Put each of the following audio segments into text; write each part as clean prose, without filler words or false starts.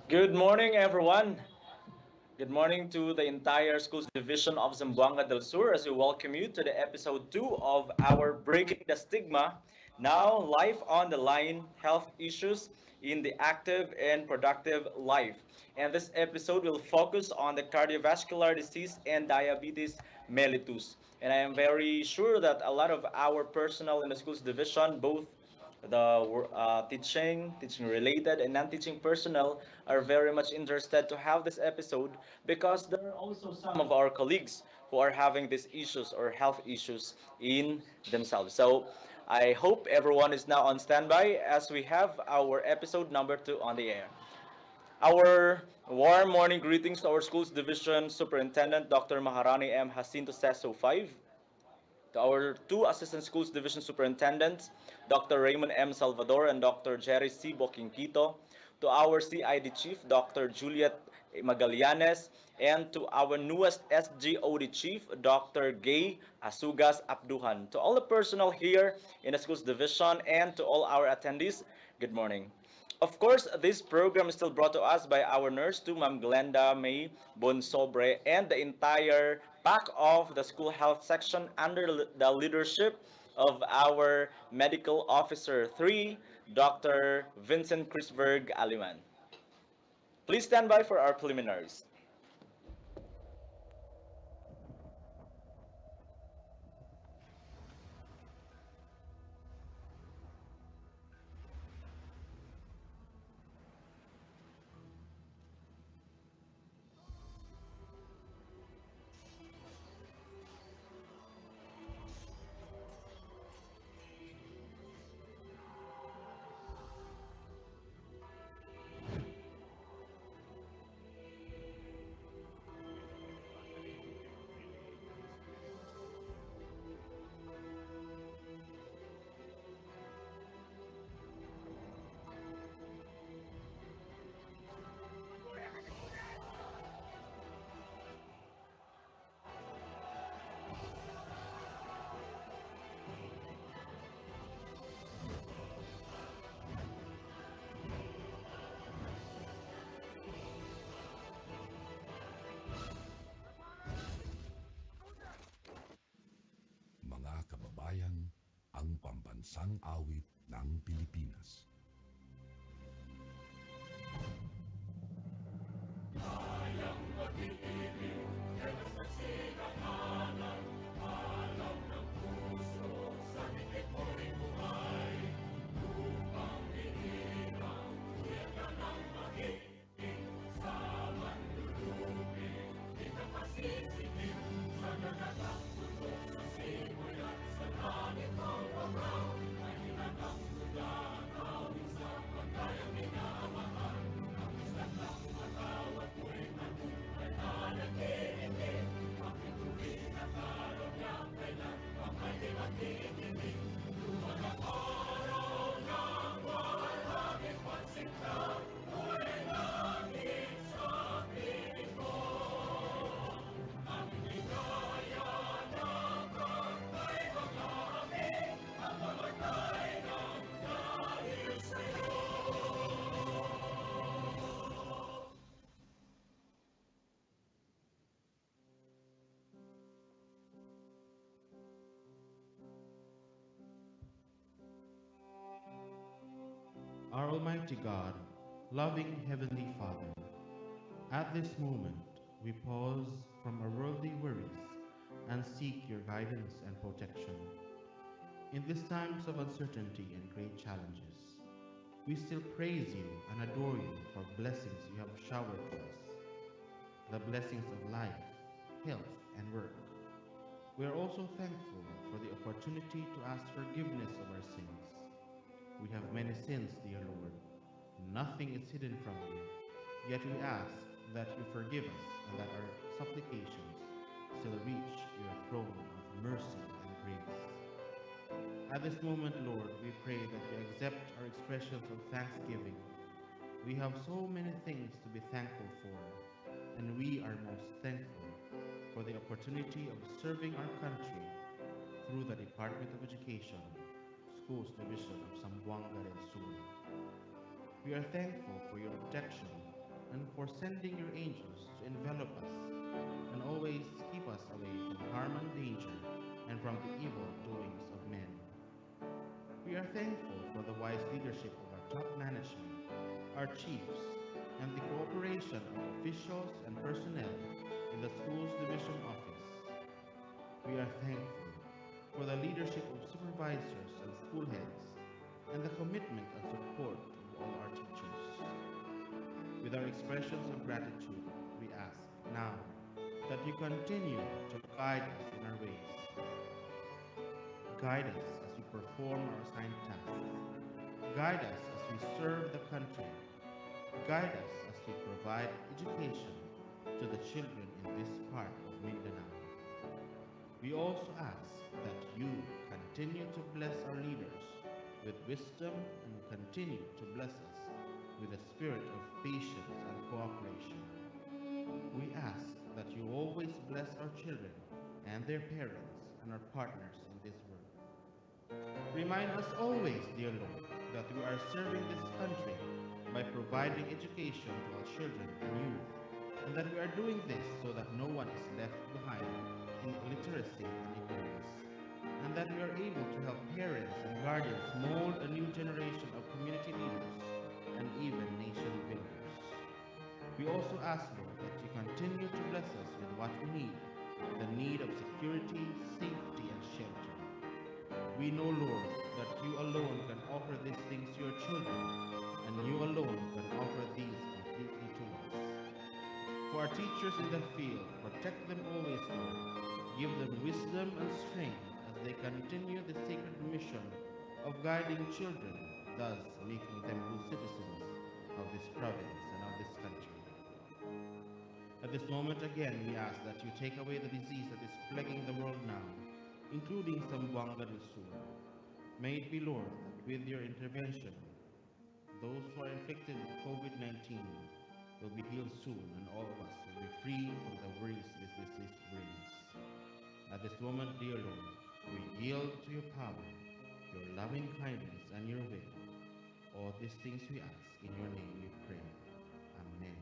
Good morning, everyone. Good morning to the entire schools division of Zamboanga del Sur as we welcome you to the episode 2 of our Breaking the Stigma. Now, life on the line, health issues in the active and productive life. And this episode will focus on the cardiovascular disease and diabetes mellitus. And I am very sure that a lot of our personnel in the schools division, both the teaching related and non-teaching personnel are very much interested to have this episode because there are also some of our colleagues who are having these issues or health issues in themselves. So I hope everyone is now on standby as we have our episode number 2 on the air. Our warm morning greetings to our schools division superintendent Dr. Maharani M. Jacinto Seso 5, to our two assistant schools division superintendents, Dr. Raymond M. Salvador and Dr. Jerry C. Boquinquito, to our CID chief, Dr. Juliet Magallanes, and to our newest SGOD chief, Dr. Gay Asugas Abduhan. To all the personnel here in the schools division and to all our attendees, good morning. Of course, this program is still brought to us by our nurse to Ma'am Glenda May Bonsobre and the entire pack of the school health section under the leadership of our medical officer 3, Dr. Vincent Chrisberg Aliman. Please stand by for our preliminaries. Mga kababayan, ang pambansang awit ng Pilipinas. Our Almighty God, loving Heavenly Father, at this moment we pause from our worldly worries and seek your guidance and protection. In these times of uncertainty and great challenges, we still praise you and adore you for blessings you have showered to us, the blessings of life, health, and work. We are also thankful for the opportunity to ask forgiveness of our sins. We have many sins, dear Lord. Nothing is hidden from you. Yet we ask that you forgive us and that our supplications still reach your throne of mercy and grace. At this moment, Lord, we pray that you accept our expressions of thanksgiving. We have so many things to be thankful for, and we are most thankful for the opportunity of serving our country through the Department of Education, Schools Division of Zamboanga del Sur. We are thankful for your protection and for sending your angels to envelop us and always keep us away from harm and danger and from the evil doings of men. We are thankful for the wise leadership of our top management, our chiefs, and the cooperation of officials and personnel in the school's division office. We are thankful for the leadership of supervisors and school heads and the commitment and support of all our teachers. With our expressions of gratitude, we ask now that you continue to guide us in our ways. Guide us as we perform our assigned tasks. Guide us as we serve the country. Guide us as we provide education to the children in this part of Mindanao. We also ask that you continue to bless our leaders with wisdom and continue to bless us with a spirit of patience and cooperation. We ask that you always bless our children and their parents and our partners in this work. Remind us always, dear Lord, that we are serving this country by providing education to our children and youth, and that we are doing this so that no one is left behind in illiteracy and ignorance, and that we are able to help parents and guardians mold a new generation of community leaders and even nation builders. We also ask, Lord, that you continue to bless us with what we need, the need of security, safety, and shelter. We know, Lord, that you alone can offer these things to your children, and you alone can offer these completely to us. For our teachers in the field, protect them always, Lord. Give them wisdom and strength as they continue the sacred mission of guiding children, thus making them good citizens of this province and of this country. At this moment again, we ask that you take away the disease that is plaguing the world now, including Zamboanga del Sur. May it be, Lord, that with your intervention, those who are infected with COVID-19 will be healed soon, and all of us will be free from the worries this disease brings. At this moment, dear Lord, we yield to your power, your loving kindness, and your will. All these things we ask in your name we pray. Amen.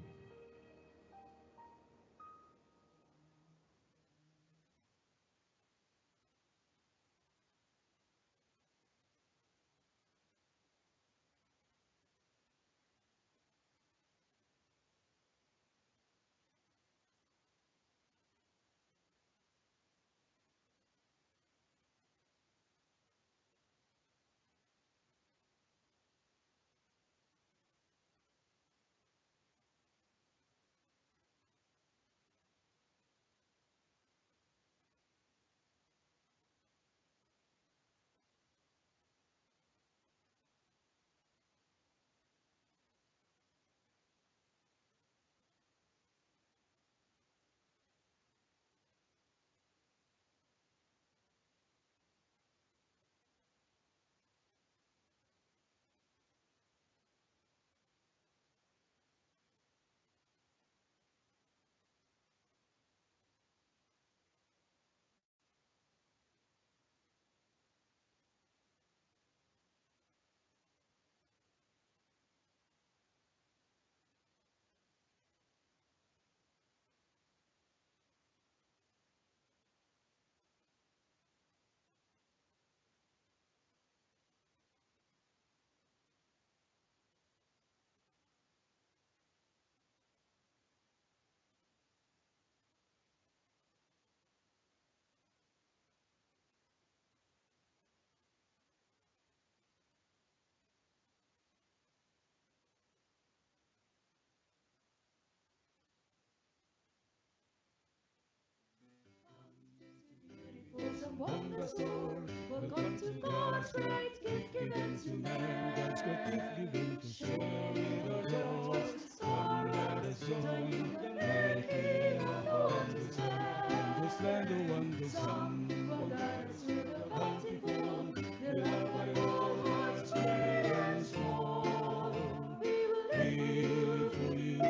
Zamboanga store. Welcome to God's great gift given to man. God's great gift given to share with others. Come, let us join the making of all this land. This land, the wonders, Zamboanga is the bountiful. The love by all hearts, great and small. We will live for you.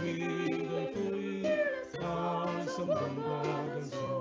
We will die for you. Our Zamboanga is all.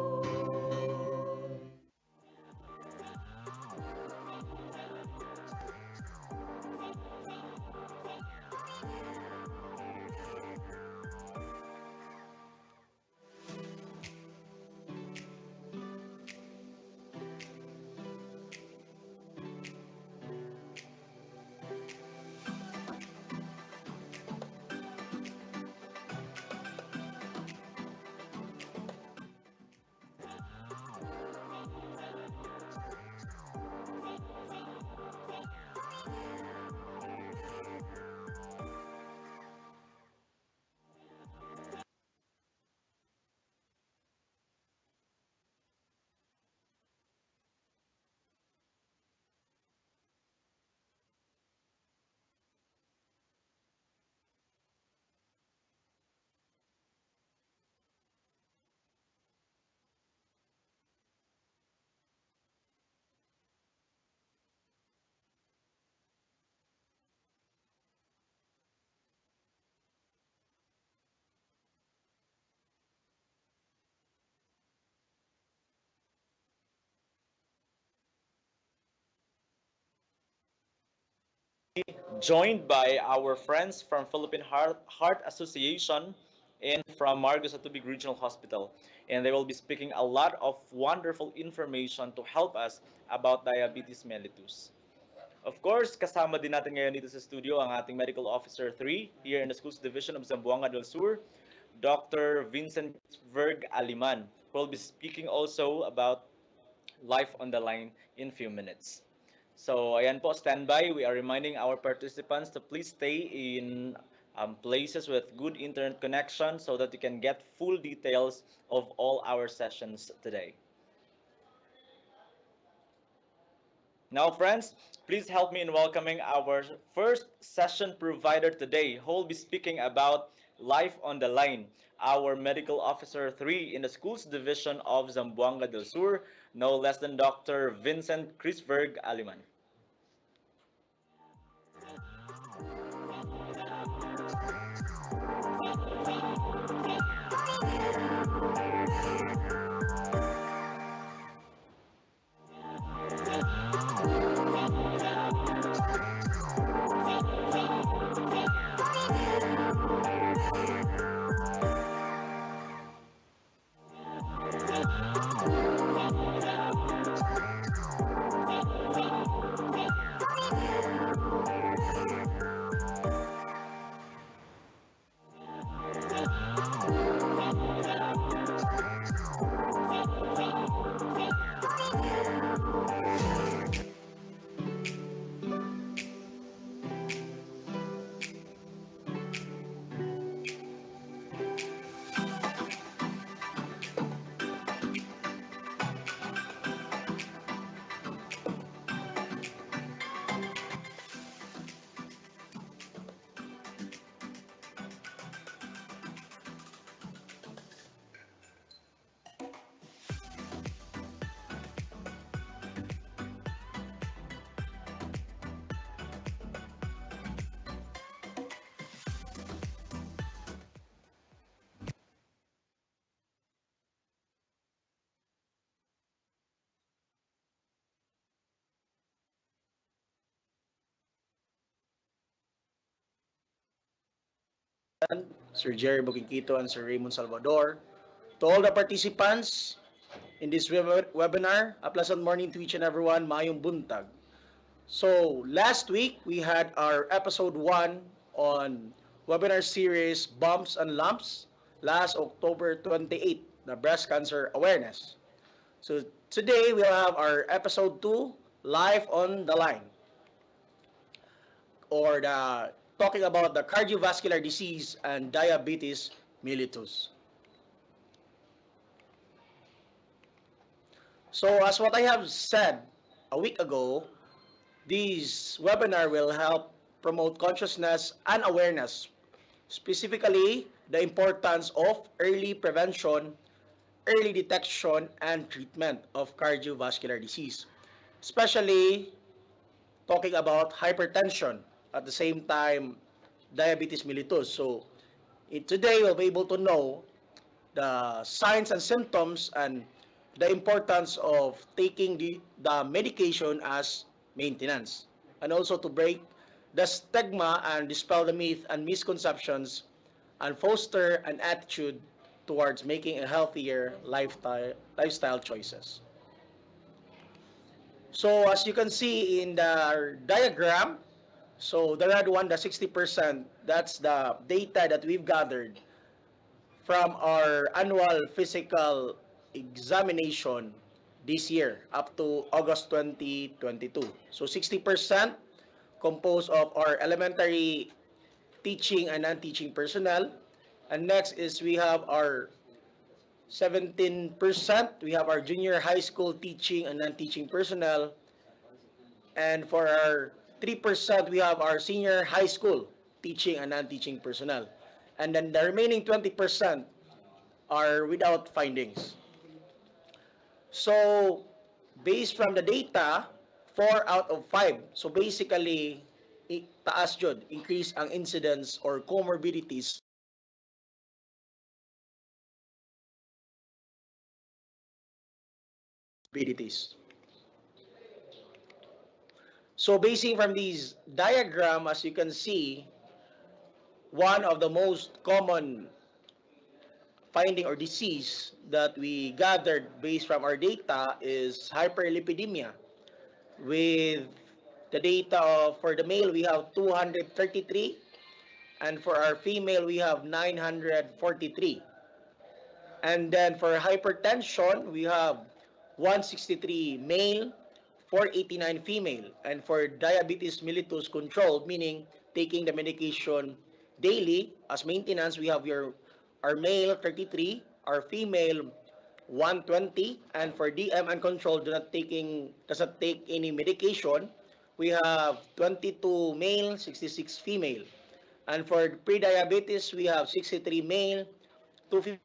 joined by our friends from Philippine Heart Association and from Marcos Atubig Regional Hospital. And they will be speaking a lot of wonderful information to help us about diabetes mellitus. Of course, kasama din natin ngayon dito sa studio ang ating Medical Officer 3 here in the Schools Division of Zamboanga del Sur, Dr. Vincent Verg Aliman, who will be speaking also about life on the line in few minutes. So, ayan po, standby. We are reminding our participants to please stay in places with good internet connection so that you can get full details of all our sessions today. Now, friends, please help me in welcoming our first session provider today, who will be speaking about life on the line. Our Medical Officer 3 in the Schools Division of Zamboanga del Sur, no less than Dr. Vincent Chrisberg Aliman. Sir Jerry Bukikito and Sir Raymond Salvador. To all the participants in this webinar, a pleasant morning to each and everyone, Mayong Buntag. So, last week we had our episode 1 on webinar series Bumps and Lumps, last October 28, the breast cancer awareness. So, today we'll have our episode 2, Life on the Line, or the talking about the cardiovascular disease and diabetes mellitus. So as what I have said a week ago, this webinar will help promote consciousness and awareness, specifically the importance of early prevention, early detection, and treatment of cardiovascular disease, especially talking about hypertension, at the same time diabetes mellitus. So today we'll be able to know the signs and symptoms and the importance of taking the medication as maintenance, and also to break the stigma and dispel the myth and misconceptions and foster an attitude towards making a healthier lifestyle choices. So as you can see in the diagram, so the red one, the 60%, that's the data that we've gathered from our annual physical examination this year up to August 2022. So 60% composed of our elementary teaching and non-teaching personnel. And next is we have our 17%, we have our junior high school teaching and non-teaching personnel. And for our 3%, we have our senior high school teaching and non-teaching personnel. And then the remaining 20% are without findings. So, based from the data, 4 out of 5. So basically, taas jud, increase ang incidence or comorbidities comorbidities. So basing from these diagram, as you can see, one of the most common finding or disease that we gathered based from our data is hyperlipidemia. With the data for the male, we have 233, and for our female, we have 943. And then for hypertension, we have 163 male, 489 female. And for diabetes mellitus control, meaning taking the medication daily as maintenance, we have our male 33, our female 120, and for DM uncontrolled, does not take any medication, we have 22 male, 66 female. And for pre-diabetes, we have 63 male, 250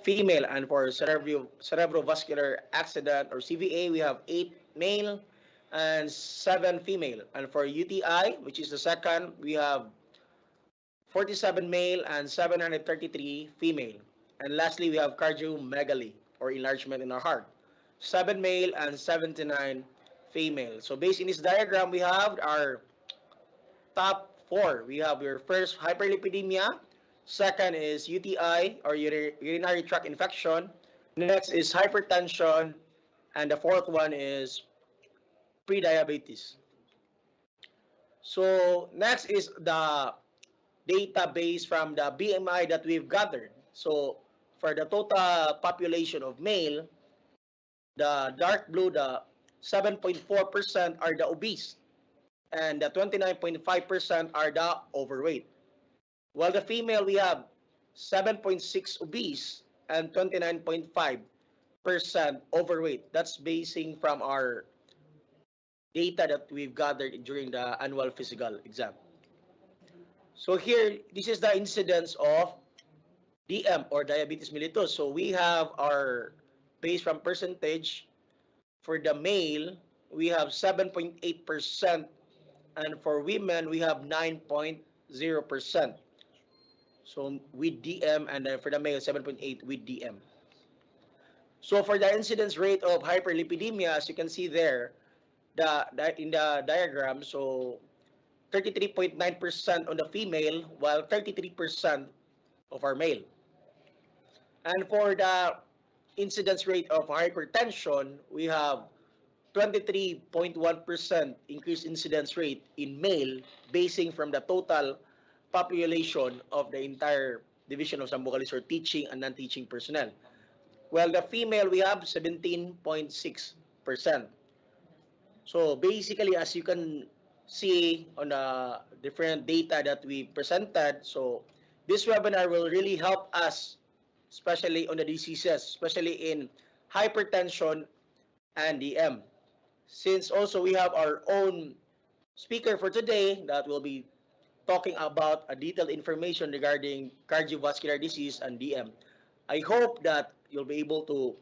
female. And for cerebrovascular accident or CVA, we have 8 male and 7 female. And for UTI, which is the second, we have 47 male and 733 female. And lastly, we have cardiomegaly or enlargement in our heart, 7 male and 79 female. So based in this diagram, we have our top 4. We have your first hyperlipidemia, second is UTI or urinary tract infection, next is hypertension, and the fourth one is prediabetes. So next is the database from the BMI that we've gathered. So for the total population of male, the dark blue, the 7.4% are the obese, and the 29.5% are the overweight. While the female, we have 7.6 obese and 29.5% overweight. That's basing from our data that we've gathered during the annual physical exam. So here, this is the incidence of DM or diabetes mellitus. So we have our based from percentage. For the male, we have 7.8%, and for women, we have 9.0%. So with DM, and then for the male, 7.8 with DM. So for the incidence rate of hyperlipidemia, as you can see there, in the diagram, so 33.9% on the female, while 33% of our male. And for the incidence rate of hypertension, we have 23.1% increased incidence rate in male, basing from the total population of the entire division of Zamboanga or teaching and non-teaching personnel. While the female, we have 17.6%. So basically, as you can see on the different data that we presented, so this webinar will really help us, especially on the diseases, especially in hypertension and DM. Since also we have our own speaker for today that will be talking about a detailed information regarding cardiovascular disease and DM. I hope that you'll be able to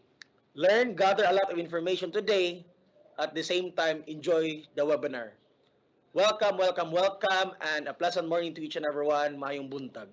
learn, gather a lot of information today, at the same time enjoy the webinar. Welcome, welcome, welcome, and a pleasant morning to each and everyone. Mayong buntag.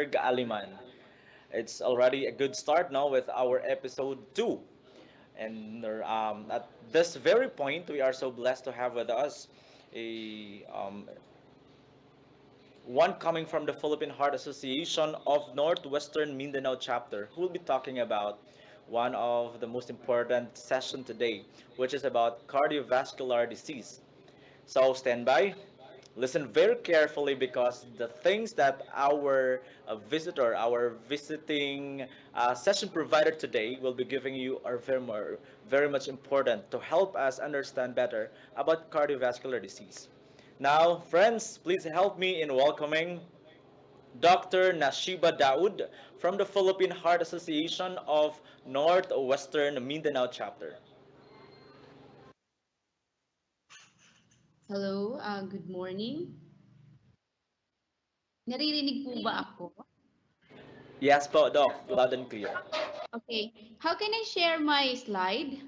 Aliman. It's already a good start now with our episode 2. And at this very point, we are so blessed to have with us a one coming from the Philippine Heart Association of Northwestern Mindanao chapter, who will be talking about one of the most important session today, which is about cardiovascular disease. So stand by, listen very carefully because the things that our visitor, our visiting session provider today will be giving you are very much important to help us understand better about cardiovascular disease. Now, friends, please help me in welcoming Dr. Nashiba Daud from the Philippine Heart Association of Northwestern Mindanao chapter. Hello, good morning. Naririnig po ba ako? Yes po, Doc, loud and clear. Okay. How can I share my slide?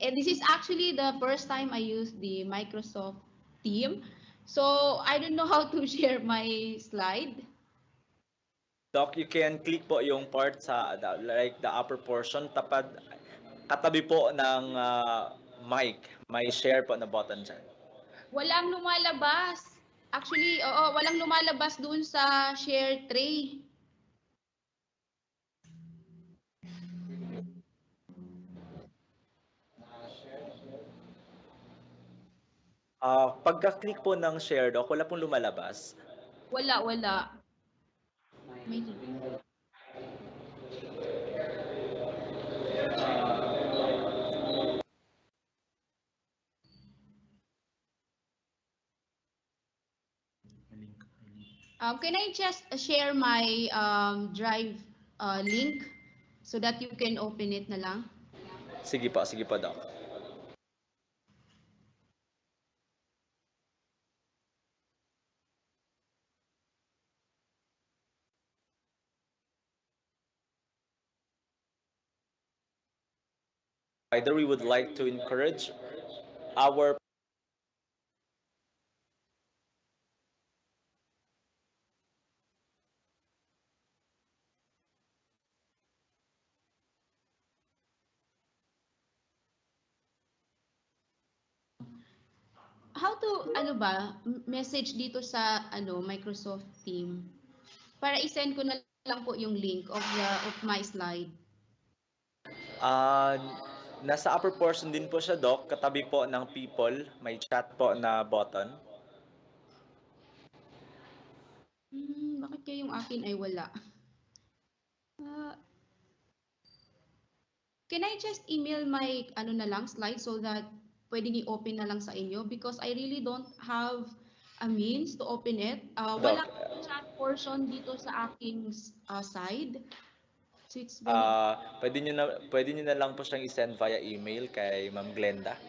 And this is actually the first time I use the Microsoft Team. So I don't know how to share my slide. Doc, you can click po yung part sa like the upper portion katabi po ng mic. May share po na button dyan. Walang lumalabas. Actually, oo, walang lumalabas doon sa share tray. Pagka-click po ng share, Doc, wala pong lumalabas. Wala. May Can I just share my drive link so that you can open it na lang? Sige po, Doc. Either we would like to encourage our How to message dito sa Microsoft Team para i-send ko na lang po yung link of my slide. uh, nasa upper portion din po siya, Doc, katabi po ng people, may chat po na button. Bakit kaya yung akin ay wala? Can I just email my slide so that pwedeng i-open na lang sa inyo because I really don't have a means to open it. Wala chat portion dito sa aking side. So it's very Pwede niyo na lang po siyang i-send via email kay Ma'am Glenda.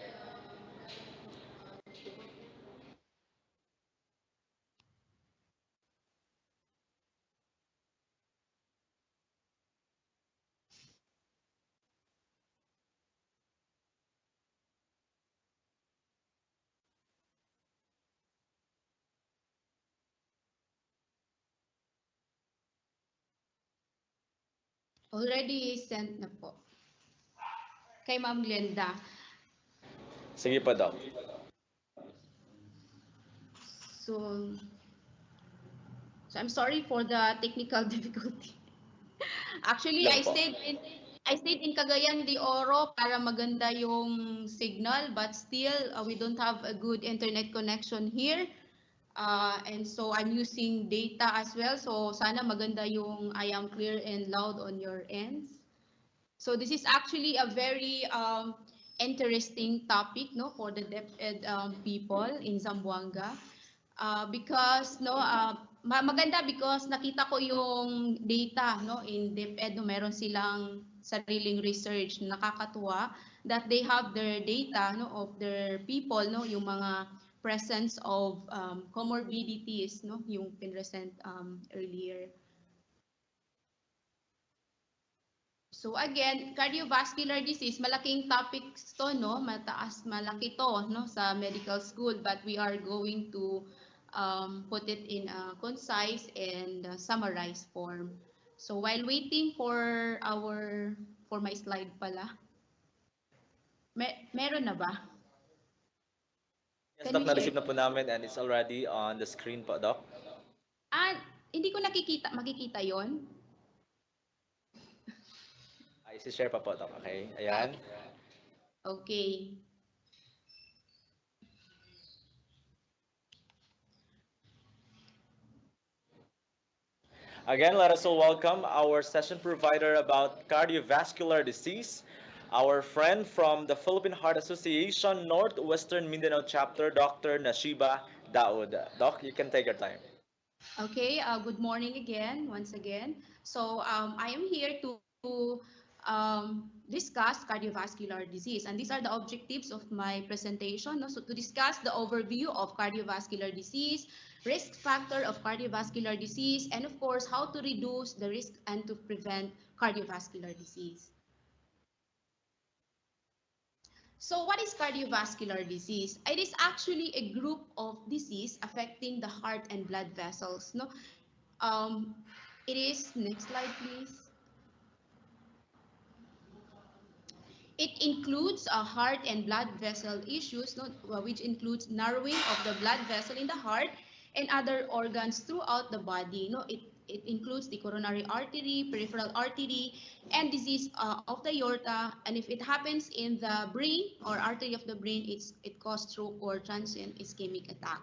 already sent na po. Kay Ma'am Glenda. Sige po, Doc. So I'm sorry for the technical difficulty. Actually, Lang po. I stayed in Cagayan de Oro para maganda yung signal, but still we don't have a good internet connection here. And so I'm using data as well. So sana maganda yung I am clear and loud on your ends. So this is actually a very interesting topic, no, for the DepEd people in Zamboanga. Because maganda because nakita ko yung data in DepEd meron silang sariling research na nakakatuwa that they have their data of their people yung mga presence of comorbidities yung pinresent earlier. So again, cardiovascular disease, malaking topics to, malaki to, sa medical school, but we are going to put it in a concise and summarized form. So while waiting for for my slide pala, meron na ba? Yes, Can Doc, we share? na-receive na po namin and it's already on the screen po, Doc. Ah, hindi ko makikita yon. Ay, isi-share pa po, Doc. Okay, ayan. Okay. Again, let us all welcome our session provider about cardiovascular disease, our friend from the Philippine Heart Association Northwestern Mindanao Chapter, Dr. Nashiba Daud. Doc, you can take your time. Okay, good morning again, once again. So I am here to discuss cardiovascular disease, and these are the objectives of my presentation. No? So to discuss the overview of cardiovascular disease, risk factor of cardiovascular disease, and of course, how to reduce the risk and to prevent cardiovascular disease. So what is cardiovascular disease? It is actually a group of disease affecting the heart and blood vessels. No, um, it is, next slide please. It includes heart and blood vessel issues, no, which includes narrowing of the blood vessel in the heart and other organs throughout the body. No, it includes the coronary artery, peripheral artery, and disease of the aorta. And if it happens in the brain or artery of the brain, it causes stroke or transient ischemic attack.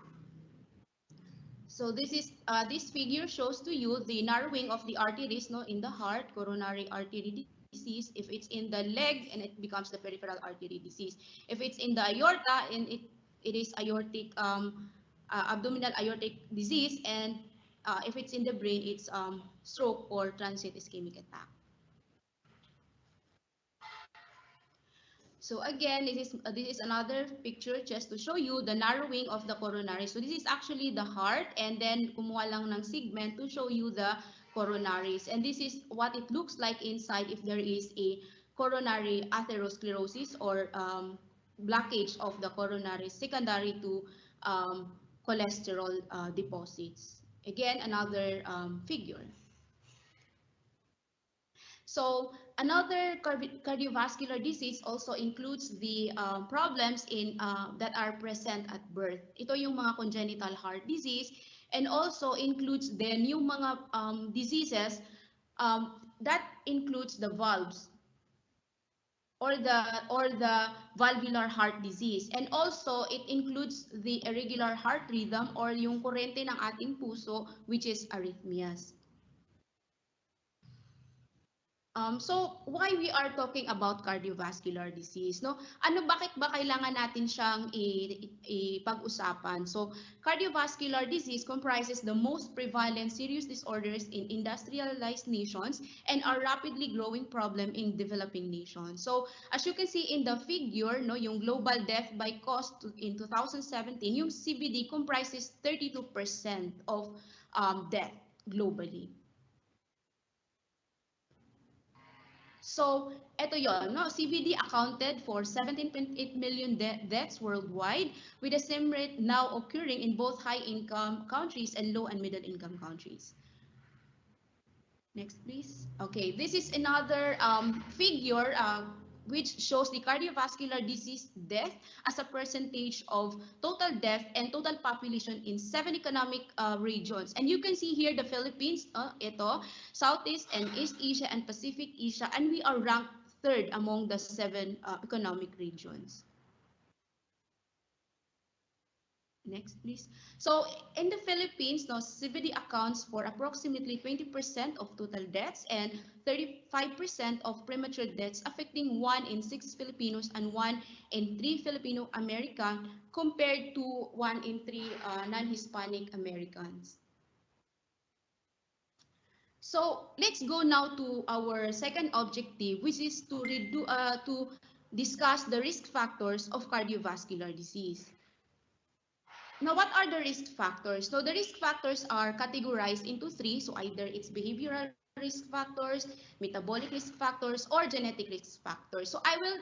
So this figure shows to you the narrowing of the arteries, no, in the heart, coronary artery disease. If it's in the leg, and it becomes the peripheral artery disease. If it's in the aorta, and it is aortic abdominal aortic disease, and if it's in the brain, it's stroke or transient ischemic attack. So again, this is another picture just to show you the narrowing of the coronary. So this is actually the heart, and then kumuha lang ng segment to show you the coronaries. And this is what it looks like inside if there is a coronary atherosclerosis or blockage of the coronary secondary to cholesterol deposits. Again, another figure. So another cardiovascular disease also includes the problems that are present at birth. Ito yung mga congenital heart disease, and also includes then yung mga diseases that includes the valves or the valvular heart disease. And also it includes the irregular heart rhythm or yung kurente ng ating puso, which is arrhythmias. So why we are talking about cardiovascular disease, no? Bakit ba kailangan natin siyang ipag-usapan? So cardiovascular disease comprises the most prevalent serious disorders in industrialized nations and are rapidly growing problem in developing nations. So as you can see in the figure, no, yung global death by cause in 2017, yung CVD comprises 32% of death globally. So, ito yon, no? CVD accounted for 17.8 million deaths worldwide, with the same rate now occurring in both high-income countries and low- and middle-income countries. Next, please. Okay, this is another figure which shows the cardiovascular disease death as a percentage of total death and total population in 7 economic regions. And you can see here the Philippines, ito, Southeast and East Asia and Pacific Asia, and we are ranked third among the 7 economic regions. Next, please. So in the Philippines, now CVD accounts for approximately 20% of total deaths and 35% of premature deaths, affecting 1 in 6 Filipinos and 1 in 3 Filipino American, compared to 1 in 3 non-Hispanic Americans. So let's go now to our second objective, which is to discuss the risk factors of cardiovascular disease. Now, what are the risk factors? So the risk factors are categorized into 3. So either it's behavioral risk factors, metabolic risk factors, or genetic risk factors. So I will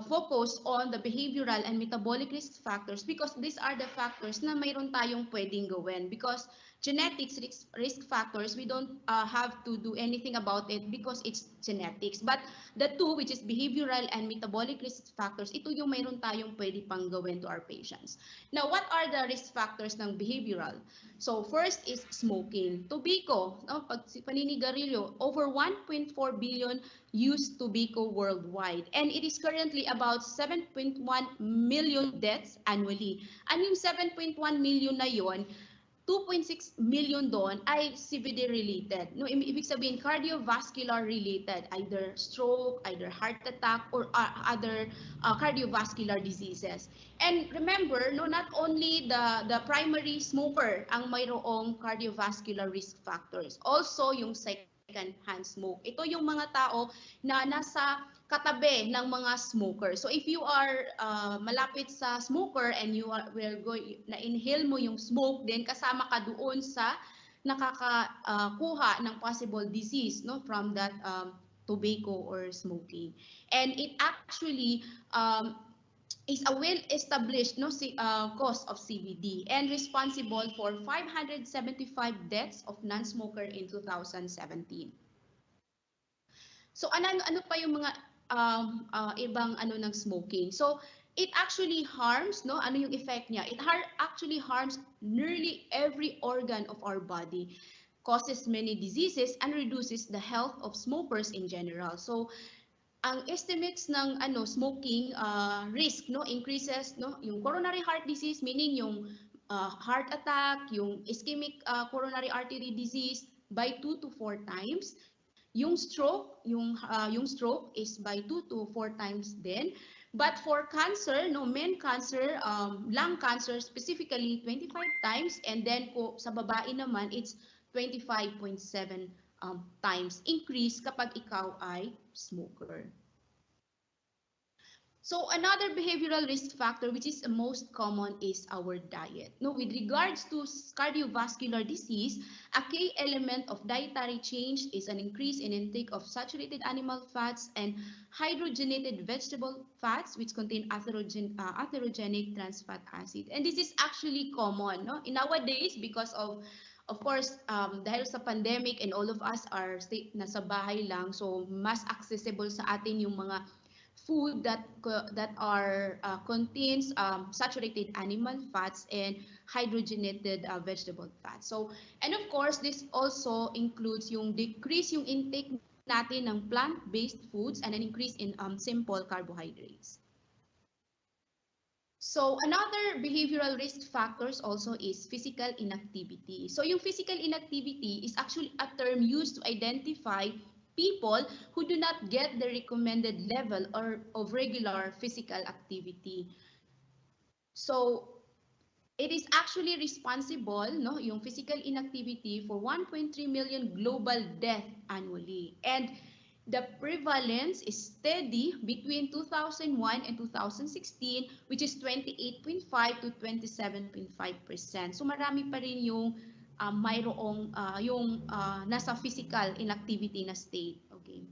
focus on the behavioral and metabolic risk factors because these are the factors na mayroon tayong pwedeng gawin. Because genetics risk factors, we don't have to do anything about it because it's genetics. But the two, which is behavioral and metabolic risk factors, ito yung mayroon tayong pwede pang gawin to our patients. Now, what are the risk factors ng behavioral? So, first is smoking. Tobacco, no? Paninigarilyo, over 1.4 billion use tobacco worldwide. And it is currently about 7.1 million deaths annually. And yung 7.1 million na yon, 2.6 million doon ay CVD related. No, ibig sabihin cardiovascular related, either stroke, either heart attack, or other cardiovascular diseases. And remember, no, not only the primary smoker ang mayroong cardiovascular risk factors, also yung second-hand smoke. Ito yung mga tao na nasa katabi ng mga smoker. So if you are malapit sa smoker and you will go na inhale mo yung smoke, then kasama ka doon sa nakakakuha ng possible disease, no, from that tobacco or smoking. And it actually is a well-established, no, cause of CVD and responsible for 575 deaths of non-smoker in 2017. So ano pa yung mga ibang ano ng smoking? So it actually harms, no, ano yung effect niya? It actually harms nearly every organ of our body, causes many diseases, and reduces the health of smokers in general. So ang estimates ng smoking risk, no, increases, no, yung coronary heart disease, meaning yung heart attack, yung ischemic coronary artery disease by 2 to 4 times. Yung stroke is by 2 to 4 times din. But for cancer, no, main cancer, lung cancer specifically 25 times, and then sa babae naman it's 25.7 times increase kapag ikaw ay smoker. So another behavioral risk factor, which is the most common, is our diet. No, with regards to cardiovascular disease, a key element of dietary change is an increase in intake of saturated animal fats and hydrogenated vegetable fats, which contain atherogenic trans fat acid. And this is actually common, no, in nowadays because of course, dahil sa pandemic and all of us are nasa bahay lang, so mas accessible sa atin yung mga food that contains saturated animal fats and hydrogenated vegetable fats. So, and of course, this also includes yung decrease yung intake natin ng plant-based foods and an increase in simple carbohydrates. So another behavioral risk factors also is physical inactivity. So yung physical inactivity is actually a term used to identify people who do not get the recommended level of regular physical activity. So it is actually responsible, no, yung physical inactivity for 1.3 million global death annually. And the prevalence is steady between 2001 and 2016, which is 28.5 to 27.5%. So marami pa rin yung mayroong yung nasa physical inactivity na state. Okay.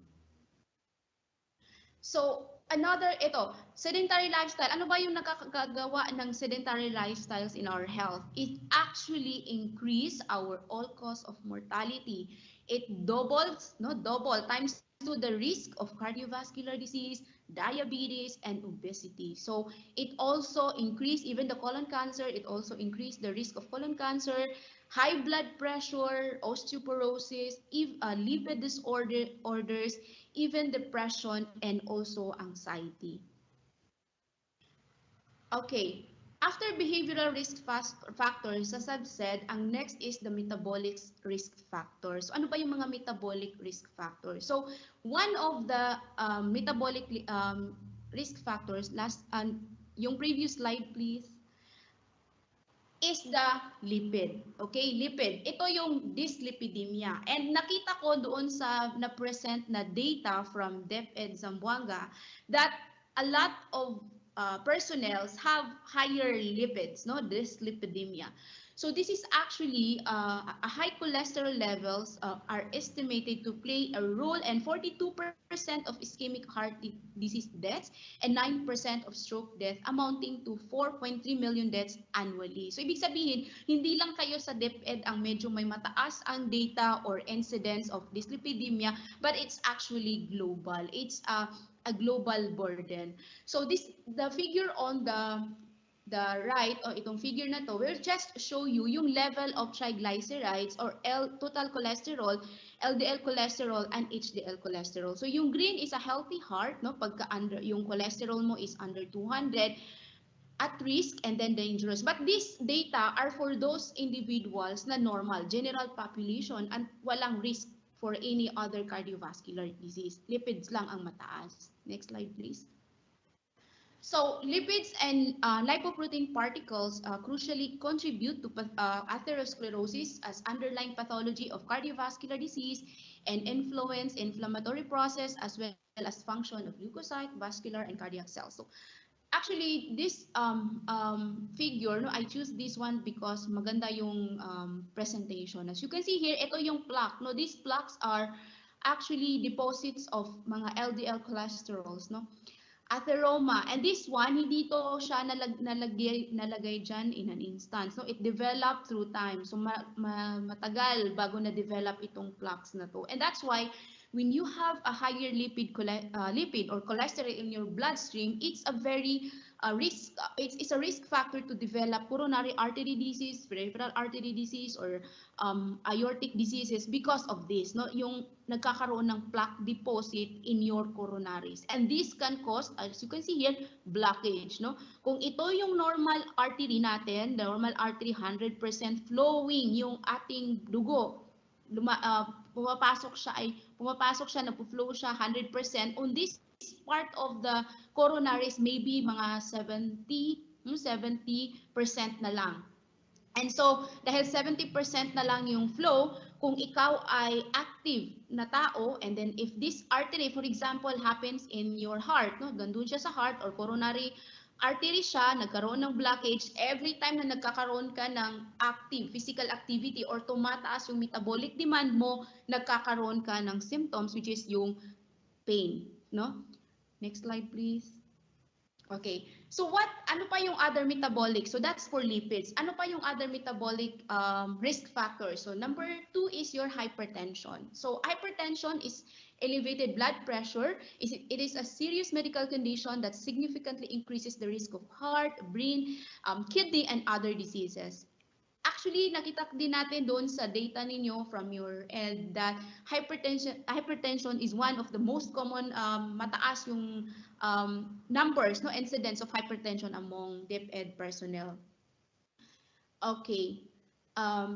So ito, sedentary lifestyle. Ano ba yung nakakagawa ng sedentary lifestyles in our health? It actually increase our all cause of mortality. It double times to the risk of cardiovascular disease, diabetes, and obesity. So it also increase even the colon cancer. It also increase the risk of colon cancer, high blood pressure, osteoporosis, lipid disorders, even depression, and also anxiety. Okay. After behavioral risk factors, as I've said, ang next is the metabolic risk factors. So, ano ba yung mga metabolic risk factors? So, one of the metabolic risk factors, yung previous slide please, is the lipid. Okay, lipid. Ito yung dyslipidemia. And nakita ko doon sa na-present na data from DepEd Zamboanga that a lot of personnel have higher lipids, no, dyslipidemia. So this is actually a high cholesterol levels are estimated to play a role in 42% of ischemic heart disease deaths and 9% of stroke death, amounting to 4.3 million deaths annually. So ibig sabihin, hindi lang kayo sa DepEd ang medyo may mataas ang data or incidence of dyslipidemia, but it's actually global. It's a global burden. So the figure on the right o itong figure na to will just show you yung level of triglycerides or total cholesterol, LDL cholesterol and HDL cholesterol. So yung green is a healthy heart, no, pagka under yung cholesterol mo is under 200, at risk and then dangerous. But these data are for those individuals na normal, general population, and walang risk for any other cardiovascular disease. Lipids lang ang mataas. Next slide, please. So lipids and lipoprotein particles crucially contribute to atherosclerosis as underlying pathology of cardiovascular disease and influence inflammatory process as well as function of leukocyte, vascular, and cardiac cells. So actually, this figure, no, I choose this one because maganda yung presentation. As you can see here, ito yung plaque. No, these plaques are actually deposits of mga LDL cholesterols, no? Atheroma. And this one, hindi to siya nalagay dyan in an instant. So, it developed through time. So, matagal bago na-develop itong plaques na to. And that's why, when you have a higher lipid or cholesterol in your bloodstream, it's a very risk. It's a risk factor to develop coronary artery disease, peripheral artery disease, or aortic diseases because of this. No, yung nagkakaroon ng plaque deposit in your coronaries, and this can cause, as you can see here, blockage. No, kung ito yung normal artery natin, the normal artery 100% flowing yung ating dugo. Pumapasok siya, nagpo-flow siya 100%. On this part of the coronaries, maybe mga 70% na lang. And so, dahil 70% na lang yung flow, kung ikaw ay active na tao, and then if this artery, for example, happens in your heart, no, nandun siya sa heart or coronary artery siya, nagkaroon ng blockage, every time na nagkakaroon ka ng active physical activity or tumataas yung metabolic demand mo, nagkakaroon ka ng symptoms, which is yung pain, no? Next slide, please. Okay. So ano pa yung other metabolic? So that's for lipids. Ano pa yung other metabolic risk factors? So number 2 is your hypertension. So hypertension is elevated blood pressure. It is a serious medical condition that significantly increases the risk of heart, brain, kidney, and other diseases. Actually, nakita din natin doon sa data ninyo from your end that hypertension is one of the most common mataas yung numbers, no, incidence of hypertension among DepEd personnel. Okay.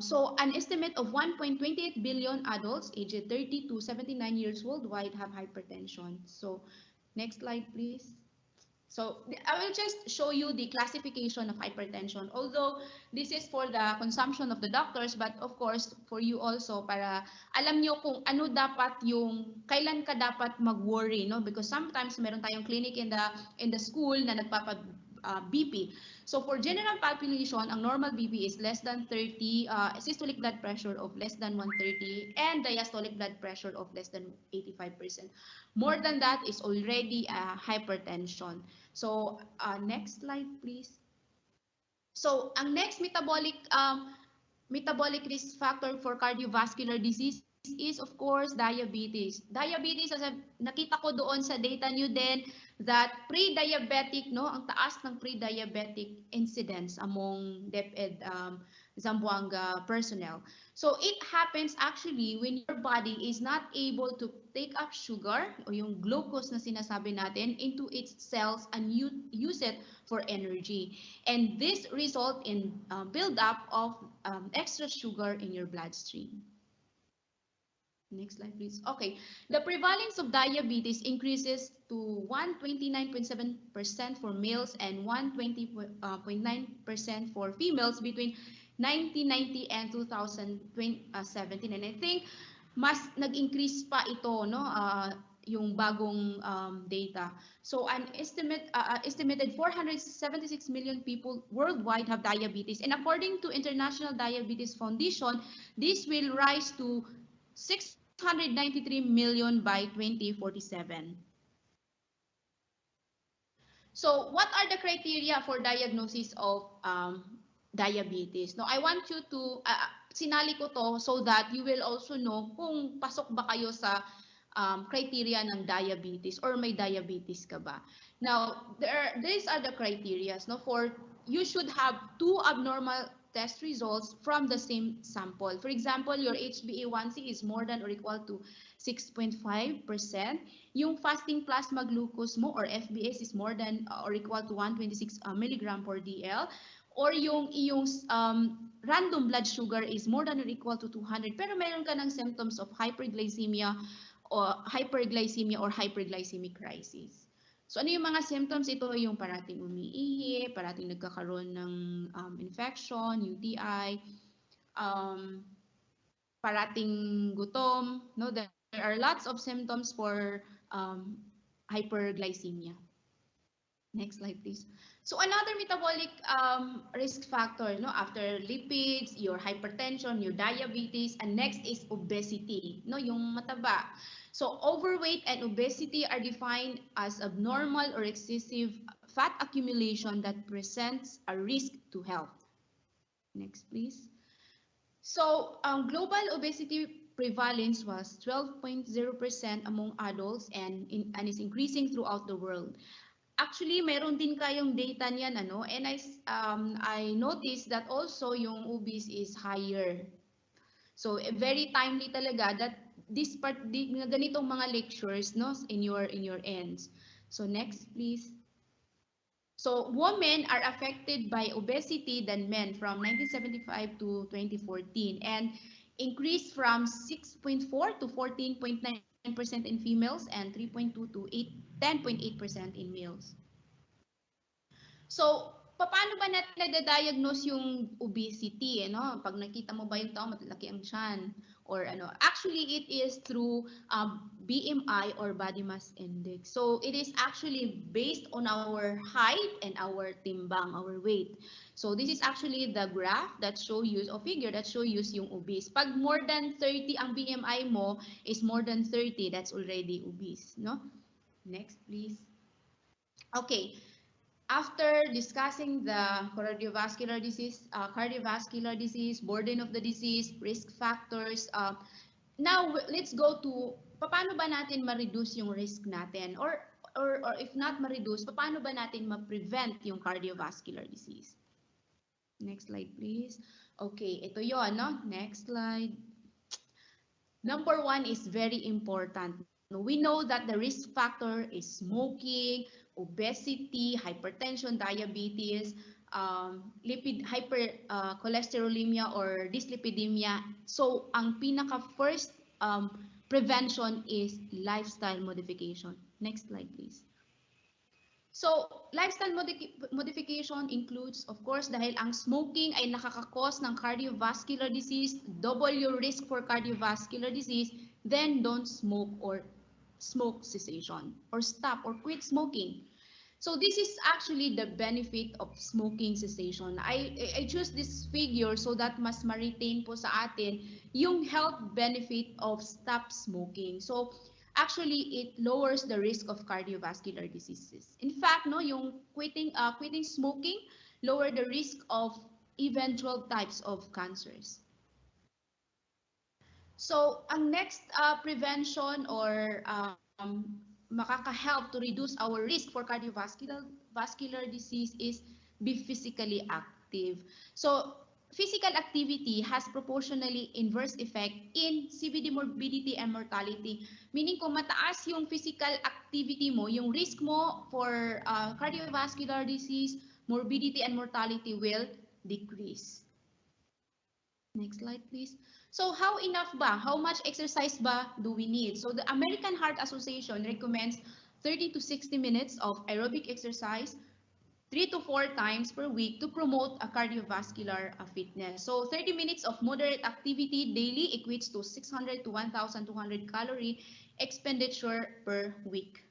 So an estimate of 1.28 billion adults aged 30 to 79 years worldwide have hypertension. So next slide, please. So I will just show you the classification of hypertension. Although this is for the consumption of the doctors, but of course for you also para alam nyo kung ano dapat yung kailan ka dapat mag-worry, no? Because sometimes meron tayong clinic in the school na nagpapa BP. So for general population, ang normal BP is less than 30, systolic blood pressure of less than 130, and diastolic blood pressure of less than 85%. More than that is already hypertension. So next slide, please. So ang next metabolic risk factor for cardiovascular disease is of course diabetes. Diabetes, as nakita ko doon sa data nyo din, that pre-diabetic, no, ang taas ng pre-diabetic incidence among DepEd Zamboanga personnel. So it happens actually when your body is not able to take up sugar o yung glucose na sinasabi natin into its cells and use it for energy. And this result in build-up of extra sugar in your bloodstream. Next slide, please. Okay, the prevalence of diabetes increases to 129.7% for males and 120.9% for females between 1990 and 2017. And I think mas nag-increase pa ito, no? yung bagong data. So an estimated 476 million people worldwide have diabetes, and according to International Diabetes Foundation, this will rise to 693 million by 2047. So what are the criteria for diagnosis of diabetes? No, I want you to, sinali ko to so that you will also know kung pasok ba kayo sa criteria ng diabetes or may diabetes ka ba. Now, these are the criteria. No, for you should have 2 abnormal test results from the same sample. For example, your HbA1c is more than or equal to 6.5%. Yung fasting plasma glucose mo or FBS is more than or equal to 126 milligram per DL, or yung iyong random blood sugar is more than or equal to 200 pero mayroon ka ng symptoms of hyperglycemia or hyperglycemic crisis. So ano yung mga symptoms? Ito yung parating umiihi, parating nagkakaroon ng infection, UTI, parating gutom, no? There are lots of symptoms for hyperglycemia. Next slide, please. So another metabolic risk factor, no, after lipids, your hypertension, your diabetes, and next is obesity, no, yung mataba. So overweight and obesity are defined as abnormal or excessive fat accumulation that presents a risk to health. Next, please. So global obesity prevalence was 12.0% among adults and is increasing throughout the world. Actually, meron din kayong data niyan, ano, and I noticed that also yung obese is higher. So very timely talaga that this part ganitong mga lectures, no, in your ends. So next, please. So women are affected by obesity than men from 1975 to 2014 and increased from 6.4 to 14.9% in females and 3.2 to 10.8% in males. So, paano ba natin nade-diagnose yung obesity, no? Pag nakita mo ba yung tao malaki ang tiyan or ano? Actually, it is through BMI or body mass index. So, it is actually based on our height and our timbang, our weight. So, this is actually the graph that show you, or figure that show you yung obese. Pag more than 30 ang BMI mo is more than 30, that's already obese, no? Next, please. Okay. After discussing the cardiovascular disease, burden of the disease, risk factors, now let's go to paano ba natin ma-reduce yung risk natin, or if not ma-reduce, paano ba natin ma-prevent yung cardiovascular disease? Next slide, please. Okay, ito yon, no? Next slide. Number 1 is very important. We know that the risk factor is smoking, obesity, hypertension, diabetes, hypercholesterolemia or dyslipidemia. So, ang pinaka-first prevention is lifestyle modification. Next slide, please. So, lifestyle modification includes, of course, dahil ang smoking ay nakakakos ng cardiovascular disease, double your risk for cardiovascular disease, then don't smoke or smoke cessation or stop or quit smoking. So this is actually the benefit of smoking cessation. I choose this figure so that mas ma-retain po sa atin yung health benefit of stop smoking. So actually it lowers the risk of cardiovascular diseases. In fact, no, yung quitting smoking lower the risk of even 12 types of cancers. So, ang next prevention or makaka-help to reduce our risk for cardiovascular disease is be physically active. So, physical activity has proportionally inverse effect in CVD morbidity and mortality. Meaning kung mataas yung physical activity mo, yung risk mo for cardiovascular disease, morbidity and mortality will decrease. Next slide, please. So how enough ba? How much exercise ba do we need? So the American Heart Association recommends 30 to 60 minutes of aerobic exercise 3 to 4 times per week to promote a cardiovascular fitness. So 30 minutes of moderate activity daily equates to 600 to 1,200 calorie expenditure per week.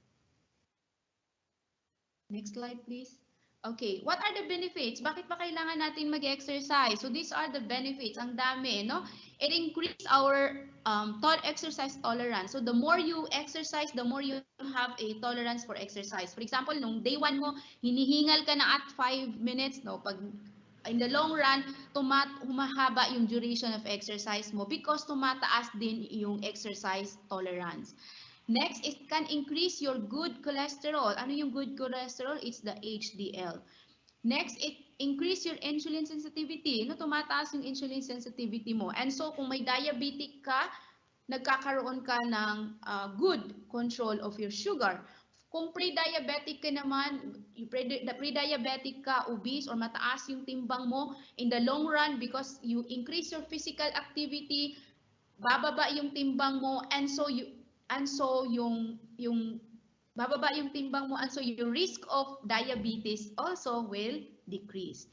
Next slide, please. Okay, what are the benefits? Bakit ba kailangan natin mag-exercise? So these are the benefits. Ang dami, no? It increases our exercise tolerance. So the more you exercise, the more you have a tolerance for exercise. For example, nung day 1 mo, hinihingal ka na at 5 minutes, no? Pag in the long run, humahaba yung duration of exercise mo because tumataas din yung exercise tolerance. Next, it can increase your good cholesterol. Ano yung good cholesterol? It's the HDL. Next, it increase your insulin sensitivity. No, tumataas yung insulin sensitivity mo. And so, kung may diabetic ka, nagkakaroon ka ng good control of your sugar. Kung pre-diabetic ka naman, pre-diabetic ka, obese, or mataas yung timbang mo, in the long run, because you increase your physical activity, bababa yung timbang mo, and so yung bababa yung timbang mo, and so your risk of diabetes also will decrease.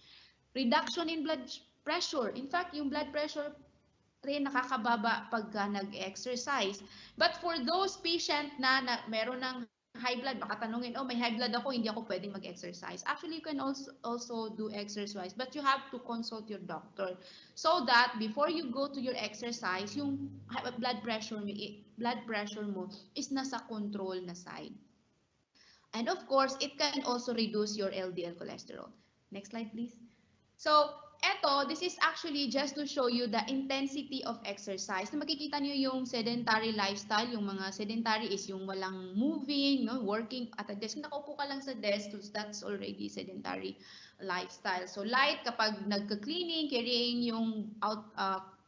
Reduction in blood pressure. In fact, yung blood pressure rin nakakababa pagka nag-exercise. But for those patient na meron ng high blood, baka tanungin, oh, may high blood ako, hindi ako pwedeng mag-exercise. Actually, you can also do exercise, but you have to consult your doctor so that before you go to your exercise, yung blood pressure mo is nasa control na side. And of course, it can also reduce your LDL cholesterol. Next slide, please. So, this is actually just to show you the intensity of exercise. Na makikita niyo yung sedentary lifestyle, yung mga sedentary is yung walang moving, no, working at a desk. Nakaupo ka lang sa desk, that's already sedentary lifestyle. So, light kapag nagka-cleaning, carrying yung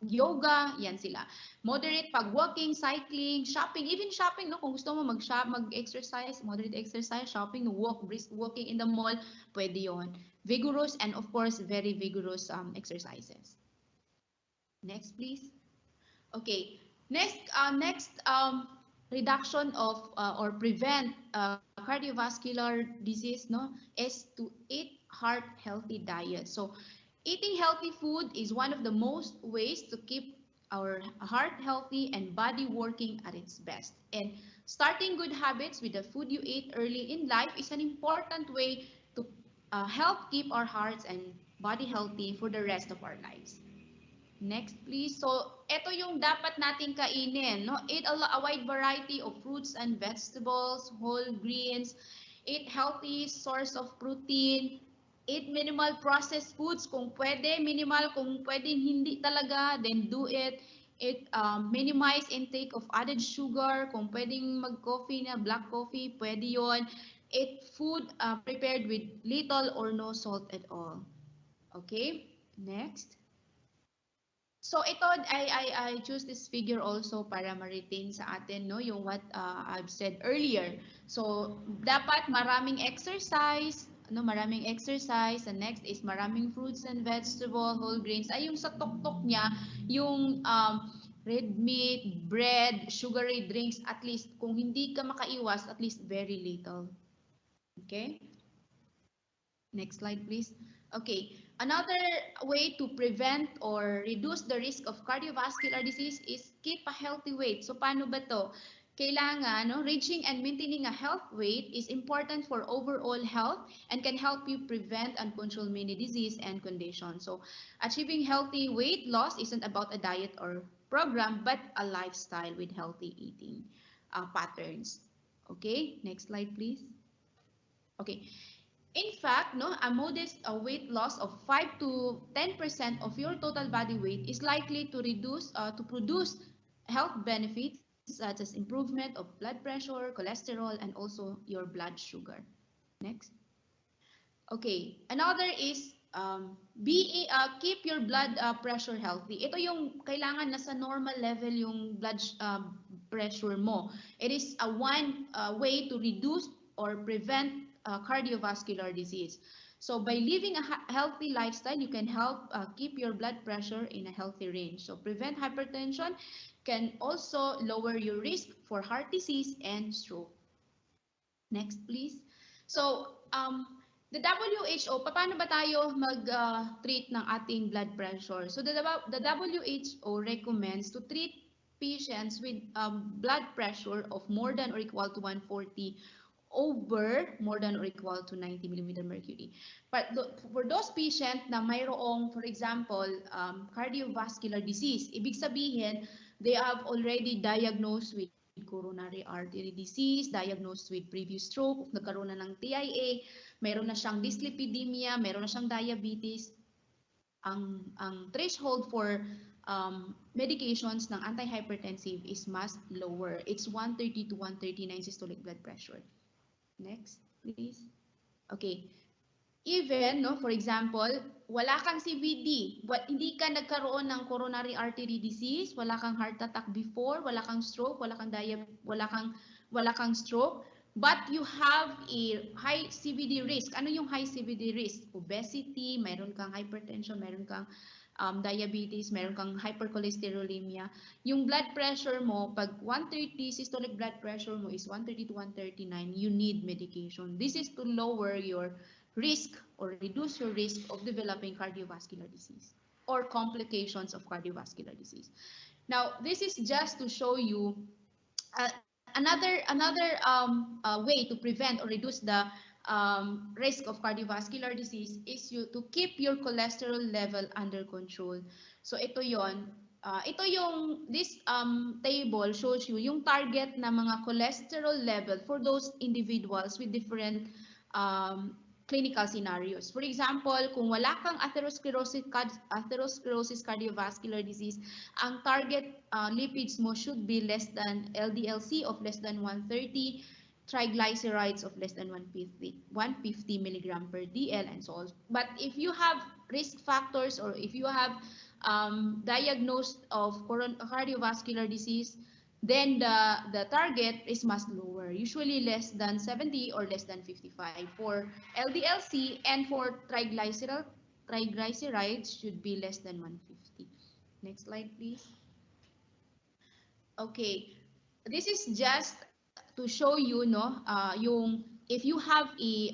yoga, yan sila. Moderate pag walking, cycling, shopping, even shopping, no, kung gusto mo mag-exercise, moderate exercise, shopping, walk, brisk walking in the mall, pwede yon. Vigorous and of course very vigorous exercises. Next, please. Okay. Next, reduction of or prevent cardiovascular disease, no, is to eat heart healthy diet. So, eating healthy food is one of the most ways to keep our heart healthy and body working at its best. And starting good habits with the food you eat early in life is an important way to help keep our hearts and body healthy for the rest of our lives. Next, please. So, ito yung dapat nating kainin, no? Eat a wide variety of fruits and vegetables, whole grains, eat healthy source of protein, eat minimal processed foods kung pwede, minimal kung pwede hindi talaga, then do it. Minimize intake of added sugar, kung pwedeng mag-coffee na black coffee, pwede yon. Eat food prepared with little or no salt at all. Okay, next. So ito, I choose this figure also para ma-retain sa atin, no, yung what I've said earlier. So dapat maraming exercise, no, maraming exercise. And next is maraming fruits and vegetables, whole grains. Ay yung sa tuktok niya, yung red meat, bread, sugary drinks, at least kung hindi ka makaiwas, at least very little. Okay. Next slide, please. Okay. Another way to prevent or reduce the risk of cardiovascular disease is keep a healthy weight. So, paano ba to? Kailangan, no, reaching and maintaining a health weight is important for overall health and can help you prevent and control many disease and conditions. So, achieving healthy weight loss isn't about a diet or program, but a lifestyle with healthy eating patterns. Okay. Next slide, please. Okay. In fact, no, a modest weight loss of 5 to 10% of your total body weight is likely to produce health benefits such as improvement of blood pressure, cholesterol, and also your blood sugar. Next. Okay, another is keep your blood pressure healthy. Ito yung kailangan nasa normal level yung blood pressure mo. It is one way to reduce or prevent cardiovascular disease. So by living a healthy lifestyle, you can help keep your blood pressure in a healthy range. So prevent hypertension, can also lower your risk for heart disease and stroke. Next, please. So The WHO, paano ba tayo mag-treat ng ating blood pressure? So the WHO recommends to treat patients with blood pressure of more than or equal to 140 over more than or equal to 90 millimeter mercury. But for those patients na mayroong, for example, cardiovascular disease, ibig sabihin, they have already diagnosed with coronary artery disease, diagnosed with previous stroke, nagkaroon na ng TIA, meron na siyang dyslipidemia, meron na siyang diabetes, ang threshold for medications ng antihypertensive is much lower. It's 130 to 139 systolic blood pressure. Next, please. Okay. Even, no, for example, wala kang CVD, hindi ka nagkaroon ng coronary artery disease, wala kang heart attack before, wala kang stroke, wala kang stroke, but you have a high CVD risk. Ano yung high CVD risk? Obesity, mayroon kang hypertension, mayroon kang diabetes, mayroon kang hypercholesterolemia. Yung blood pressure mo, pag 130 systolic blood pressure mo is 130 to 139, you need medication. This is to lower your risk or reduce your risk of developing cardiovascular disease or complications of cardiovascular disease. Now, this is just to show you another way to prevent or reduce the risk of cardiovascular disease is to keep your cholesterol level under control. So ito yon. This table shows you yung target na mga cholesterol level for those individuals with different clinical scenarios. For example, kung wala kang atherosclerosis cardiovascular disease, ang target lipids mo should be less than LDL-C of less than 130, triglycerides of less than 150 milligram per DL, and so on. But if you have risk factors or if you have diagnosed of cardiovascular disease, then the target is much lower, usually less than 70 or less than 55 for LDL-C, and for triglycerides should be less than 150. Next slide, please. Okay, this is just to show you, no, yung if you have a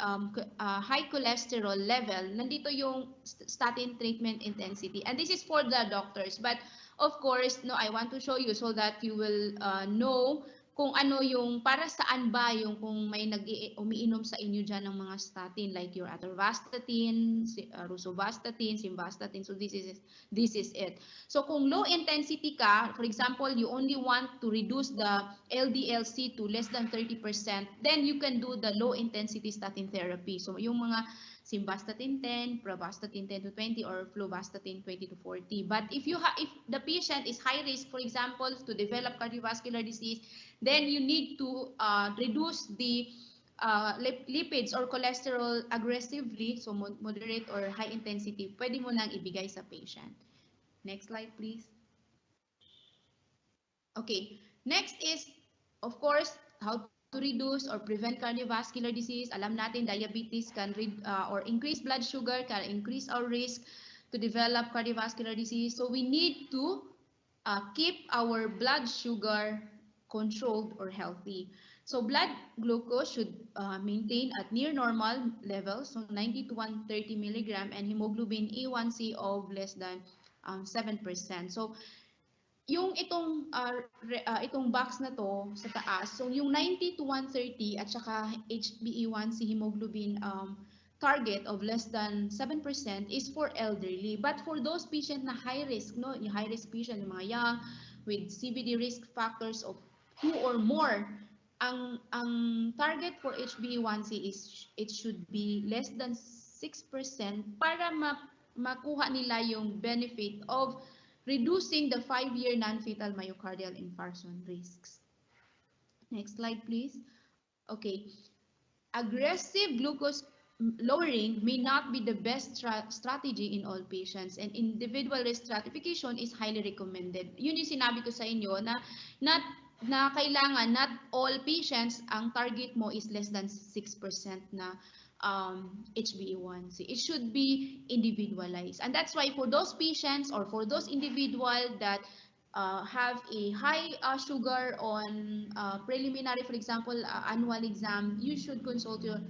high cholesterol level, nandito yung statin treatment intensity, and this is for the doctors, but of course, no, I want to show you so that you will know kung ano yung para saan ba yung kung may umiinom sa inyo dyan ng mga statin like your atorvastatin, rosuvastatin, simvastatin. So this is it. So kung low intensity ka, for example, you only want to reduce the LDL-C to less than 30%, then you can do the low intensity statin therapy. So yung mga simvastatin 10, pravastatin 10 to 20, or fluvastatin 20 to 40. But if the patient is high risk, for example, to develop cardiovascular disease, then you need to reduce the lipids or cholesterol aggressively, so moderate or high intensity, pwede mo nang ibigay sa patient. Next slide, please. Okay, next is, of course, how to reduce or prevent cardiovascular disease. Alam natin, diabetes can or increase blood sugar can increase our risk to develop cardiovascular disease. So we need to keep our blood sugar controlled or healthy. So blood glucose should maintain at near normal levels, so 90 to 130 milligram, and hemoglobin A1C of less than 7%. So yung itong box na to sa taas, so yung 90 to 130 at saka HbA1c hemoglobin target of less than 7% is for elderly. But for those patient na high risk, no, yung high risk patient, yung mga young with CVD risk factors of 2 or more, ang target for HbA1c is it should be less than 6% para makuha nila yung benefit of reducing the 5-year non-fatal myocardial infarction risks. Next slide, please. Okay. Aggressive glucose lowering may not be the best strategy in all patients, and individual risk stratification is highly recommended. Yun yung sinabi ko sa inyo na kailangan not all patients ang target mo is less than 6% na HbA1c. It should be individualized, and that's why for those patients or for those individuals that have a high sugar on preliminary, for example, annual exam, you should consult your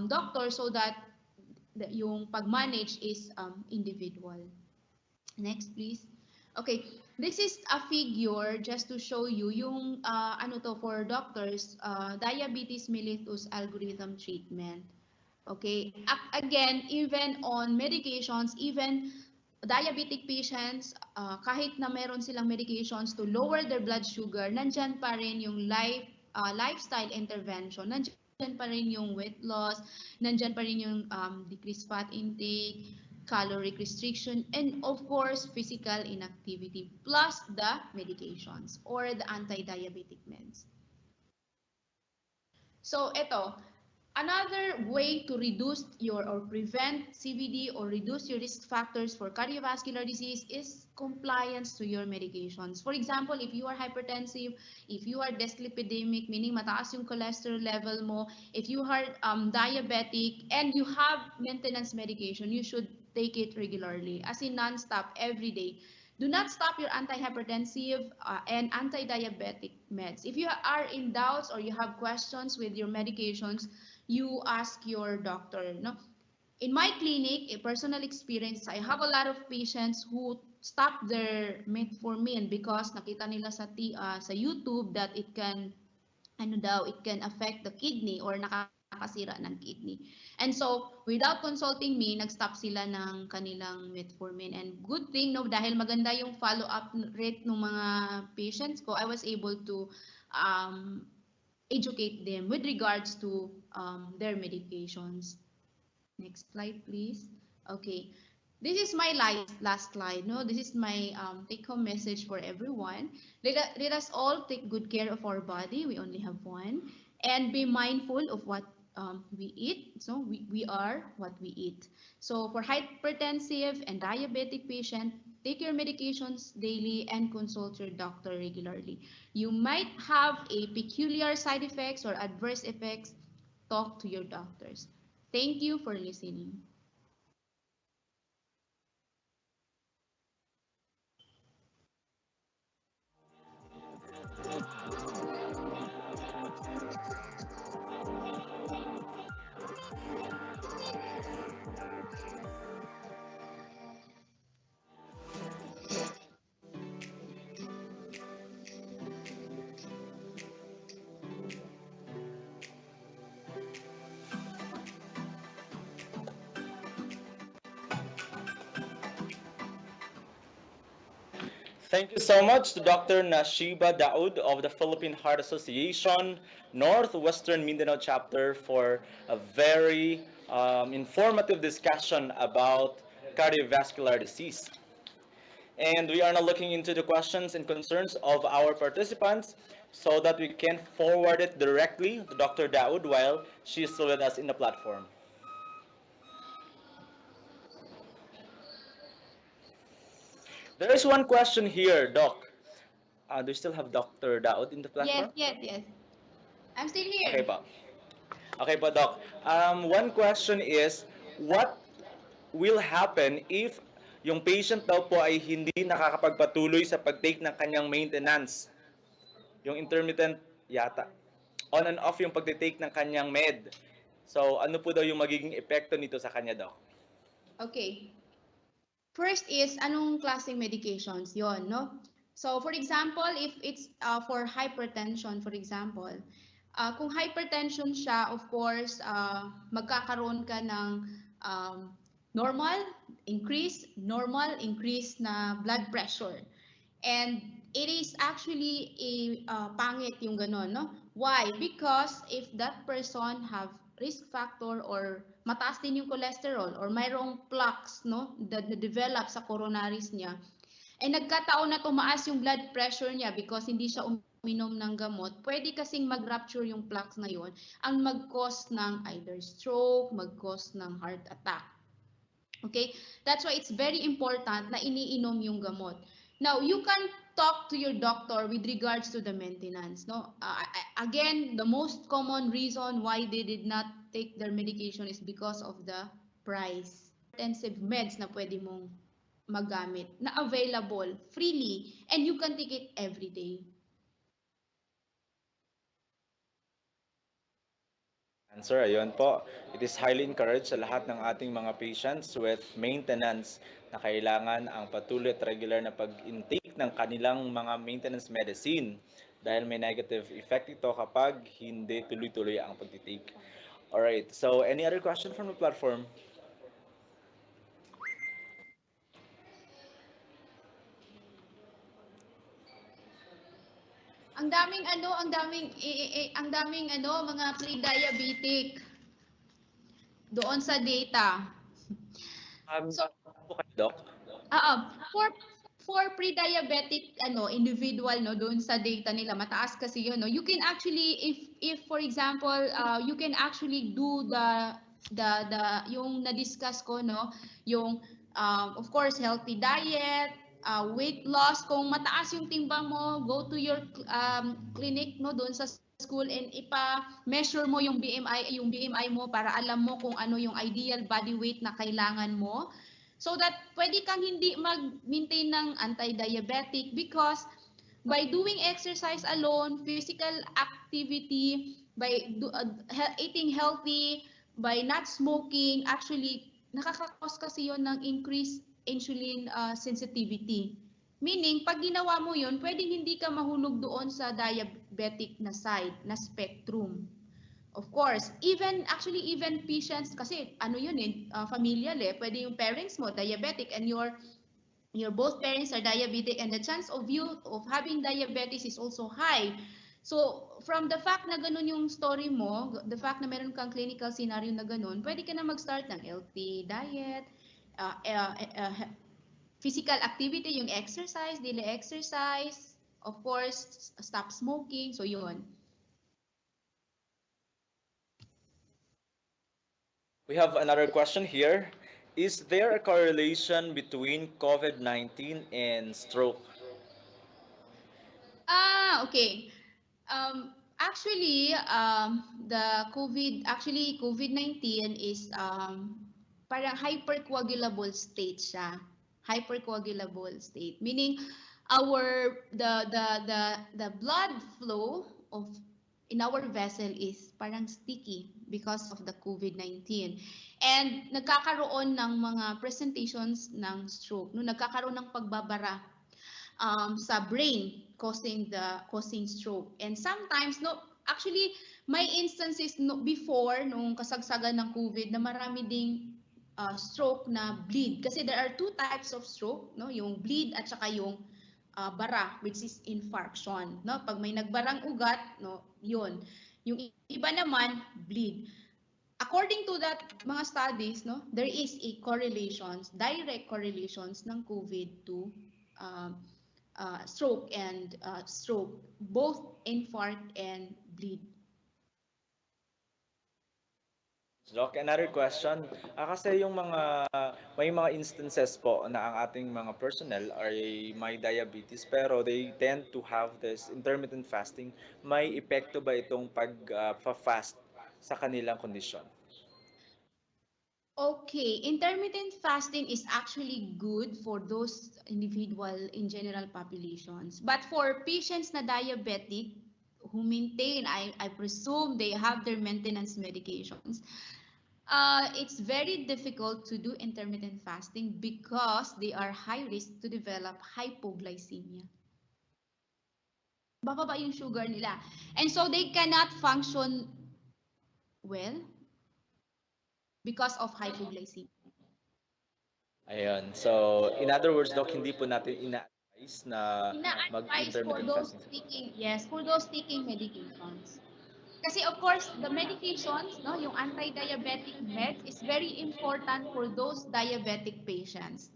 doctor so that yung pag-manage is individual. Next, please. Okay, this is a figure just to show you yung ano to for doctors, diabetes mellitus algorithm treatment. Okay, again, even on medications, even diabetic patients, kahit na meron silang medications to lower their blood sugar, nandyan pa rin yung lifestyle intervention, nandyan pa rin yung weight loss, nandyan pa rin yung decreased fat intake, caloric restriction, and of course, physical inactivity, plus the medications or the anti-diabetic meds. So, ito, another way to reduce your or prevent CVD or reduce your risk factors for cardiovascular disease is compliance to your medications. For example, if you are hypertensive, if you are dyslipidemic, meaning mataas yung cholesterol level mo, if you are diabetic, and you have maintenance medication, you should take it regularly, as in non-stop, every day. Do not stop your antihypertensive and anti-diabetic meds. If you are in doubts or you have questions with your medications, you ask your doctor. No? In my clinic, a personal experience, I have a lot of patients who stop their metformin because nakita nila sa YouTube that it can it can affect the kidney or nakakasira ng kidney. And so, without consulting me, nag-stop sila ng kanilang metformin. And good thing, no, dahil maganda yung follow-up rate ng mga patients ko, I was able to educate them with regards to their medications. Next slide, please. Okay. This is my last slide. No, this is my take-home message for everyone. Let us all take good care of our body. We only have one, and be mindful of what we eat. So we are what we eat. So for hypertensive and diabetic patient, take your medications daily and consult your doctor regularly. You might have a peculiar side effects or adverse effects. Talk to your doctors. Thank you for listening. Thank you so much to Dr. Nashiba Daoud of the Philippine Heart Association, Northwestern Mindanao chapter for a very informative discussion about cardiovascular disease. And we are now looking into the questions and concerns of our participants so that we can forward it directly to Dr. Daoud while she is still with us in the platform. There is one question here, Doc. Do you still have Dr. Daoud in the platform? Yes. I'm still here. Okay po. Okay po, Doc. One question is, what will happen if yung patient daw po ay hindi nakakapagpatuloy sa pag-take ng kanyang maintenance? Yung intermittent yata. On and off yung pag-take ng kanyang med. So, ano po daw yung magiging epekto nito sa kanya, Doc? Okay. First is, anong klaseng medications yon, no? So, for example, if it's for hypertension, for example, kung hypertension siya, of course, magkakaroon ka ng normal, increase na blood pressure. And it is actually a pangit yung ganon, no? Why? Because if that person have risk factor or mataas din yung cholesterol or mayroong plaques, no, that develop sa coronaries niya, eh nagkataon na tumaas yung blood pressure niya because hindi siya uminom ng gamot, pwede kasing mag-rupture yung plaques na yun, ang mag-cause ng either stroke, mag-cause ng heart attack. Okay? That's why it's very important na iniinom yung gamot. Now, you can talk to your doctor with regards to the maintenance. No, again, the most common reason why they did not take their medication is because of the price. Intensive meds na pwede mong magamit, na available freely, and you can take it every day. answer. Ayun po, it is highly encouraged sa lahat ng ating mga patients with maintenance na kailangan ang patuloy at regular na pag-intake ng kanilang mga maintenance medicine dahil may negative effect ito kapag hindi tuloy-tuloy ang pag-take. Alright, so any other question from the platform? Ang daming mga pre-diabetic doon sa data. So, Po kayo, Doc? for pre-diabetic individual doon sa data nila mataas kasi yun no. You can actually if for example you can actually do the yung na-discuss ko no, yung of course healthy diet, weight loss, kung mataas yung timbang mo, go to your clinic no doon sa school and ipa-measure mo yung BMI mo para alam mo kung ano yung ideal body weight na kailangan mo. So that pwede kang hindi mag-maintain ng anti-diabetic because by doing exercise alone, physical activity, by eating healthy, by not smoking, actually nakaka-cause kasi yon ng increased insulin sensitivity. Meaning, pag ginawa mo yon, pwedeng hindi ka mahulog doon sa diabetic na side, na spectrum. Of course, even patients kasi yun familial pwede yung parents mo diabetic and your both parents are diabetic and the chance of you of having diabetes is also high. So, from the fact na ganun yung story mo, the fact na meron kang clinical scenario na ganun, pwede ka na mag-start ng healthy diet, physical activity, yung exercise, daily exercise, of course, stop smoking, so yun. We have another question here. Is there a correlation between COVID-19 and stroke? Okay. Actually, COVID-19 is parang hypercoagulable state siya. Hypercoagulable state, meaning the blood flow in our vessel is parang sticky because of the COVID-19. And nagkakaroon ng mga presentations ng stroke, no, nagkakaroon ng pagbabara sa brain causing stroke. And sometimes actually may instances before nung kasagsagan ng COVID na marami ding stroke na bleed kasi there are two types of stroke, no, yung bleed at saka yung bara, which is infarction, no. Pag may nagbarang ugat, no, yun. Yung iba naman bleed. According to that mga studies, no, there is a direct correlations ng COVID to stroke, both infarct and bleed. Doc, another question. Kasi may mga instances po na ang ating mga personnel ay may diabetes pero they tend to have this intermittent fasting. May epekto ba itong pag-fast sa kanilang kondisyon? Okay, intermittent fasting is actually good for those individual in general populations. But for patients na diabetic who maintain, I presume they have their maintenance medications. It's very difficult to do intermittent fasting because they are high risk to develop hypoglycemia. Bababa yung sugar nila. And so they cannot function well because of hypoglycemia. Ayun. So, in other words, Doc, hindi po natin ina-advise na mag-intermittent fasting. For those taking medications. Kasi of course, the medications, no, yung anti-diabetic meds is very important for those diabetic patients.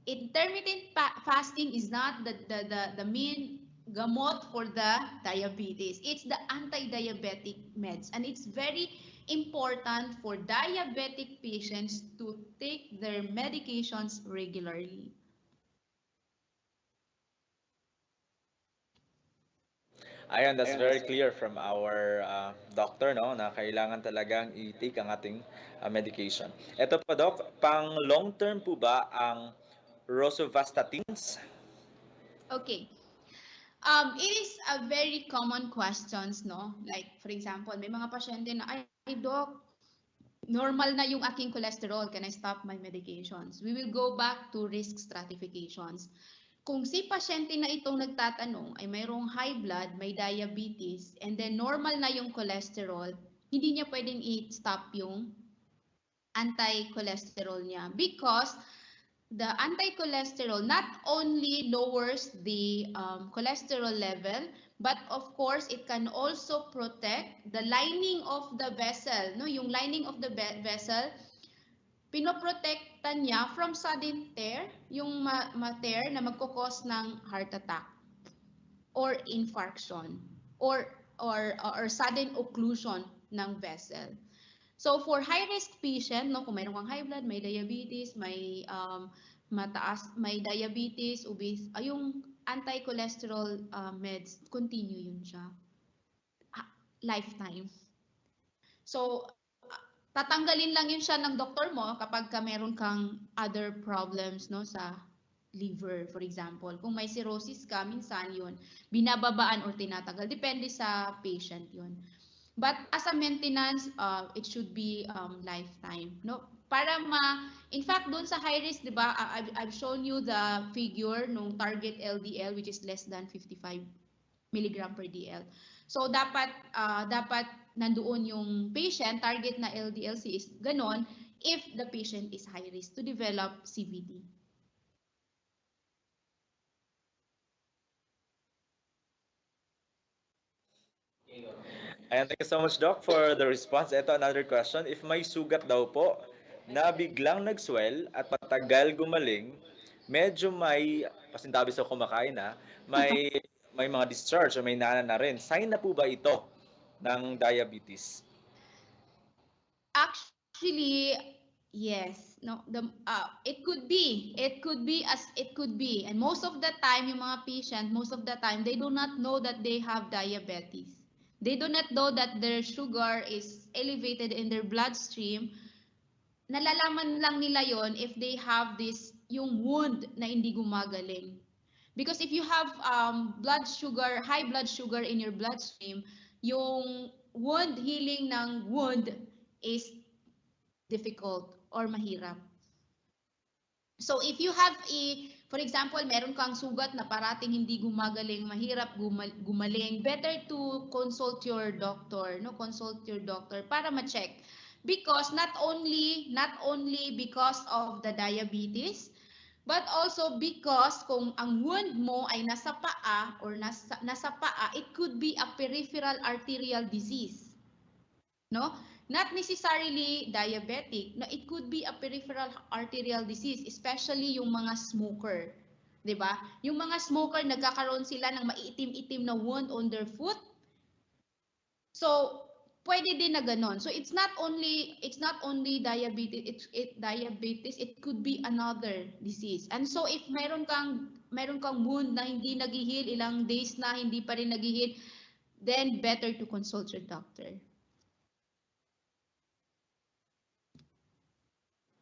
Intermittent fasting is not the main gamot for the diabetes. It's the anti-diabetic meds, and it's very important for diabetic patients to take their medications regularly. Ayun, that's very clear from our doctor, no, na kailangan talagang i-take ang ating medication. Ito pa, Doc, pang long term po ba ang rosuvastatins? Okay. It is a very common questions, no? Like, for example, may mga pasyente na, ay, doc, normal na yung aking cholesterol. Can I stop my medications? We will go back to risk stratifications. Kung si pasyente na itong nagtatanong ay mayroong high blood, may diabetes, and then normal na yung cholesterol, hindi niya pwedeng i-stop yung anti-cholesterol niya because the anti-cholesterol not only lowers the cholesterol level, but of course it can also protect the lining of the vessel, no, yung lining of the vessel, pinoprotektan niya from sudden tear, yung ma-tear na magkukos ng heart attack or infarction or sudden occlusion ng vessel. So for high-risk patient, no, kung mayroon kang high blood, may diabetes, may may diabetes, obese, yung anti-cholesterol meds, continue yun siya. Lifetime. So tatanggalin lang yun siya ng doktor mo kapag ka meron kang other problems, no, sa liver, for example. Kung may cirrhosis ka, minsan yun, binababaan or tinatanggal. Depende sa patient yun. But as a maintenance, it should be lifetime, no? Para in fact, doon sa high risk, di ba, I've shown you the figure nung target LDL, which is less than 55 milligram per DL. So dapat nandoon yung patient, target na LDL-C is ganon if the patient is high risk to develop CVD. And thank you so much, Doc, for the response. Ito, another question. If may sugat daw po na biglang nag-swell at patagal gumaling, medyo may, pasintabi sa kumakain na, may mga discharge o may nana na rin. Sign na po ba ito ng diabetes? Actually, yes. No, it could be. It could be as it could be. And most of the time, yung mga patient, most of the time, they do not know that they have diabetes. They do not know that their sugar is elevated in their bloodstream. Nalalaman lang nila yon if they have this, yung wound na hindi gumagaling. Because if you have blood sugar, high blood sugar in your bloodstream, yung wound healing ng wound is difficult or mahirap. So if you have for example, meron kang sugat na parating hindi gumagaling, mahirap gumaling, better to consult your doctor, no? Consult your doctor para ma-check. Because not only because of the diabetes, but also because kung ang wound mo ay nasa paa or nasa paa, it could be a peripheral arterial disease. No? Not necessarily diabetic. No, it could be a peripheral arterial disease, especially yung mga smoker. 'Di ba? Yung mga smoker, nagkakaroon sila ng maiitim-itim na wound on their foot. So, pwede din na ganon. So it's not only diabetes, it could be another disease. And so if meron kang wound na hindi nag-heal, ilang days na hindi pa rin nag-heal, then better to consult your doctor.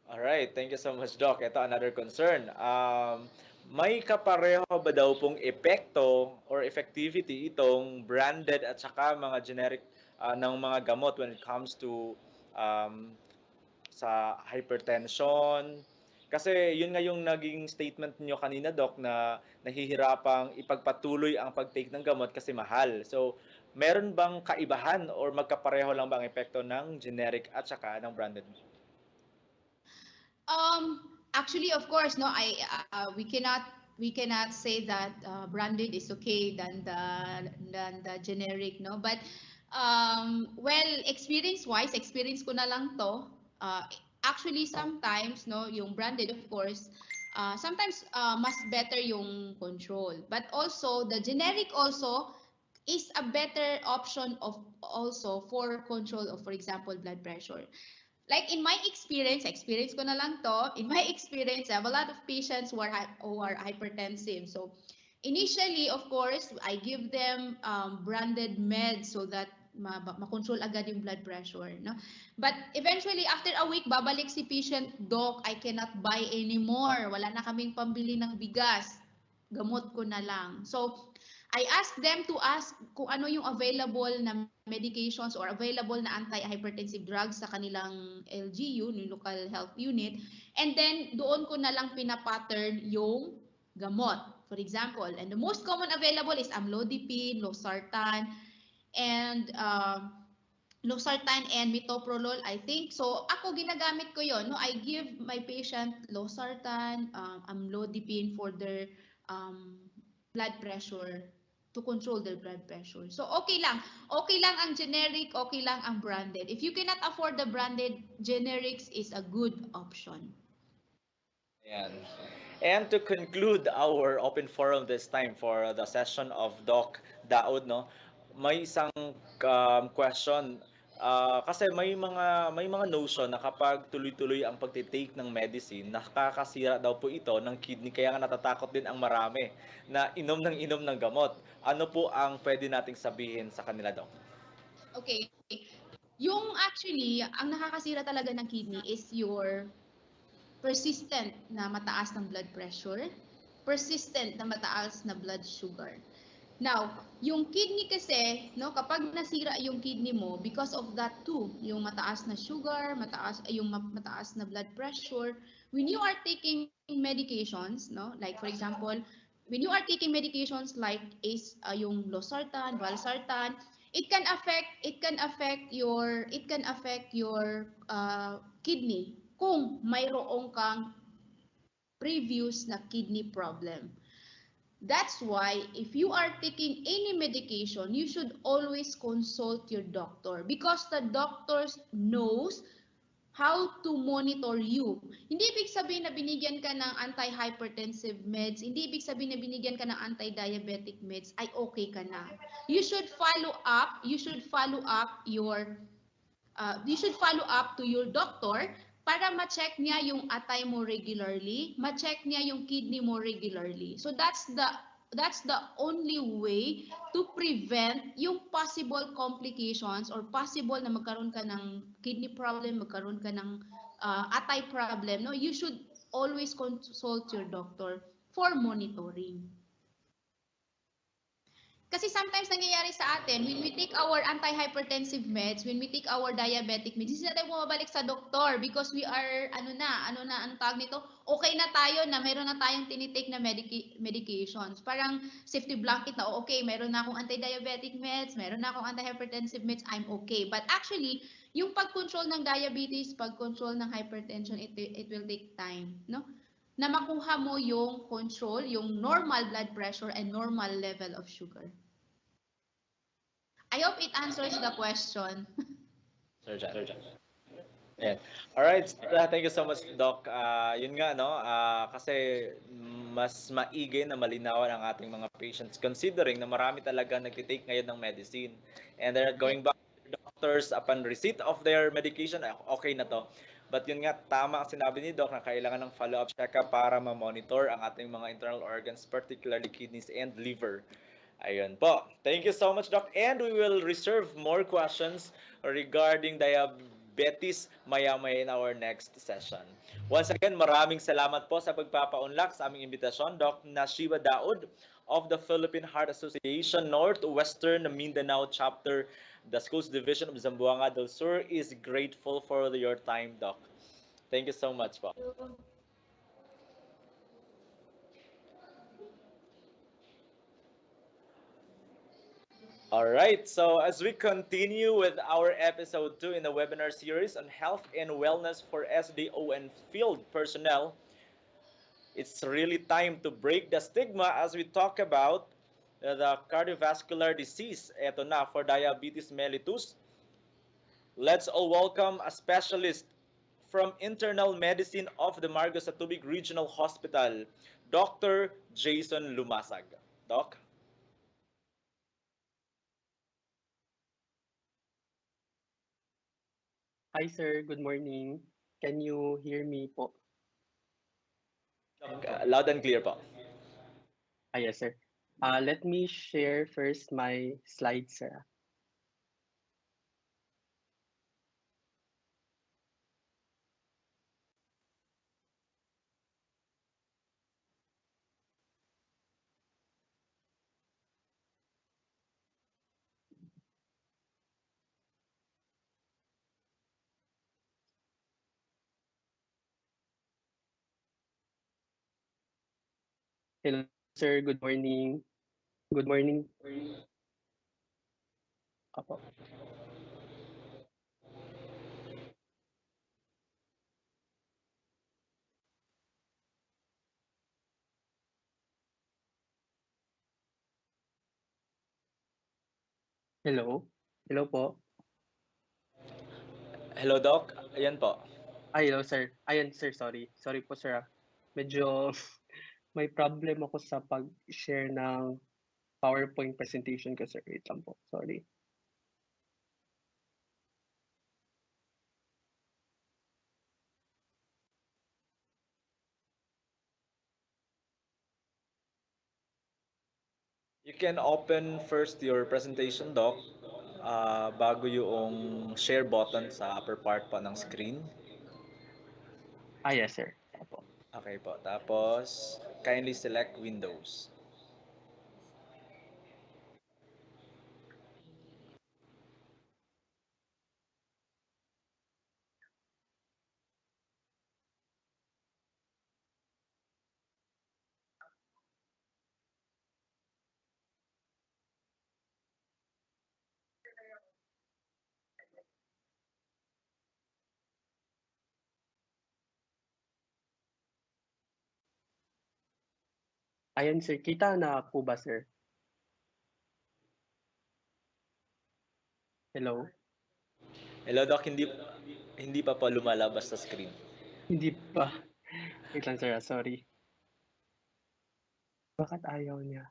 Alright, thank you so much, Doc. Ito, another concern. May kapareho ba daw pong epekto or effectivity itong branded at saka mga generic ng mga gamot when it comes to sa hypertension? Kasi yun nga yung naging statement niyo kanina, Doc, na nahihirapang ipagpatuloy ang pag-take ng gamot kasi mahal. So, meron bang kaibahan or magkapareho lang ba ang epekto ng generic at saka ng branded? Actually, of course, no. We cannot say that branded is okay than the generic, no. But well, experience ko na lang to. Actually, sometimes, no, yung branded, of course, sometimes mas better yung control. But also the generic also is a better option also for control of, for example, blood pressure. Like in my experience ko na lang to, in my experience, I have a lot of patients who are hypertensive. So initially, of course, I give them branded meds so that ma-control agad yung blood pressure, no? But eventually, after a week, babalik si patient, "Doc, I cannot buy anymore. Wala na kaming pambili ng bigas. Gamot ko na lang." So I asked them to ask kung ano yung available na medications or available na anti-hypertensive drugs sa kanilang LGU, yung local health unit. And then, doon ko na lang pinapattern yung gamot. For example, and the most common available is amlodipine, losartan, and losartan and metoprolol, I think. So, ako ginagamit ko yon. No? I give my patient losartan, amlodipine for their blood pressure to control their blood pressure. So, okay lang. Okay lang ang generic, okay lang ang branded. If you cannot afford the branded, generics is a good option. Ayan. And to conclude our open forum this time for the session of Doc Daud, no, may isang question. Kasi may mga notion na kapag tuloy-tuloy ang pagtitake ng medicine, nakakasira daw po ito ng kidney, kaya nga natatakot din ang marami na inom ng gamot. Ano po ang pwede nating sabihin sa kanila, Doc? Okay. Yung actually, ang nakakasira talaga ng kidney is your persistent na mataas ng blood pressure, persistent na mataas na blood sugar. Now, yung kidney kasi, no, kapag nasira yung kidney mo because of that too, yung mataas na sugar, mataas na blood pressure, when you are taking medications, no, like for example, when you are taking medications like yung losartan, valsartan, it can affect your kidney kung mayroong kang previous na kidney problem. That's why if you are taking any medication, you should always consult your doctor because the doctors knows how to monitor you. Hindi ibig sabihin na binigyan ka ng anti-hypertensive meds, hindi ibig sabihin na binigyan ka ng anti-diabetic meds, ay okay ka na. You should follow up to your doctor para ma-check niya yung atay mo regularly, ma-check niya yung kidney mo regularly. So that's the only way to prevent yung possible complications or possible na magkaroon ka ng kidney problem, magkaroon ka ng atay problem. No, you should always consult your doctor for monitoring. Kasi sometimes nangyayari sa atin, when we take our anti-hypertensive meds, when we take our diabetic meds, hindi na tayo bumabalik sa doktor because we are, anong tawag nito? Okay na tayo na meron na tayong tinitake na medications. Parang safety blanket na, okay, meron na akong anti-diabetic meds, meron na akong anti-hypertensive meds, I'm okay. But actually, yung pag-control ng diabetes, pag-control ng hypertension, it will take time, no? Na makuha mo yung control, yung normal blood pressure and normal level of sugar. I hope it answers the question. Sir John. Yeah. All right. Thank you so much, Doc. Yun nga, no? Kasi mas maigi na malinawan ang ating mga patients considering na marami talaga nagtitake ngayon ng medicine. And they're going back to the doctors upon receipt of their medication, okay na to. But yun nga, tama ang sinabi ni Doc na kailangan ng follow-up check-up para ma-monitor ang ating mga internal organs, particularly kidneys and liver. Ayun po. Thank you so much, Doc. And we will reserve more questions regarding diabetes maya-maya in our next session. Once again, maraming salamat po sa pagpapaunlak sa aming imbitasyon, Doc Nashiba Daud of the Philippine Heart Association Northwestern Mindanao Chapter, the Schools Division of Zamboanga del Sur, is grateful for your time, Doc. Thank you so much po. All right, so as we continue with our episode 2 in the webinar series on health and wellness for SDO and field personnel, it's really time to break the stigma as we talk about the cardiovascular disease. Ito na, for diabetes mellitus. Let's all welcome a specialist from internal medicine of the Marcos Atubig Regional Hospital, Dr. Jason Lumasag. Doc? Hi sir, good morning. Can you hear me po? Loud and clear po. Yes sir. Let me share first my slides sir. Hello, sir. Good morning. Good morning. Apo. Hello. Hello po. Hello, Doc. Ayan po. Ay, hello, sir. Ayan, sir. Sorry. Sorry po, sir. Medyo may problem ako sa pag-share ng PowerPoint presentation ko, sir. Wait lang po. Sorry. You can open first your presentation, Doc, bago yung share button sa upper part pa ng screen. Ah, yes, sir. Apo. Okay po. Tapos, kindly select Windows. Ayan, sir. Kita na po ba, sir? Hello? Hello, Doc. Hindi pa po lumalabas sa screen. Hindi pa. Wait lang, sir. Sorry. Bakit ayaw niya?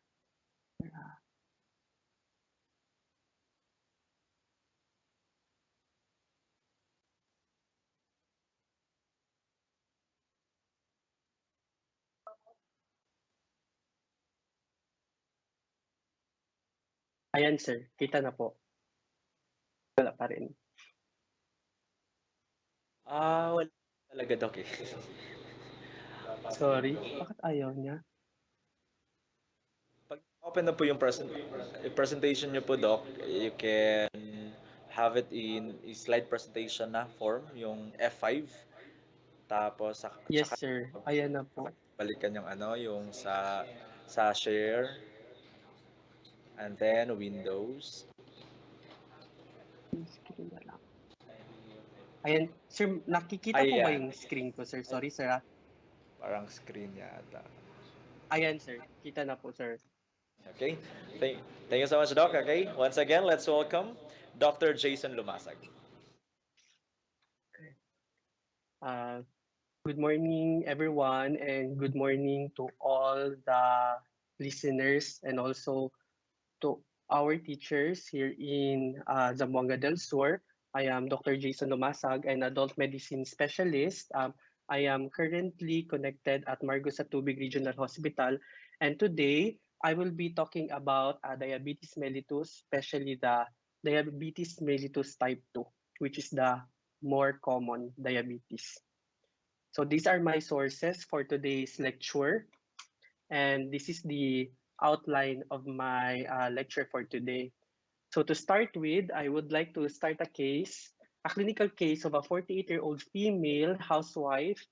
Ayan, sir. Kita na po. Wala pa rin. Wala talaga, Doc eh. Sorry. Bakit ayaw niya? Pag open na po yung presentation niyo po, Doc, you can have it in a slide presentation na form, yung F5. Tapos, Yes, saka sir. Ayan na po. balikan yung yung sa share, and then Windows. Screen na lang. Ayan. Sir, nakikita po ba Ayan. yung screen ko, sir? Sorry, sir. Parang screen yata. Ayan, sir. Kita na po, sir. Okay. Thank you so much, Doc. Okay. Once again, let's welcome Dr. Jason Lumasag. Uh, Good morning, everyone, and good morning to all the listeners and also to our teachers here in Zamboanga del Sur. I am Dr. Jason Lumasag, an adult medicine specialist. I am currently connected at Margos Atubig Regional Hospital, and today I will be talking about diabetes mellitus, especially the diabetes mellitus type 2, which is the more common diabetes. So these are my sources for today's lecture, and this is the outline of my lecture for today. So to start with, I would like to start a clinical case of a 48-year-old female housewife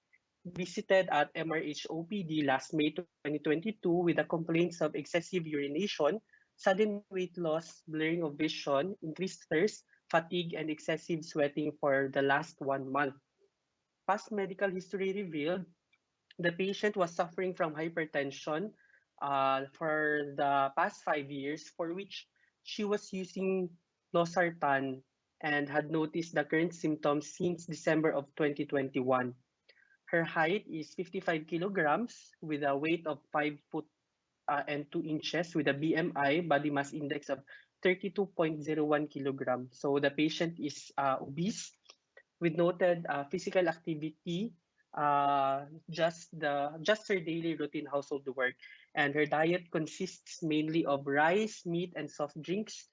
visited at MRH OPD last May 2022 with the complaints of excessive urination, sudden weight loss, blurring of vision, increased thirst, fatigue, and excessive sweating for the last 1 month. Past medical history revealed the patient was suffering from hypertension for the past 5 years, for which she was using losartan and had noticed the current symptoms since December of 2021. Her height is 55 kilograms with a weight of 5 foot and 2 inches with a BMI, body mass index of 32.01 kilograms. So the patient is obese with noted physical activity, just her daily routine household work, and her diet consists mainly of rice, meat, and soft drinks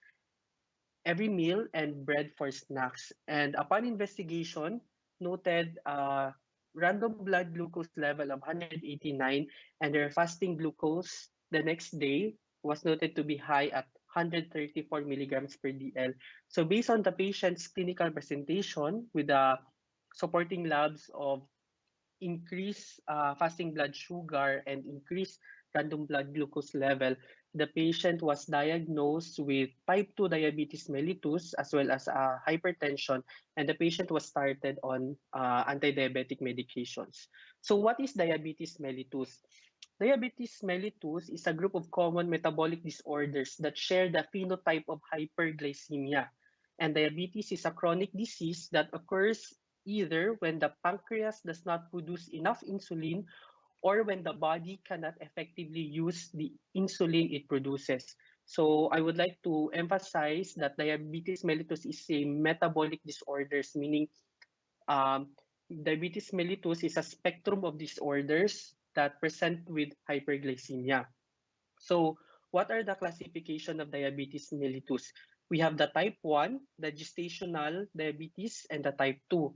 every meal, and bread for snacks. And upon investigation, noted random blood glucose level of 189, and her fasting glucose the next day was noted to be high at 134 milligrams per DL. So based on the patient's clinical presentation with the supporting labs of increased fasting blood sugar and increased random blood glucose level, the patient was diagnosed with type 2 diabetes mellitus as well as hypertension, and the patient was started on anti-diabetic medications. So what is diabetes mellitus? Diabetes mellitus is a group of common metabolic disorders that share the phenotype of hyperglycemia. And diabetes is a chronic disease that occurs either when the pancreas does not produce enough insulin or when the body cannot effectively use the insulin it produces. So I would like to emphasize that diabetes mellitus is a metabolic disorders, meaning um, diabetes mellitus is a spectrum of disorders that present with hyperglycemia. So what are the classification of diabetes mellitus? We have the type 1, the gestational diabetes, and the type 2.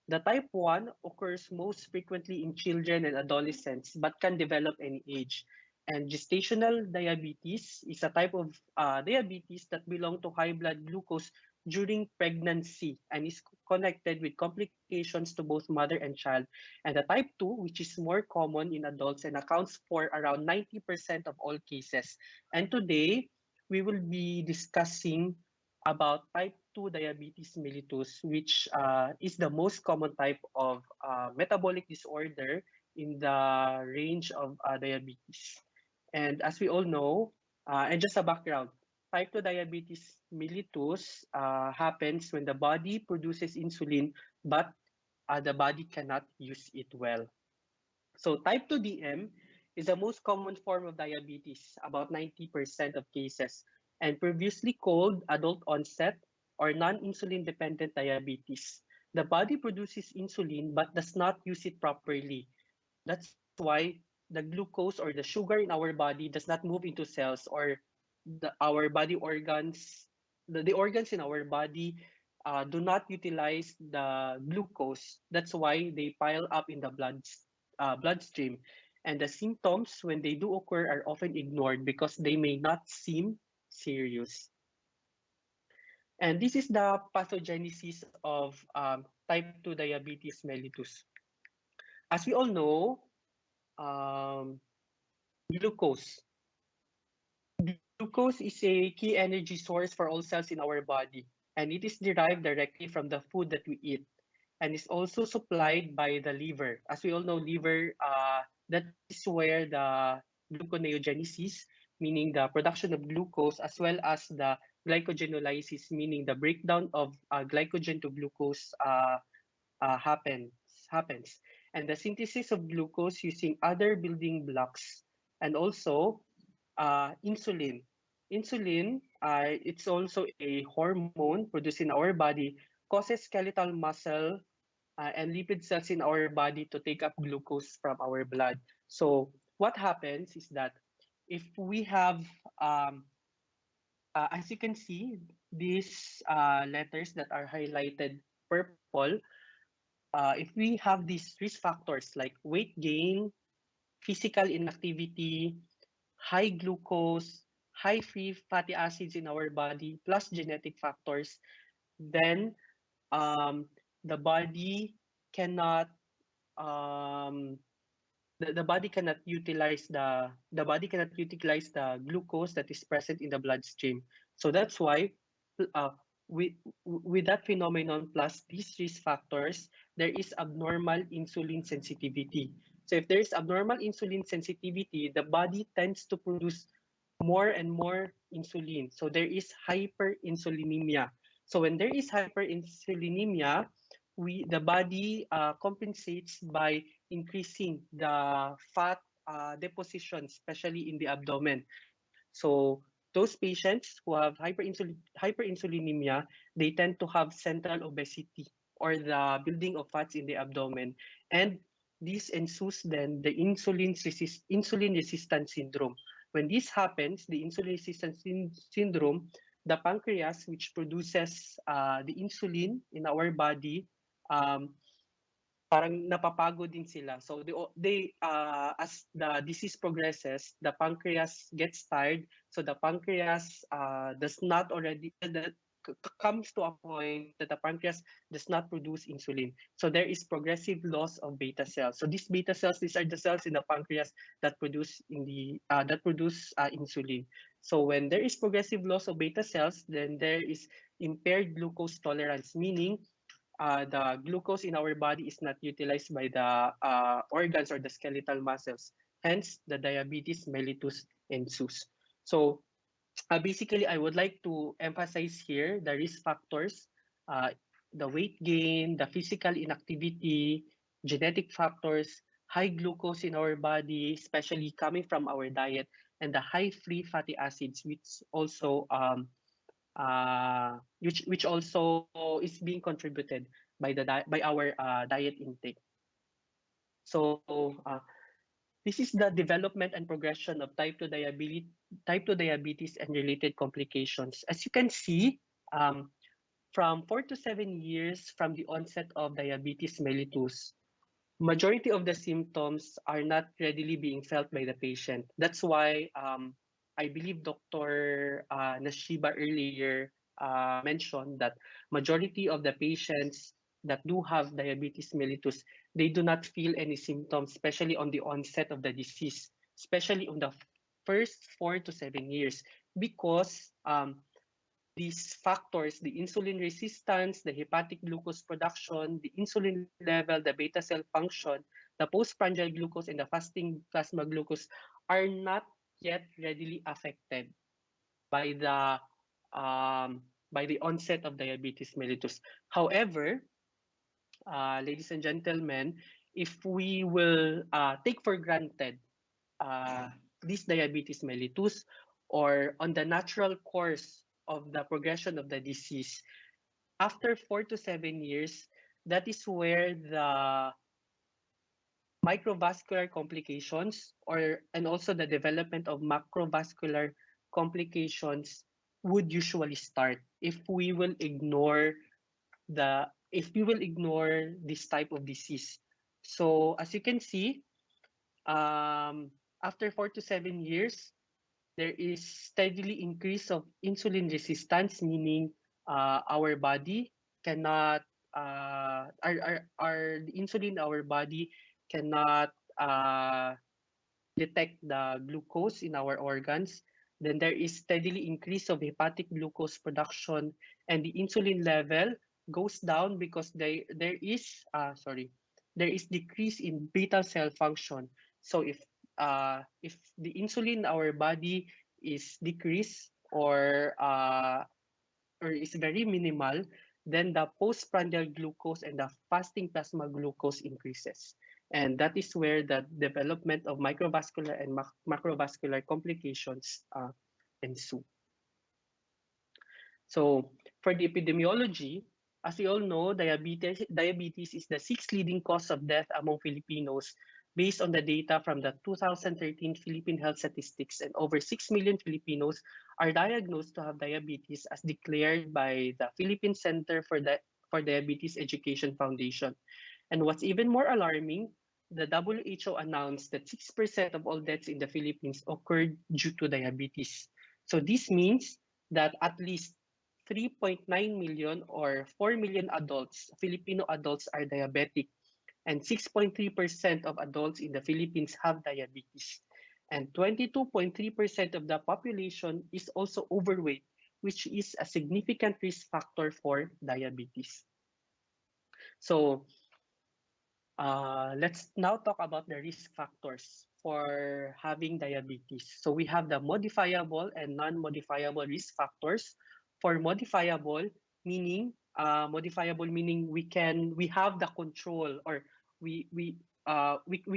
The type 1 occurs most frequently in children and adolescents but can develop any age. And gestational diabetes is a type of diabetes that belong to high blood glucose during pregnancy and is connected with complications to both mother and child. And the type 2, which is more common in adults and accounts for around 90% of all cases. And today, we will be discussing about type 2 diabetes mellitus, which is the most common type of metabolic disorder in the range of diabetes. And as we all know, and just a background, type 2 diabetes mellitus happens when the body produces insulin, but the body cannot use it well. So type 2 DM is the most common form of diabetes, about 90% of cases, and previously called adult onset or non-insulin dependent diabetes. The body produces insulin but does not use it properly. That's why the glucose or the sugar in our body does not move into cells, or our body organs, the organs in our body do not utilize the glucose. That's why they pile up in the bloodstream. And the symptoms, when they do occur, are often ignored because they may not seem serious. And this is the pathogenesis of type 2 diabetes mellitus. As we all know, um, glucose. Glucose is a key energy source for all cells in our body, and it is derived directly from the food that we eat, and is also supplied by the liver. As we all know, liver, that is where the gluconeogenesis, meaning the production of glucose, as well as the glycogenolysis, meaning the breakdown of glycogen to glucose, happens. And the synthesis of glucose using other building blocks, and also insulin. Insulin, it's also a hormone produced in our body, causes skeletal muscle and lipid cells in our body to take up glucose from our blood. So what happens is that if we have, as you can see, these letters that are highlighted purple, if we have these risk factors like weight gain, physical inactivity, high glucose, high free fatty acids in our body, plus genetic factors, then um, the body cannot um, the body cannot utilize the glucose that is present in the bloodstream. So that's why uh, with that phenomenon plus these risk factors, there is abnormal insulin sensitivity. So if there is abnormal insulin sensitivity, the body tends to produce more and more insulin. So there is hyperinsulinemia. So when there is hyperinsulinemia, the body compensates by increasing the fat deposition, especially in the abdomen. So those patients who have hyperinsulinemia, they tend to have central obesity or the building of fats in the abdomen. And this ensues then the insulin resistance syndrome. When this happens, the insulin resistance syndrome, the pancreas, which produces the insulin in our body, um, parang napapagod din sila. So they as the disease progresses, the pancreas gets tired. So the pancreas does not already comes to a point that the pancreas does not produce insulin. So there is progressive loss of beta cells. So these beta cells, these are the cells in the pancreas that produce insulin. So when there is progressive loss of beta cells, then there is impaired glucose tolerance, meaning the glucose in our body is not utilized by the organs or the skeletal muscles. Hence, the diabetes mellitus ensues. So basically, I would like to emphasize here the risk factors, uh, the weight gain, the physical inactivity, genetic factors, high glucose in our body, especially coming from our diet, and the high free fatty acids, which also is being contributed by by our diet intake. So this is the development and progression of type 2 diabetes and related complications. As you can see, from 4 to 7 years from the onset of diabetes mellitus, majority of the symptoms are not readily being felt by the patient. That's why I believe Dr. Nashiba earlier mentioned that majority of the patients that do have diabetes mellitus, they do not feel any symptoms, especially on the onset of the disease, especially on the first 4 to 7 years, because these factors, the insulin resistance, the hepatic glucose production, the insulin level, the beta cell function, the postprandial glucose, and the fasting plasma glucose are not yet readily affected by the onset of diabetes mellitus. However, ladies and gentlemen, if we will take for granted uh, this diabetes mellitus or on the natural course of the progression of the disease, after 4 to 7 years, that is where the microvascular complications and also the development of macrovascular complications would usually start if we will ignore this type of disease. So as you can see, after 4 to 7 years, there is steadily increase of insulin resistance, meaning our body cannot our the insulin in our body cannot detect the glucose in our organs. Then there is steadily increase of hepatic glucose production, and the insulin level goes down because there is decrease in beta cell function. So if the insulin in our body is decreased or is very minimal, then the postprandial glucose and the fasting plasma glucose increases. And that is where the development of microvascular and macrovascular complications ensue. So for the epidemiology, as we all know, diabetes is the sixth leading cause of death among Filipinos based on the data from the 2013 Philippine Health Statistics, and over 6 million Filipinos are diagnosed to have diabetes as declared by the Philippine Center for Diabetes Education Foundation. And what's even more alarming, the WHO announced that 6% of all deaths in the Philippines occurred due to diabetes. So this means that at least 3.9 million or 4 million adults, Filipino adults, are diabetic, and 6.3% of adults in the Philippines have diabetes. And 22.3% of the population is also overweight, which is a significant risk factor for diabetes. So let's now talk about the risk factors for having diabetes. So we have the modifiable and non-modifiable risk factors. For modifiable, meaning we have the control, or we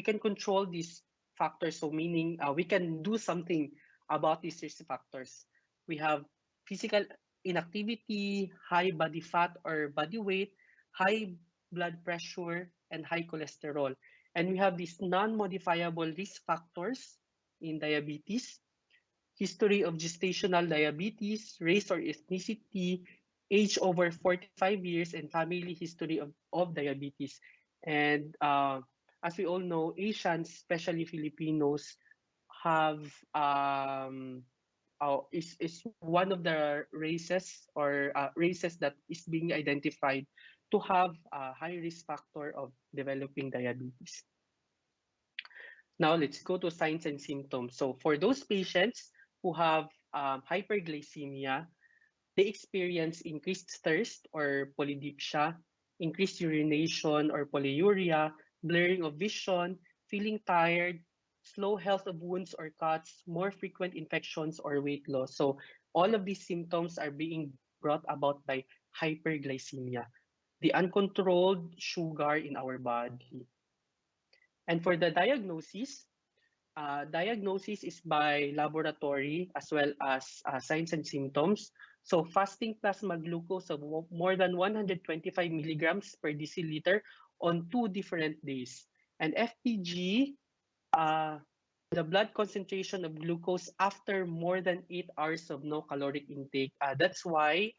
can control these factors. So meaning we can do something about these risk factors. We have physical inactivity, high body fat or body weight, high blood pressure, and high cholesterol. And we have these non-modifiable risk factors in diabetes: history of gestational diabetes, race or ethnicity, age over 45 years, and family history of diabetes. And as we all know, Asians, especially Filipinos, have is one of the races or races that is being identified to have a high risk factor of developing diabetes. Now let's go to signs and symptoms. So for those patients who have hyperglycemia, they experience increased thirst or polydipsia, increased urination or polyuria, blurring of vision, feeling tired, slow health of wounds or cuts, more frequent infections or weight loss. So all of these symptoms are being brought about by hyperglycemia, the uncontrolled sugar in our body. And for the diagnosis is by laboratory as well as signs and symptoms. So fasting plasma glucose of more than 125 milligrams per deciliter on 2 different days. And FPG, uh, the blood concentration of glucose after more than 8 hours of no caloric intake. That's why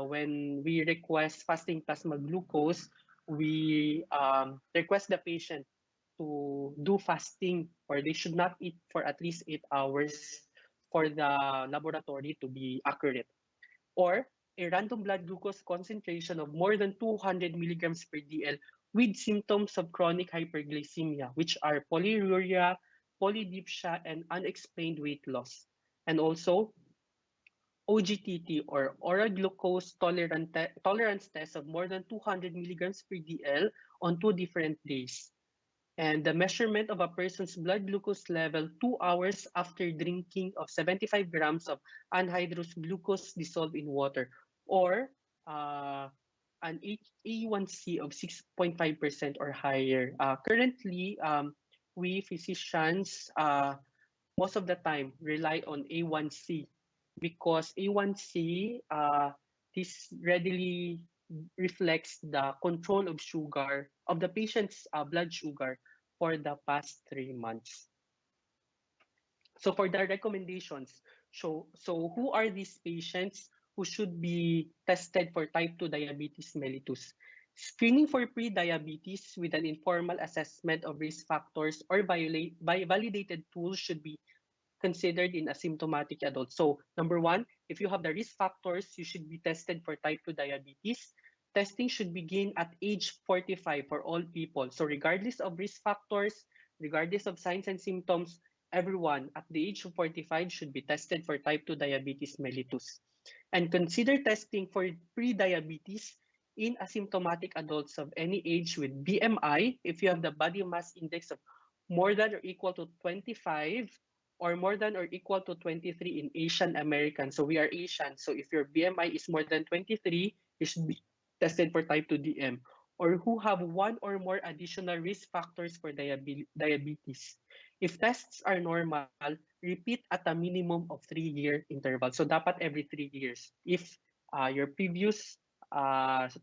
when we request fasting plasma glucose, we request the patient to do fasting, or they should not eat for at least 8 hours for the laboratory to be accurate. Or a random blood glucose concentration of more than 200 milligrams per DL with symptoms of chronic hyperglycemia, which are polyuria, polydipsia, and unexplained weight loss. And also OGTT, or oral glucose tolerance test of more than 200 milligrams per DL on 2 different days. And the measurement of a person's blood glucose level 2 hours after drinking of 75 grams of anhydrous glucose dissolved in water, or uh, an A1C of 6.5% or higher. Currently, we physicians most of the time rely on A1C, because A1C this readily reflects the control of sugar of the patient's blood sugar for the past 3 months. So for the recommendations, so who are these patients who should be tested for type 2 diabetes mellitus? Screening for pre-diabetes with an informal assessment of risk factors or by validated tools should be considered in asymptomatic adults. So number one, if you have the risk factors, you should be tested for type 2 diabetes. Testing should begin at age 45 for all people. So regardless of risk factors, regardless of signs and symptoms, everyone at the age of 45 should be tested for type 2 diabetes mellitus. And consider testing for pre-diabetes in asymptomatic adults of any age with BMI if you have the body mass index of more than or equal to 25 or more than or equal to 23 in Asian Americans. So we are Asian. So if your BMI is more than 23, you should be tested for type 2 DM. Or who have one or more additional risk factors for diabetes. If tests are normal, repeat at a minimum of 3-year interval. So dapat every 3 years if your previous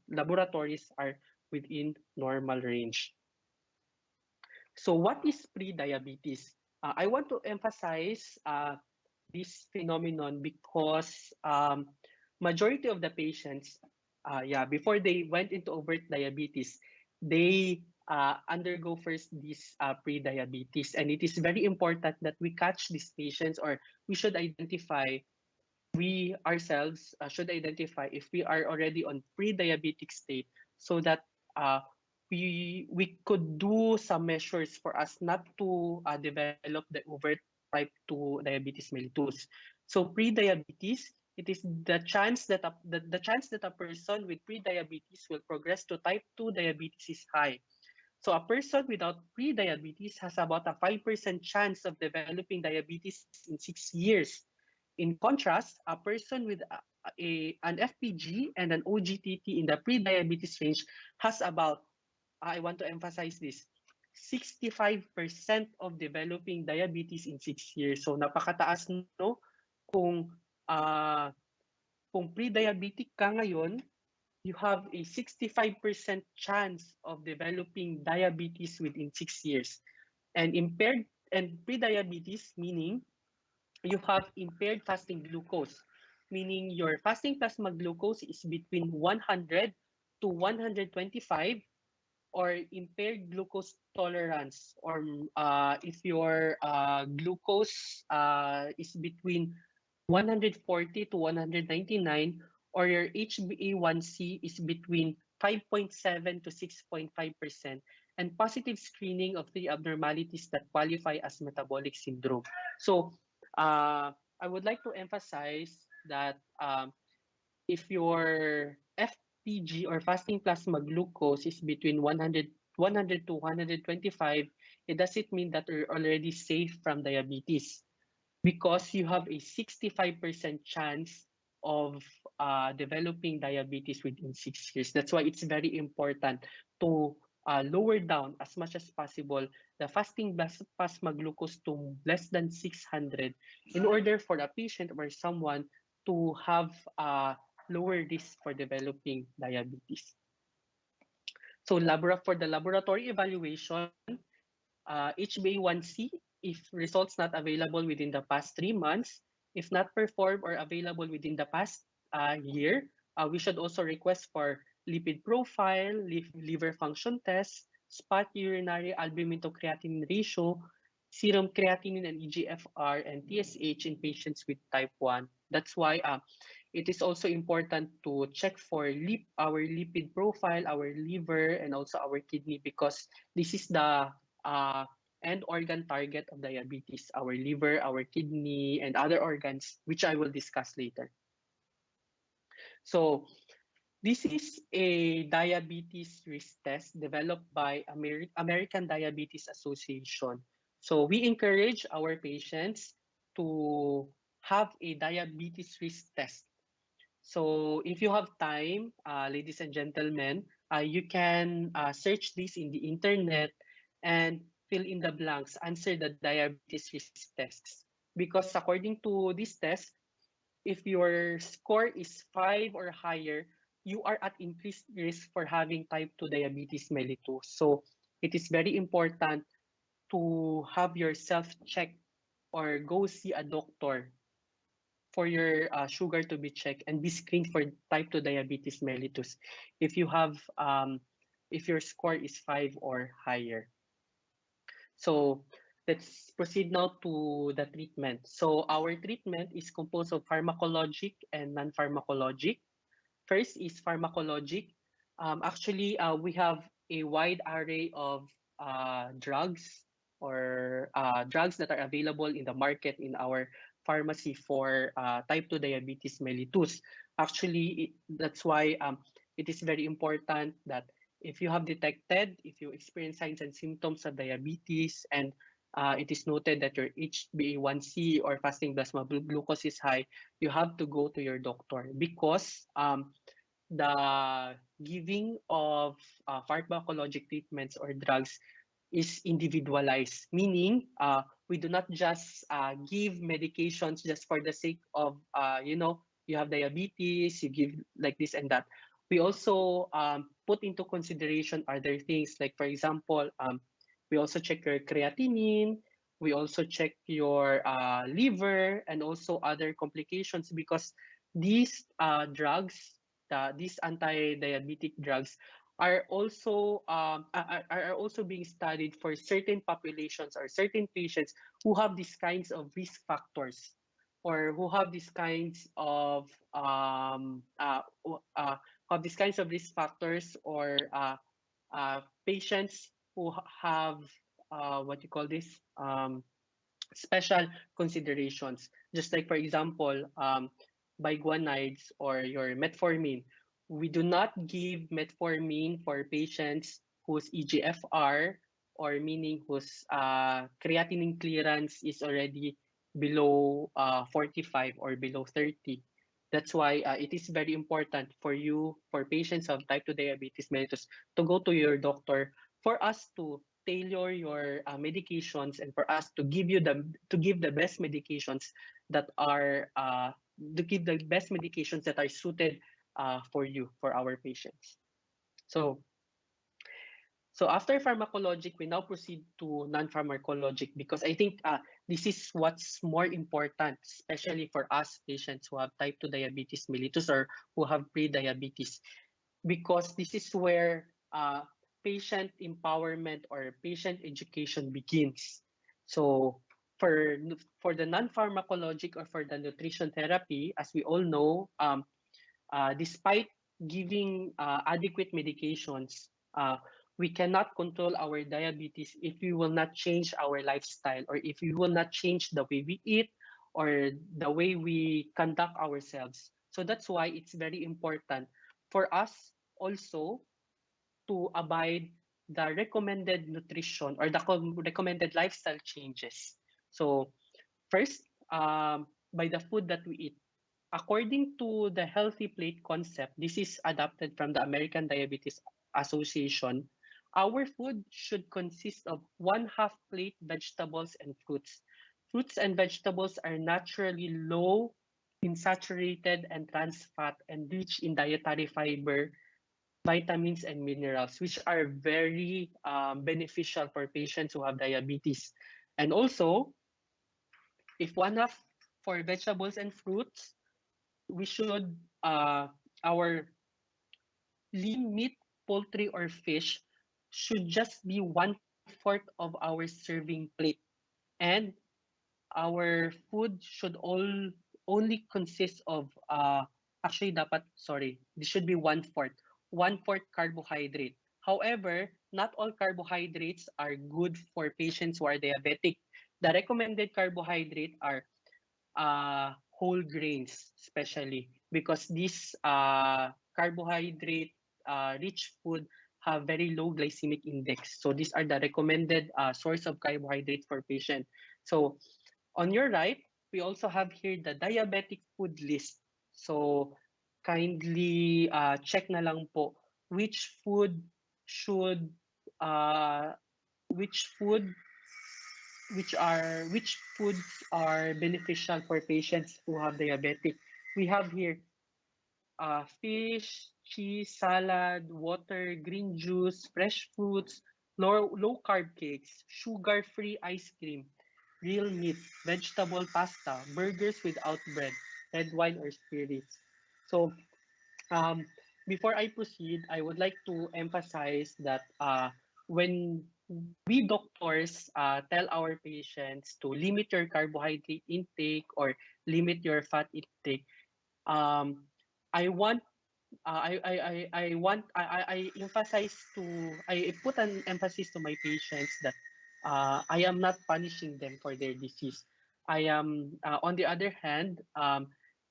laboratories are within normal range. So what is pre-diabetes? I want to emphasize this phenomenon because majority of the patients, before they went into overt diabetes, they undergo first this pre-diabetes. And it is very important that we catch these patients, or we should identify, we ourselves should identify if we are already on pre-diabetic state, so that we could do some measures for us not to develop the overt type 2 diabetes mellitus. So pre-diabetes, it is the chance that the chance that a person with pre-diabetes will progress to type 2 diabetes is high. So a person without pre-diabetes has about a 5% chance of developing diabetes in 6 years. In contrast, a person with an FPG and an OGTT in the pre-diabetes range has about, I want to emphasize this, 65% of developing diabetes in 6 years. So napakataas, no? Kung pre-diabetic ka ngayon, you have a 65% chance of developing diabetes within 6 years. And impaired and pre-diabetes, meaning you have impaired fasting glucose, meaning your fasting plasma glucose is between 100 to 125, or impaired glucose tolerance, or if your glucose is between 140 to 199, or your HbA1c is between 5.7 to 6.5%, and positive screening of three abnormalities that qualify as metabolic syndrome. So I would like to emphasize that if your FPG or fasting plasma glucose is between 100 to 125, it doesn't mean that you're already safe from diabetes, because you have a 65% chance of developing diabetes within 6 years. That's why it's very important to lower down as much as possible the fasting plasma glucose to less than 600 in order for a patient or someone to have a lower risk for developing diabetes. So for the laboratory evaluation, HbA1c, if results not available within the past 3 months, if not performed or available within the past year, we should also request for lipid profile, liver function test, spot urinary albumin to creatinine ratio, serum creatinine and eGFR, and TSH in patients with type 1. That's why it is also important to check for our lipid profile, our liver, and also our kidney, because this is the end organ target of diabetes, our liver, our kidney, and other organs, which I will discuss later. So this is a diabetes risk test developed by American Diabetes Association. So we encourage our patients to have a diabetes risk test. So if you have time, ladies and gentlemen, you can search this in the internet and fill in the blanks, answer the diabetes risk tests. Because according to this test, if your score is 5 or higher, you are at increased risk for having type 2 diabetes mellitus. So it is very important to have yourself checked or go see a doctor for your sugar to be checked and be screened for type 2 diabetes mellitus if you have if your score is 5 or higher. So let's proceed now to the treatment. So our treatment is composed of pharmacologic and non-pharmacologic. First is pharmacologic. Actually, we have a wide array of drugs or drugs that are available in the market in our pharmacy for type 2 diabetes mellitus. Actually, that's why it is very important that if you have detected, if you experience signs and symptoms of diabetes, and it is noted that your HbA1c or fasting plasma glucose is high, you have to go to your doctor, because the giving of pharmacologic treatments or drugs is individualized, meaning we do not just give medications just for the sake of, you have diabetes, you give like this and that. We also put into consideration other things, like for example, we also check your creatinine, we also check your liver, and also other complications, because these drugs, these anti-diabetic drugs, are also being studied for certain populations or certain patients who have these kinds of risk factors, or who have these kinds of risk factors, or patients who have what you call this special considerations. Just like for example, biguanides or your metformin. We do not give metformin for patients whose eGFR, or meaning whose creatinine clearance is already below 45 or below 30. That's why it is very important for you, for patients of type 2 diabetes mellitus, to go to your doctor for us to tailor your medications, and for us to give the best medications that are suited for you, for our patients. So after pharmacologic, we now proceed to non-pharmacologic, because I think this is what's more important, especially for us patients who have type 2 diabetes mellitus or who have pre-diabetes, because this is where patient empowerment or patient education begins. So for the non-pharmacologic or for the nutrition therapy, as we all know, despite giving adequate medications, we cannot control our diabetes if we will not change our lifestyle, or if we will not change the way we eat or the way we conduct ourselves. So that's why it's very important for us also to abide the recommended nutrition or the recommended lifestyle changes. So first, by the food that we eat. According to the healthy plate concept, this is adapted from the American Diabetes Association. Our food should consist of 1/2 plate vegetables and fruits. Fruits and vegetables are naturally low in saturated and trans fat and rich in dietary fiber, vitamins, and minerals, which are very beneficial for patients who have diabetes. And also, if 1/2 for vegetables and fruits, we should our lean meat, poultry, or fish should just be 1/4 of our serving plate, and our food should only consist of actually dapat sorry, this should be 1/4 carbohydrate. However, not all carbohydrates are good for patients who are diabetic. The recommended carbohydrate are whole grains, especially because these carbohydrate rich food have very low glycemic index. So these are the recommended source of carbohydrate for patient. So on your right, we also have here the diabetic food list. So kindly check na lang po which food should which food which foods are beneficial for patients who have diabetic. We have here fish, cheese, salad, water, green juice, fresh fruits, low carb cakes, sugar-free ice cream, real meat, vegetable pasta, burgers without bread, red wine or spirits. So um, before I proceed, I would like to emphasize that when we doctors tell our patients to limit your carbohydrate intake or limit your fat intake, um, I want I emphasize to I put an emphasis to my patients that I am not punishing them for their disease. I am on the other hand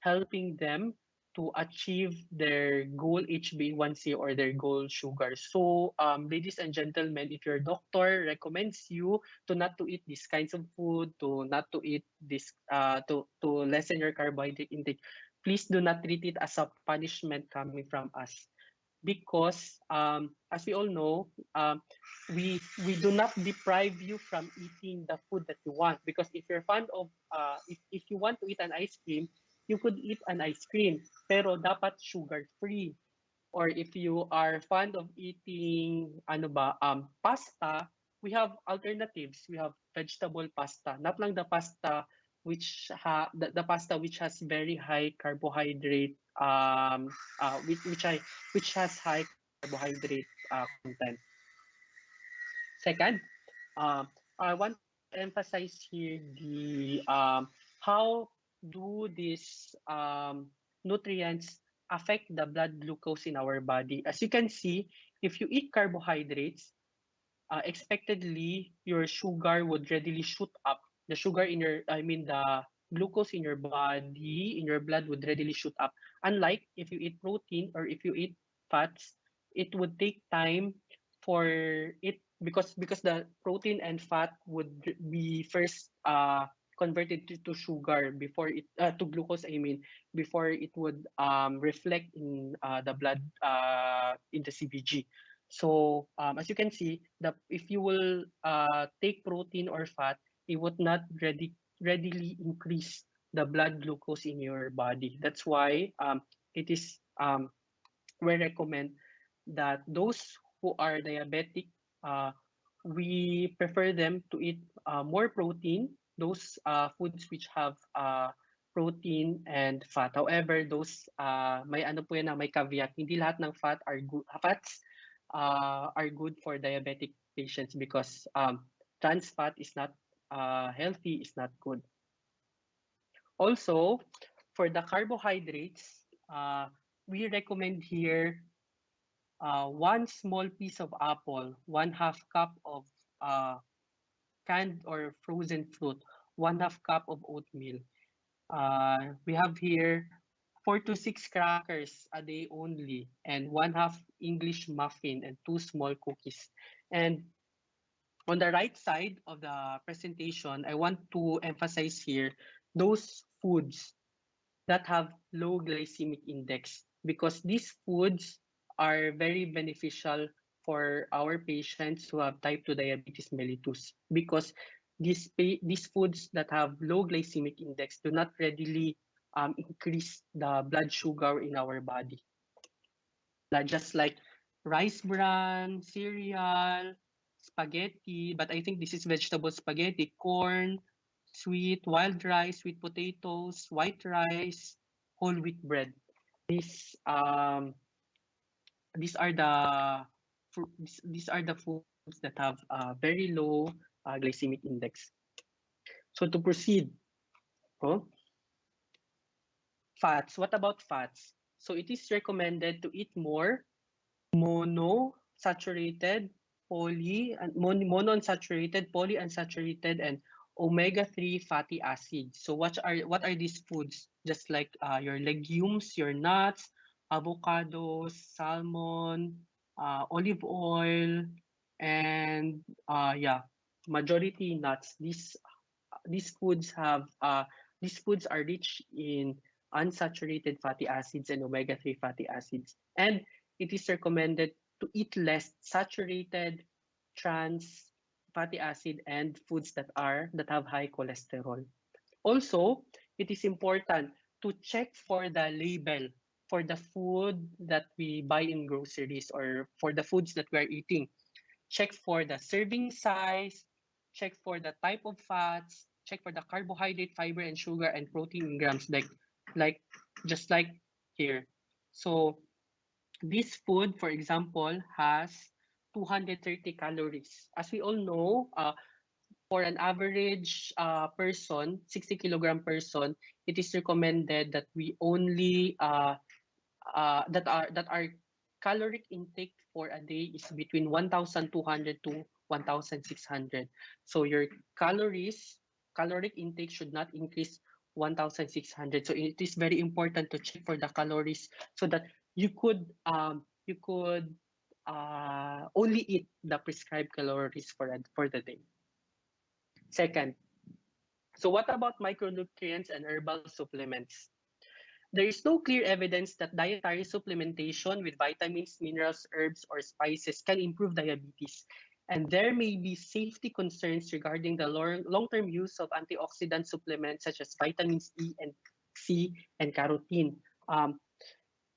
helping them to achieve their goal HbA1c or their goal sugar. So ladies and gentlemen, if your doctor recommends you to not to eat these kinds of food, to not to eat this to lessen your carbohydrate intake, please do not treat it as a punishment coming from us, because as we all know, we do not deprive you from eating the food that you want, because if you're fond of if you want to eat an ice cream, you could eat an ice cream, pero dapat sugar free. Or if you are fond of eating pasta, we have alternatives. We have vegetable pasta, not lang the pasta the pasta which has very high carbohydrate which has high carbohydrate content. Second, I want to emphasize here the how do these nutrients affect the blood glucose in our body. As you can see, if you eat carbohydrates, expectedly your sugar would readily shoot up. The sugar in your, I mean the glucose in your body, in your blood would readily shoot up. Unlike if you eat protein or if you eat fats, it would take time for it, because the protein and fat would be first converted to sugar before it to glucose, I mean, before it would reflect in the blood in the CBG. So as you can see, if you will take protein or fat, it would not readily increase the blood glucose in your body. That's why it is we recommend that those who are diabetic, uh, we prefer them to eat more protein, those foods which have protein and fat. However, those may ano po yan na may caveat, hindi lahat ng fats are good for diabetic patients, because trans fat is not healthy is not good. Also, for the carbohydrates, we recommend here one small piece of apple, 1/2 cup of uh, canned or frozen fruit, 1/2 cup of oatmeal. We have here 4 to 6 crackers a day only, and 1/2 English muffin and 2 small cookies. And on the right side of the presentation, I want to emphasize here those foods that have low glycemic index because these foods are very beneficial for our patients who have type 2 diabetes mellitus because these foods that have low glycemic index do not readily increase the blood sugar in our body. Just like rice bran, cereal, spaghetti, but I think this is vegetable spaghetti, corn, sweet, wild rice, sweet potatoes, white rice, whole wheat bread. These um these are the these are the foods that have very low glycemic index. So to proceed, oh, fats. What about fats? So it is recommended to eat more monounsaturated, monounsaturated, polyunsaturated, and omega-3 fatty acids. So what are these foods? Just like your legumes, your nuts, avocados, salmon, olive oil, and yeah, majority nuts. These foods have these foods are rich in unsaturated fatty acids and omega-3 fatty acids. And it is recommended to eat less saturated trans fatty acid and foods that have high cholesterol. Also, it is important to check for the label for the food that we buy in groceries or for the foods that we're eating. Check for the serving size, check for the type of fats, check for the carbohydrate, fiber, and sugar and protein in grams, like just like here. So this food, for example, has 230 calories. As we all know, for an average person, 60-kilogram person, it is recommended that we only that our caloric intake for a day is between 1,200 to 1,600. So your caloric intake should not increase 1,600. So it is very important to check for the calories so that you could only eat the prescribed calories for the day. Second, so what about micronutrients and herbal supplements? There is no clear evidence that dietary supplementation with vitamins, minerals, herbs, or spices can improve diabetes. And there may be safety concerns regarding the long-term use of antioxidant supplements such as vitamins E and C and carotene.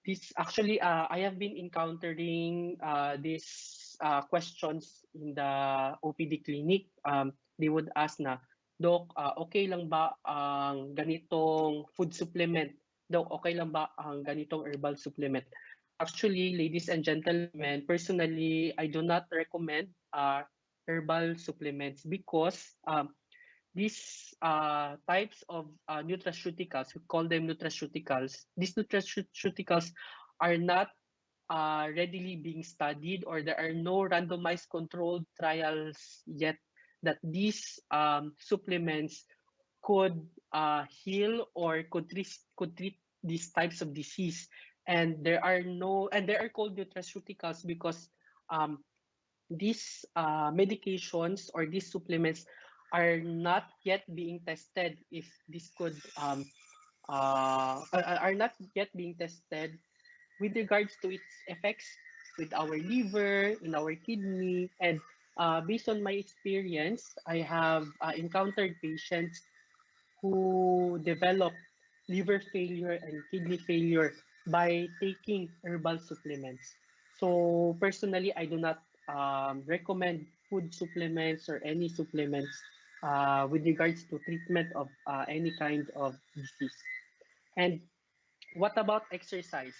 This actually, I have been encountering these questions in the OPD clinic. They would ask na, Doc, okay lang ba ang ganitong food supplement? Doc, okay lang ba ang ganitong herbal supplement? Actually, ladies and gentlemen, personally, I do not recommend herbal supplements because these types of nutraceuticals, we call them nutraceuticals, these nutraceuticals are not readily being studied, or there are no randomized controlled trials yet that these supplements could heal or could treat these types of disease. And there are called nutraceuticals because these medications or these supplements are not yet being tested if this could are not yet being tested with regards to its effects with our liver, in our kidney, and based on my experience, I have encountered patients who develop liver failure and kidney failure by taking herbal supplements. So personally, I do not recommend food supplements or any supplements with regards to treatment of any kind of disease. And what about exercise?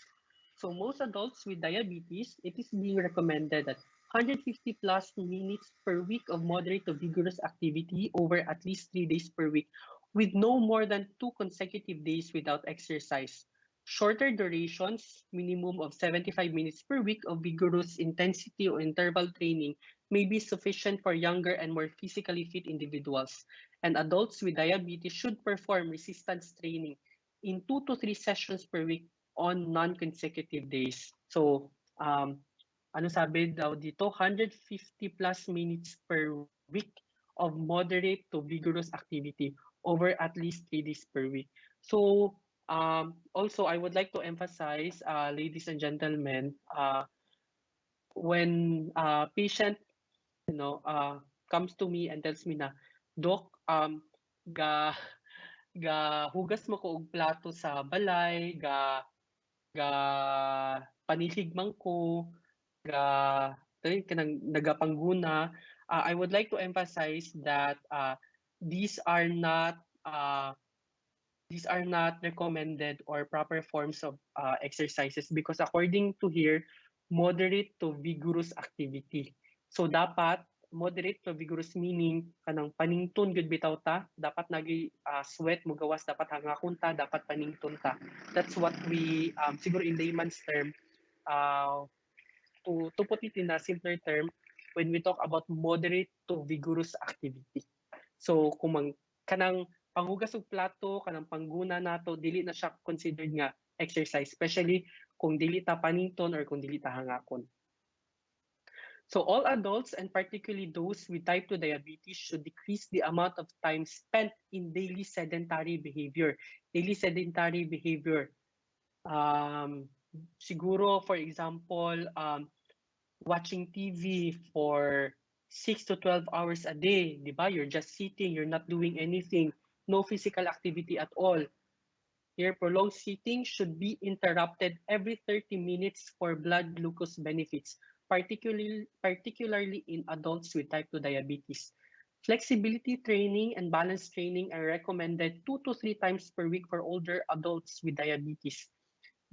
So most adults with diabetes, it is being recommended that 150 plus minutes per week of moderate to vigorous activity over at least 3 days per week with no more than 2 consecutive days without exercise. Shorter durations, minimum of 75 minutes per week of vigorous intensity or interval training may be sufficient for younger and more physically fit individuals. And adults with diabetes should perform resistance training in 2 to 3 sessions per week on non-consecutive days. So, ano sabi daw dito, 150 plus minutes per week of moderate to vigorous activity over at least 3 days per week. So, also, I would like to emphasize, ladies and gentlemen, when patient, comes to me and tells me na, Doc, ga ga hugas mo ko og plato sa balay, ga panihig man ko, kanang nagapangguna. I would like to emphasize that these are not uh, these are not recommended or proper forms of exercises because according to here, moderate to vigorous activity. So dapat moderate to vigorous meaning kanang panington gud bitaw ta, dapat nagi sweat mo gawas, dapat hangakon ta, dapat panington ta. That's what we siguro in layman's term, uh, to put it in a simpler term, when we talk about moderate to vigorous activity. So kung kanang panghugas og plato, kanang pangguna nato, dili na siya considered nga exercise, especially kung dili ta panington or kung dili ta hangakon. So all adults and particularly those with type 2 diabetes should decrease the amount of time spent in daily sedentary behavior. Daily sedentary behavior. Siguro, for example, watching TV for 6 to 12 hours a day, di ba? You're just sitting, you're not doing anything, no physical activity at all. Here, prolonged sitting should be interrupted every 30 minutes for blood glucose benefits, particularly in adults with type 2 diabetes. Flexibility training and balance training are recommended 2 to 3 times per week for older adults with diabetes.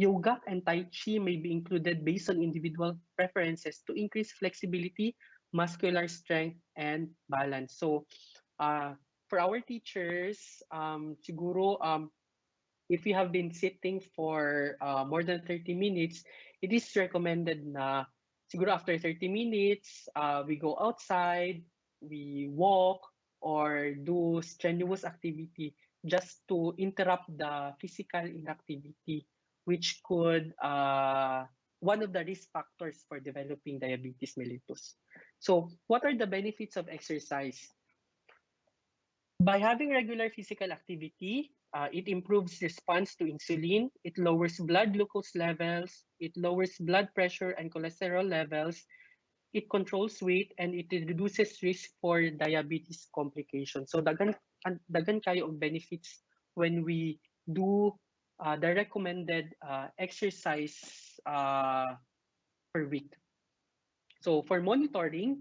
Yoga and Tai Chi may be included based on individual preferences to increase flexibility, muscular strength, and balance. So, for our teachers, siguro, if you have been sitting for more than 30 minutes, it is recommended na siguro after 30 minutes, we go outside, we walk, or do strenuous activity just to interrupt the physical inactivity, which could one of the risk factors for developing diabetes mellitus. So what are the benefits of exercise? By having regular physical activity, it improves response to insulin, it lowers blood glucose levels, it lowers blood pressure and cholesterol levels, it controls weight, and it reduces risk for diabetes complications. So dagan kayo og benefits when we do the recommended exercise per week. So for monitoring,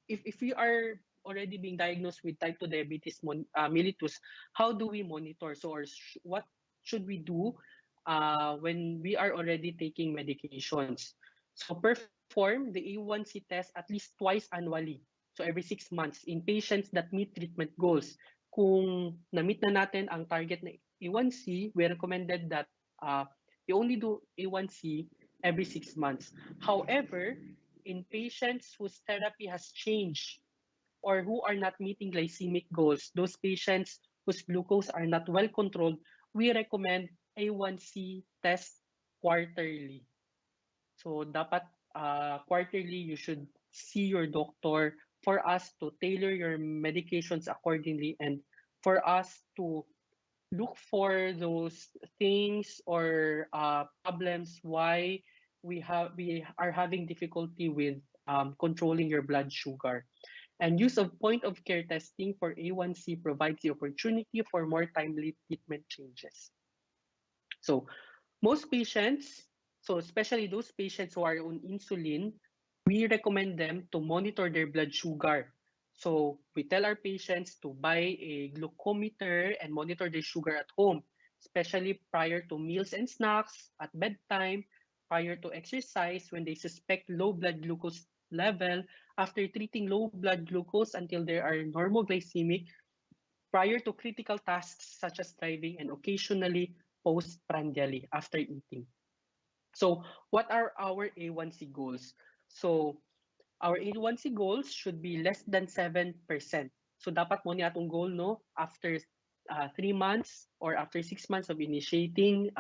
if we are already being diagnosed with type 2 diabetes mellitus, how do we monitor? So what should we do when we are already taking medications? So perform the A1C test at least twice annually. So every 6 months in patients that meet treatment goals. Kung na-meet na natin ang target na A1C, we recommended that you only do A1C every 6 months. However, in patients whose therapy has changed or who are not meeting glycemic goals, those patients whose glucose are not well controlled, we recommend A1C test quarterly. So dapat quarterly you should see your doctor for us to tailor your medications accordingly and for us to look for those things or problems why we are having difficulty with controlling your blood sugar. And use of point of care testing for A1C provides the opportunity for more timely treatment changes. So most patients, so especially those patients who are on insulin, we recommend them to monitor their blood sugar. So we tell our patients to buy a glucometer and monitor their sugar at home, especially prior to meals and snacks, at bedtime, prior to exercise, when they suspect low blood glucose level after treating low blood glucose until they are normoglycemic prior to critical tasks such as driving and occasionally postprandially after eating. So what are our A1C goals? So our A1C goals should be less than 7%. So dapat mo ni atong goal no after 3 months or after 6 months of initiating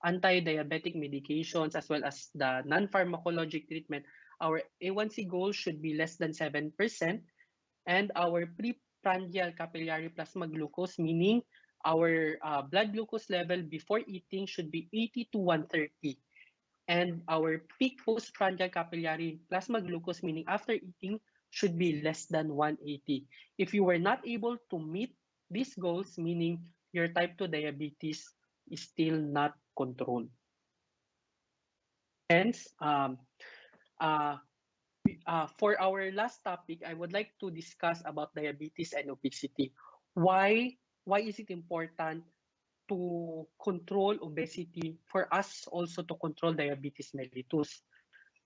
anti-diabetic medications as well as the non-pharmacologic treatment, our A1C goal should be less than 7%, and our preprandial capillary plasma glucose, meaning our blood glucose level before eating should be 80 to 130. And our peak postprandial capillary plasma glucose, meaning after eating, should be less than 180. If you were not able to meet these goals, meaning your type 2 diabetes is still not controlled. Hence, uh, for our last topic, I would like to discuss about diabetes and obesity. Why is it important to control obesity for us also to control diabetes mellitus?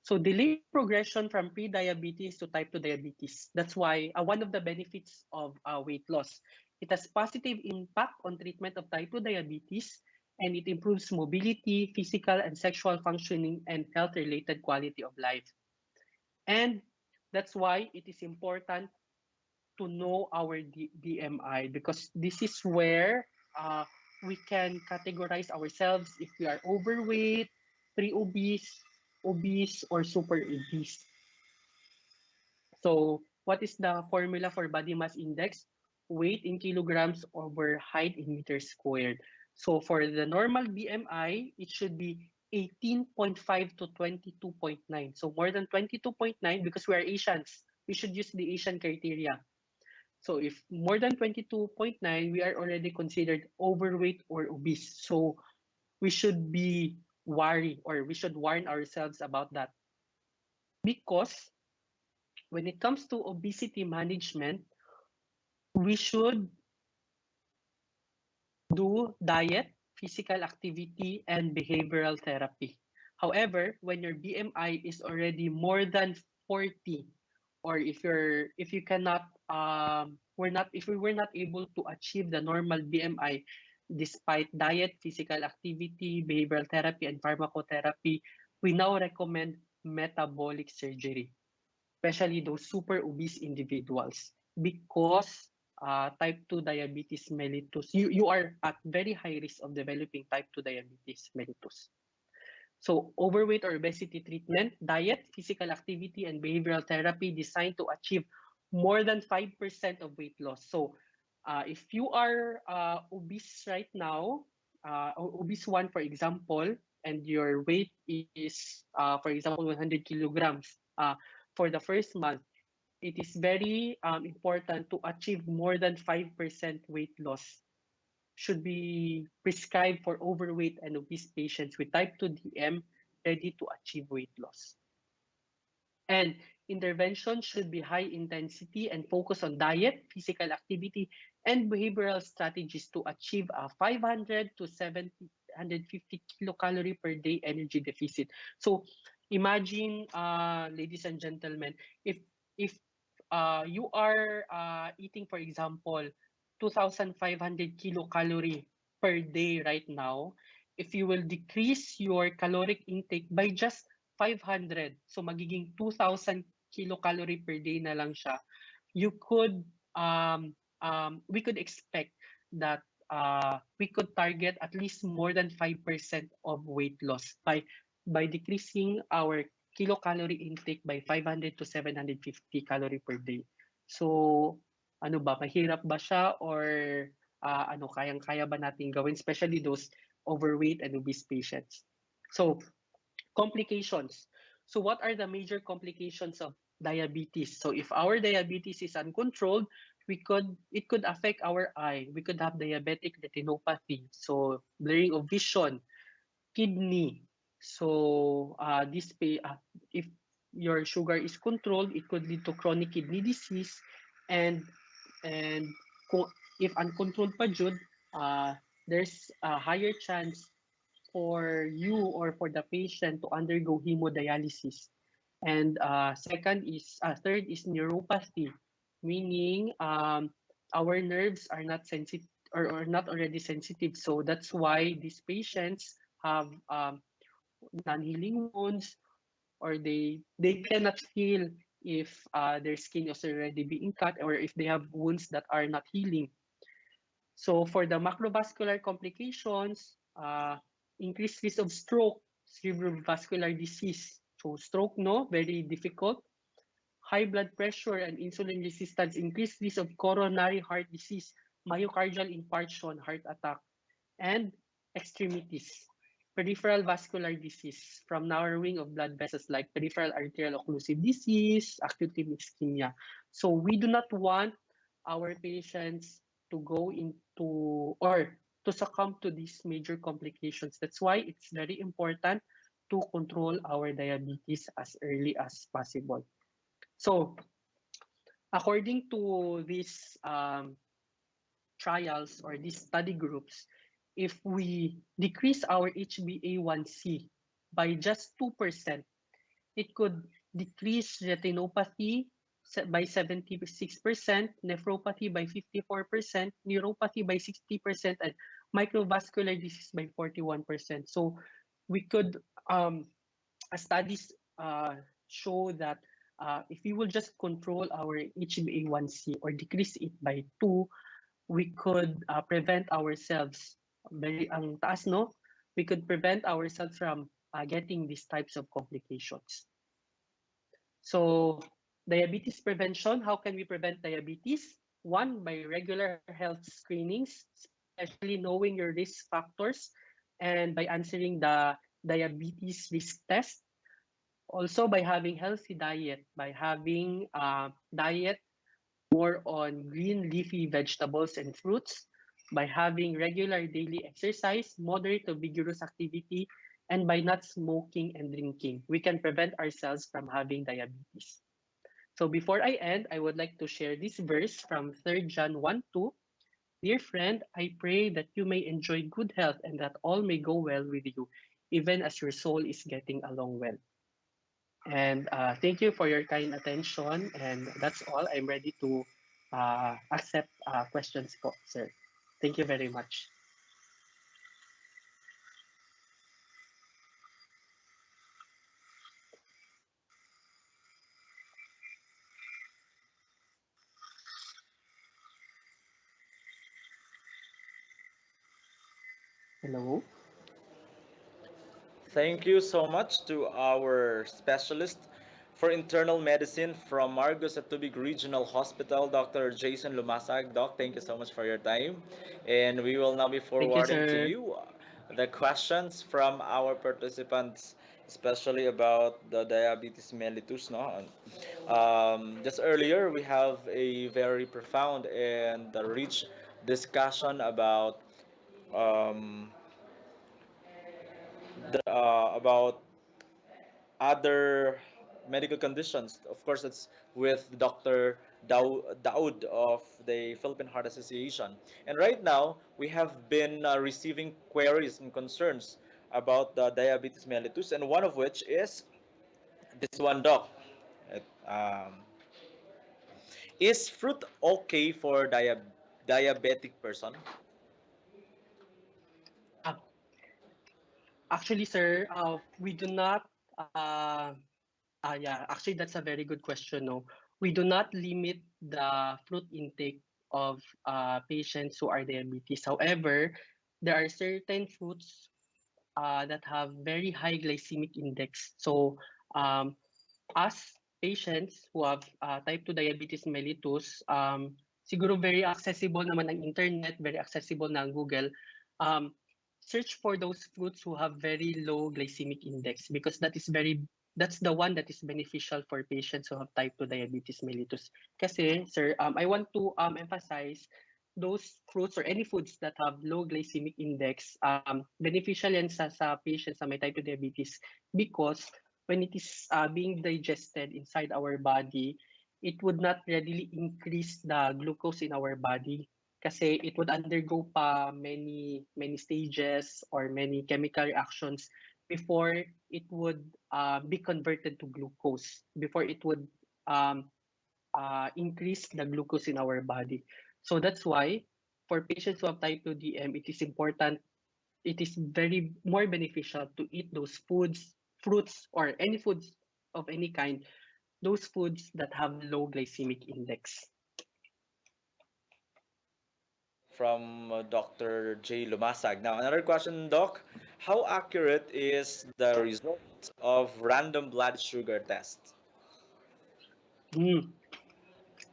So delayed progression from pre-diabetes to type 2 diabetes. That's why one of the benefits of weight loss. It has positive impact on treatment of type 2 diabetes, and it improves mobility, physical and sexual functioning, and health-related quality of life. And that's why it is important to know our BMI, because this is where we can categorize ourselves if we are overweight, pre-obese, obese, or super obese. So what is the formula for body mass index? Weight in kilograms over height in meters squared. So for the normal BMI, it should be 18.5 to 22.9. So more than 22.9, because we are Asians, we should use the Asian criteria. So if more than 22.9, we are already considered overweight or obese. So we should be worried, or we should warn ourselves about that. Because when it comes to obesity management, we should do diet, physical activity, and behavioral therapy. However, when your BMI is already more than 40, or if you cannot if we were not able to achieve the normal BMI despite diet, physical activity, behavioral therapy, and pharmacotherapy, we now recommend metabolic surgery, especially those super obese individuals, because type 2 diabetes mellitus, you are at very high risk of developing type 2 diabetes mellitus. So overweight or obesity treatment, diet, physical activity, and behavioral therapy designed to achieve more than 5% of weight loss. So if you are obese right now, obese 1, for example, and your weight is, for example, 100 kilograms for the first month, it is very important to achieve more than 5% weight loss. Should be prescribed for overweight and obese patients with type 2 DM ready to achieve weight loss. And intervention should be high intensity and focus on diet, physical activity, and behavioral strategies to achieve a 500 to 750 kilocalorie per day energy deficit. So imagine, ladies and gentlemen, if you are eating, for example, 2,500 kilocalorie per day right now, if you will decrease your caloric intake by just 500, so magiging 2,000 kilocalorie per day na lang siya, you could we could expect that we could target at least more than 5% of weight loss by decreasing our kilocalorie intake by 500 to 750 calorie per day. So ano ba, mahirap ba siya, or kayang-kaya ba natin gawin, especially those overweight and obese patients? So complications. So what are the major complications of diabetes? So if our diabetes is uncontrolled, it could affect our eye. We could have diabetic retinopathy, so blurring of vision, kidney. So if your sugar is controlled, it could lead to chronic kidney disease, and if uncontrolled pa jud, there's a higher chance for you or for the patient to undergo hemodialysis. And third is neuropathy, meaning our nerves are not sensitive or not already sensitive. So that's why these patients have non-healing wounds, or they cannot feel if their skin is already being cut, or if they have wounds that are not healing. So for the macrovascular complications, increased risk of stroke, cerebrovascular disease. So stroke, no, very difficult. High blood pressure and insulin resistance, increased risk of coronary heart disease, myocardial infarction, heart attack, and extremities. Peripheral vascular disease from narrowing of blood vessels like peripheral arterial occlusive disease, acute kidney ischemia. So we do not want our patients to go into or to succumb to these major complications. That's why it's very important to control our diabetes as early as possible. So according to these trials or these study groups, if we decrease our HbA1c by just 2%, it could decrease retinopathy by 76%, nephropathy by 54%, neuropathy by 60%, and microvascular disease by 41%. So we could, studies show that if we will just control our HbA1c or decrease it by 2, we could prevent ourselves, very ang taas, no? We could prevent ourselves from getting these types of complications. So diabetes prevention, how can we prevent diabetes? One, by regular health screenings, especially knowing your risk factors and by answering the diabetes risk test. Also by having healthy diet, by having diet more on green leafy vegetables and fruits, by having regular daily exercise, moderate to vigorous activity, and by not smoking and drinking. We can prevent ourselves from having diabetes. So before I end, I would like to share this verse from 3 John 1:2. Dear friend, I pray that you may enjoy good health and that all may go well with you, even as your soul is getting along well. And thank you for your kind attention. And that's all. I'm ready to accept questions, po, sir. Thank you very much. Hello. Thank you so much to our specialist for internal medicine from Margos at Tubig Regional Hospital, Dr. Jason Lumasag. Doc, thank you so much for your time. And we will now be Thank you, forwarding to sir. you the questions from our participants, especially about the diabetes mellitus. No? Just earlier, we have a very profound and rich discussion um, about other medical conditions. Of course, it's with Dr. Daoud of the Philippine Heart Association. And right now, we have been receiving queries and concerns about the diabetes mellitus, and one of which is this one, Doc. It, is fruit okay for diabetic person? Ah, actually, sir, we do not. Yeah, actually, that's a very good question. No, we do not limit the fruit intake of patients who are diabetes. However, there are certain fruits that have very high glycemic index. So, us patients who have type 2 diabetes mellitus, siguro very accessible naman ang internet, very accessible na ang Google. Um, Search for those fruits who have very low glycemic index, because that's the one that is beneficial for patients who have type 2 diabetes mellitus. Kasi, sir, I want to emphasize those fruits or any foods that have low glycemic index, beneficial yan sa patients na may type 2 diabetes, because when it is being digested inside our body, it would not readily increase the glucose in our body, kasi it would undergo pa many stages or many chemical reactions before it would be converted to glucose, before it would um, increase the glucose in our body. So that's why for patients who have type 2 DM, it is important, it is very more beneficial to eat those foods, fruits, or any foods of any kind, those foods that have low glycemic index. From Dr. J. Lumasag. Now, another question, Doc. How accurate is the result of random blood sugar test? Mm.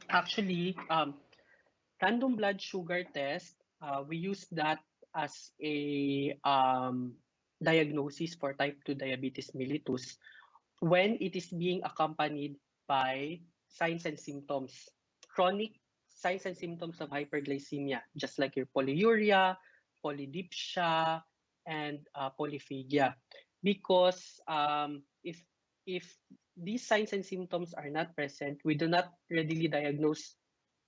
Actually, random blood sugar test, we use that as a diagnosis for type 2 diabetes mellitus when it is being accompanied by signs and symptoms, chronic signs and symptoms of hyperglycemia, just like your polyuria, polydipsia, and polyphagia. Because if these signs and symptoms are not present, we do not readily diagnose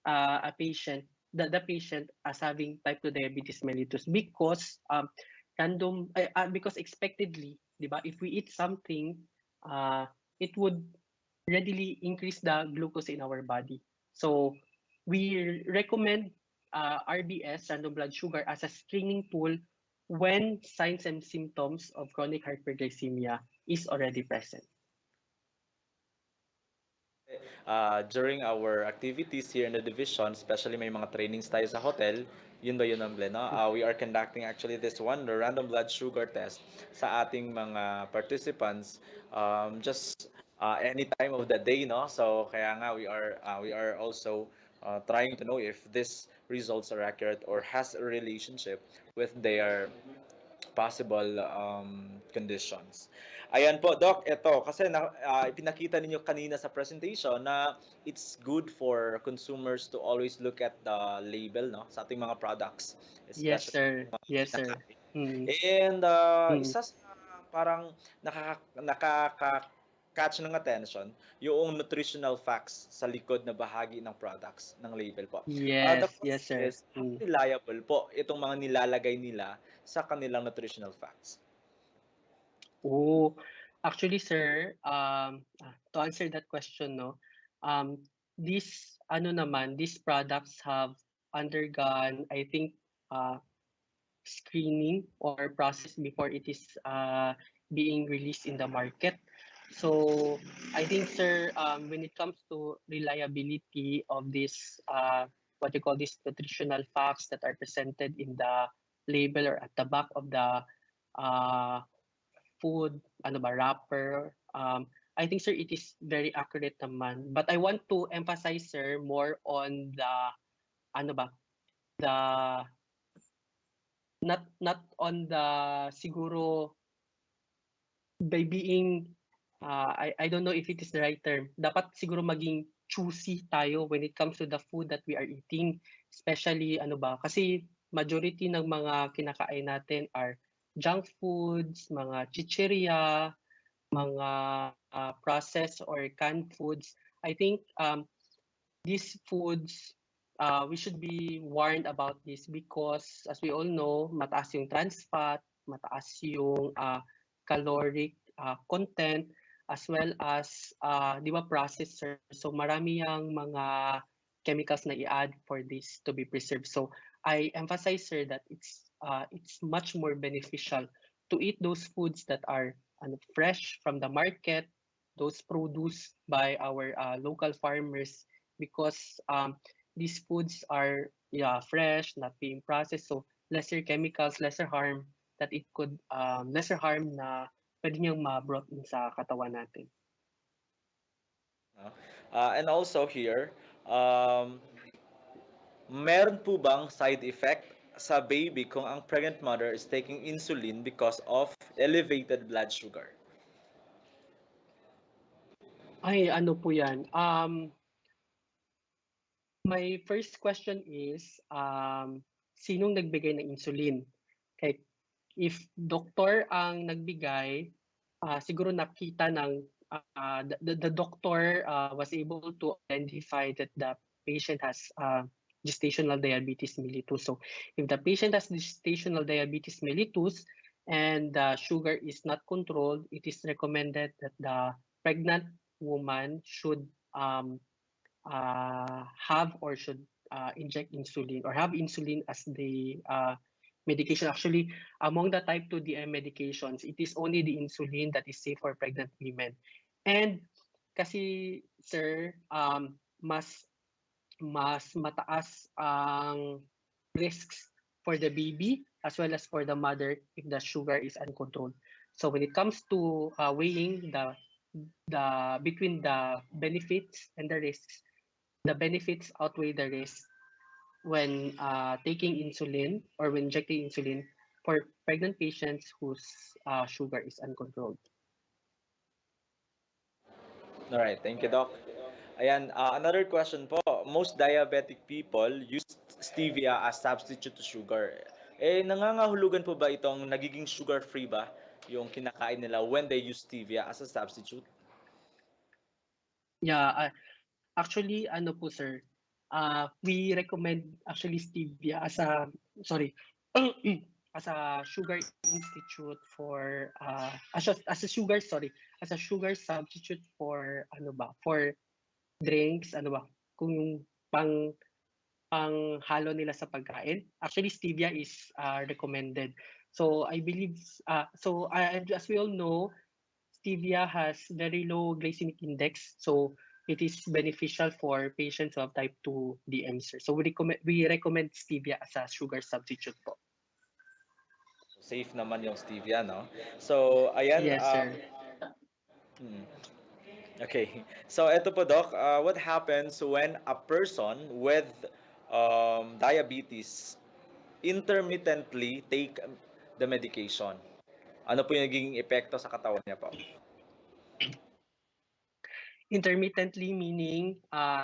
a patient, the patient as having type 2 diabetes mellitus because because expectedly, di ba, if we eat something, uh, it would readily increase the glucose in our body. So we recommend RBS, random blood sugar, as a screening tool when signs and symptoms of chronic hyperglycemia is already present. During our activities here in the division, especially may mga trainings tayo sa hotel, yun ba yun ang no? We are conducting actually this one, the random blood sugar test sa ating mga participants just any time of the day, no? So kaya nga we are also trying to know if these results are accurate or has a relationship with their possible conditions. Ayan po, Doc, ito, kasi ipinakita ninyo kanina sa presentation na it's good for consumers to always look at the label, no, sa ating mga products, Yes, especially sir. mga Yes, sir. kinakain. Mm, And mm. isa sa parang nakaka-catch ng attention, yung nutritional facts sa likod na bahagi ng products ng label po. The Yes, yes, question sir. is, how reliable po itong mga nilalagay nila sa kanilang nutritional facts? Oh, actually, sir, to answer that question, no, these products have undergone, I think, uh, screening or process before it is being released in the market. So I think, sir, when it comes to reliability of this, what you call these nutritional facts that are presented in the label or at the back of the uh, food, ano ba, wrapper, I think, sir, it is very accurate naman. But I want to emphasize, sir, more on the, ano ba, the not on the siguro by being I don't know if it is the right term. Dapat siguro maging choosy tayo when it comes to the food that we are eating, especially ano ba kasi majority ng mga kinakain natin are junk foods, mga chichirya, mga processed or canned foods. I think these foods, we should be warned about this because as we all know, mataas yung trans fat, mataas yung caloric content, as well as, di ba, processor. So marami yung mga chemicals na i-add for this to be preserved. So I emphasize, sir, that it's much more beneficial to eat those foods that are fresh from the market, those produced by our local farmers because these foods are, yeah, fresh, not being processed, so lesser chemicals, lesser harm that it could lesser harm na pwede niyang ma-brought in sa katawan natin. And also here, um, meron po bang side effect sa baby kung ang pregnant mother is taking insulin because of elevated blood sugar? Ay, ano po yan? My first question is, sinong nagbigay ng insulin? Okay, if doktor ang nagbigay, siguro nakita ng the doctor was able to identify that the patient has gestational diabetes mellitus. So if the patient has gestational diabetes mellitus, and the sugar is not controlled, it is recommended that the pregnant woman should have or should inject insulin or have insulin as the medication. Actually, among the type 2 DM medications, it is only the insulin that is safe for pregnant women. And kasi, sir, mas mataas ang risks for the baby as well as for the mother if the sugar is uncontrolled. So when it comes to weighing the between the benefits and the risks, the benefits outweigh the risk when taking insulin or when injecting insulin for pregnant patients whose sugar is uncontrolled. All right, thank you, Doc. Ayan, another question po. Most diabetic people use stevia as substitute to sugar. Eh, nangangahulugan po ba itong nagiging sugar-free ba yung kinakain nila when they use stevia as a substitute? Yeah, actually, ano po sir, we recommend actually stevia as a, sorry, as a sugar institute for, as a sugar, sorry, as a sugar substitute for, ano ba, for drinks, ano ba, kung yung pang halo nila sa pagkain. Actually, stevia is recommended. So I believe, as we all know, stevia has very low glycemic index, so it is beneficial for patients who have type 2 DM, sir. So we recommend stevia as a sugar substitute po. Safe naman yung stevia, no? So, ayan. Yes, sir. Okay. So, ito po, Doc. What happens when a person with diabetes intermittently take the medication? Ano po yung naging epekto sa katawan niya po? Intermittently meaning